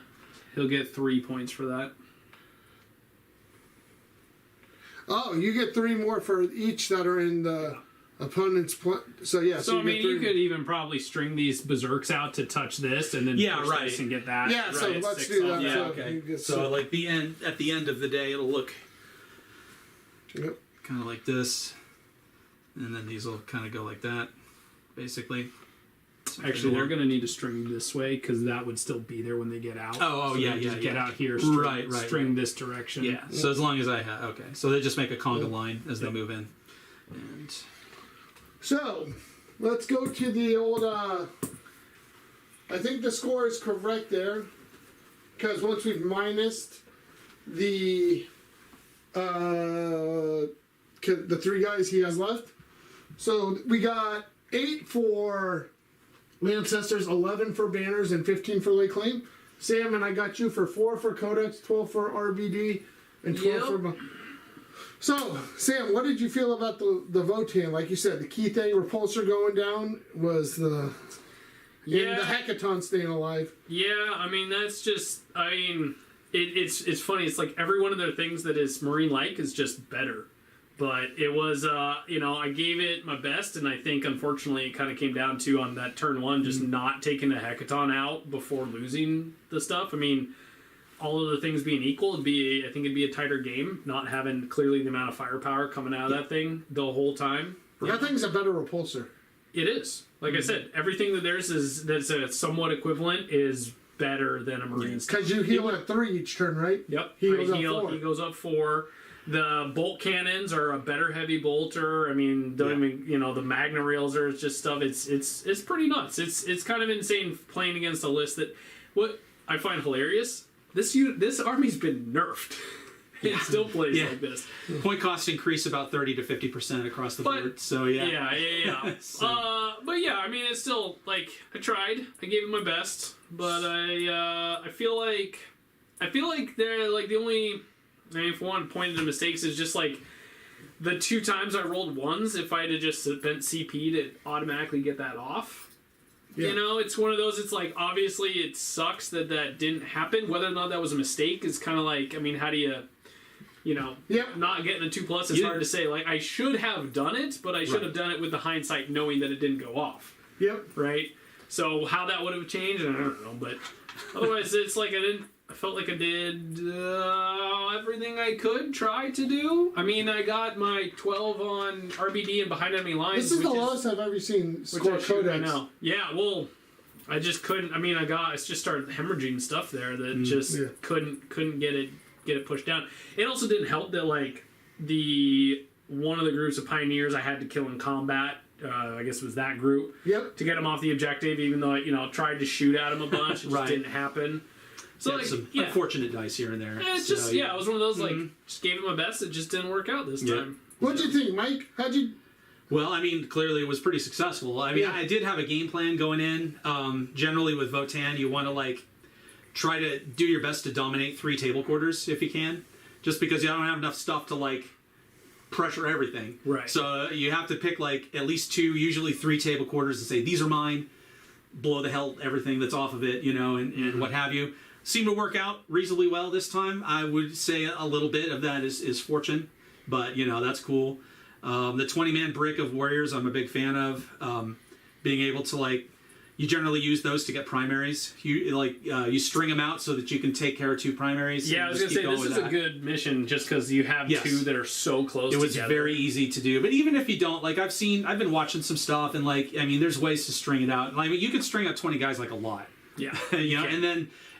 He'll get 3 points for that. Oh, you get 3 more for each that are in the opponent's so yeah. So I you mean, get 3 you could even probably string these berserks out to touch this, and then Yeah, push right. this and get that. Yeah, so Right, let's 6 do off. that. Yeah, So okay. you get So like at the end of the day, it'll look Yep. kind of like this, and then these will kind of go like that, basically. Actually, they're going to need to string this way because that would still be there when they get out. Oh, So yeah, they yeah, just get yeah. out here, Right, string this direction. Yeah. So as long as I have so they just make a conga line as they move in, and So let's go to the old. I think the score is correct there, because once we've minused the 3 guys he has left, so we got 8 for Lancestors, 11 for Banners, and 15 for Lay Claim. Sam and I got you for 4 for Codex, 12 for RBD, and 12 for. So, Sam, what did you feel about the Votann? Like you said, the key thing, repulsor going down, was the Yeah. the Hecaton staying alive. Yeah, I mean that's just. I mean, it's funny. It's like every one of their things that is marine-like is just better. But it was, I gave it my best, and I think unfortunately it kind of came down to on that turn 1, just not taking a Hecaton out before losing the stuff. I mean, all of the things being equal, I think it'd be a tighter game, not having clearly the amount of firepower coming out of that thing the whole time. That thing's a better repulsor. It is. Like I said, everything that there's that's a somewhat equivalent is better than a marine. Because you heal at 3 each turn, right? Yep. He goes up 4. He goes up 4. The bolt cannons are a better heavy bolter. I mean, the Magna rails are just stuff. It's pretty nuts. It's kind of insane playing against a list that. What I find hilarious, this army's been nerfed. It still plays like this. point cost increase about 30 to 50% across the board. So Yeah. But yeah, I mean, it's still like I tried. I gave it my best, but I feel like they're like the only. I mean, if one want to point to the mistakes, is just like the 2 times I rolled 1s. If I had just spent CP to automatically get that off, Yeah. it's one of those. It's like obviously it sucks that didn't happen. Whether or not that was a mistake is kind of like, I mean, how do you, Yep. not getting a 2+? It's hard to say. Like I should have done it, but I should have done it with the hindsight, knowing that it didn't go off. Yep. Right. So how that would have changed, I don't know. But otherwise, it's like I felt like I did everything I could try to do. I mean, I got my 12 on RBD and behind enemy lines. This is the lowest I've ever seen score Codex. I know. Yeah, well, I just couldn't. I mean, I just started hemorrhaging stuff there that just couldn't get it pushed down. It also didn't help that like one of the groups of pioneers I had to kill in combat. I guess it was that group. Yep. To get him off the objective, even though I tried to shoot at him a bunch, it just didn't happen. So some unfortunate dice here and there. It's just it was one of those like just gave it my best. It just didn't work out this time. What'd you think, Mike? How'd you? Well, I mean, clearly it was pretty successful. I mean, I did have a game plan going in. Generally with Votann, you want to like try to do your best to dominate 3 table quarters if you can, just because you don't have enough stuff to like pressure everything. Right. So you have to pick like at least 2, usually 3 table quarters and say these are mine. Blow the hell everything that's off of it, and what have you. Seemed to work out reasonably well this time. I would say a little bit of that is fortune, but that's cool. The 20-man brick of warriors, I'm a big fan of. Being able to you generally use those to get primaries. You string them out so that you can take care of 2 primaries. Yeah, I was gonna say this is a good mission just because you have 2 that are so close. It was together. very easzy to do, but even if you don't, I've been watching some stuff, and there's ways to string it out. You could string out 20 guys a lot. Yeah,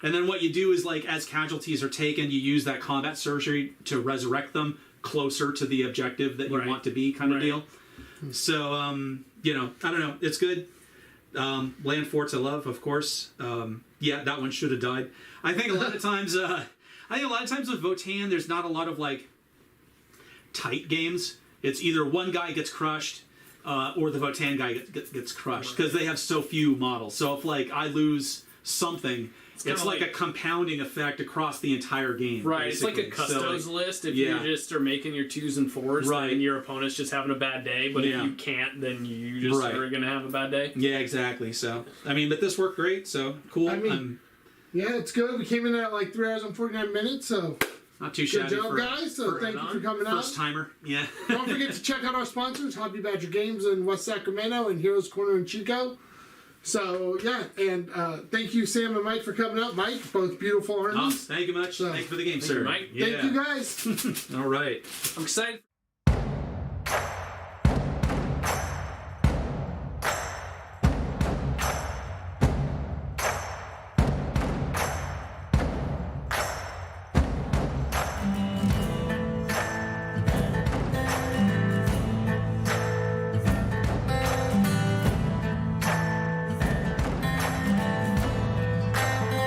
and then what you do is as casualties are taken, you use that combat surgery to resurrect them closer to the objective that you want to be, kind of deal. So I don't know, it's good. Land forts I love, of course. That one should have died. I think a lot of times with Votann, there's not a lot of tight games. It's either one guy gets crushed or the Votann guy gets crushed because they have so few models. So if I lose something. It's kinda like a like- compounding effect across the entire game. Right, it's like a basically. So, custos list. If yeah. you just are making your 2s and 4s, Right. then your opponent's just having a bad day. But Yeah. if you can't, then you just Right. are going to have a bad day. Yeah, exactly. So, I mean, but this worked great. So cool. I mean, yeah, it's good. We came in at like 3 hours and 49 minutes, so not too good shabby job, for guys. So thank you for coming out. first timer. Yeah. Don't forget to check out our sponsors, Hobby Badger Games in West Sacramento and Heroes Corner in Chico. So, yeah, and thank you, Sam and Mike, for coming out. Mike, both beautiful Oh, armies. thank you much. So, Thank you for the game, thank you, sir. Mike. Yeah. Thank you, guys. All right. I'm excited.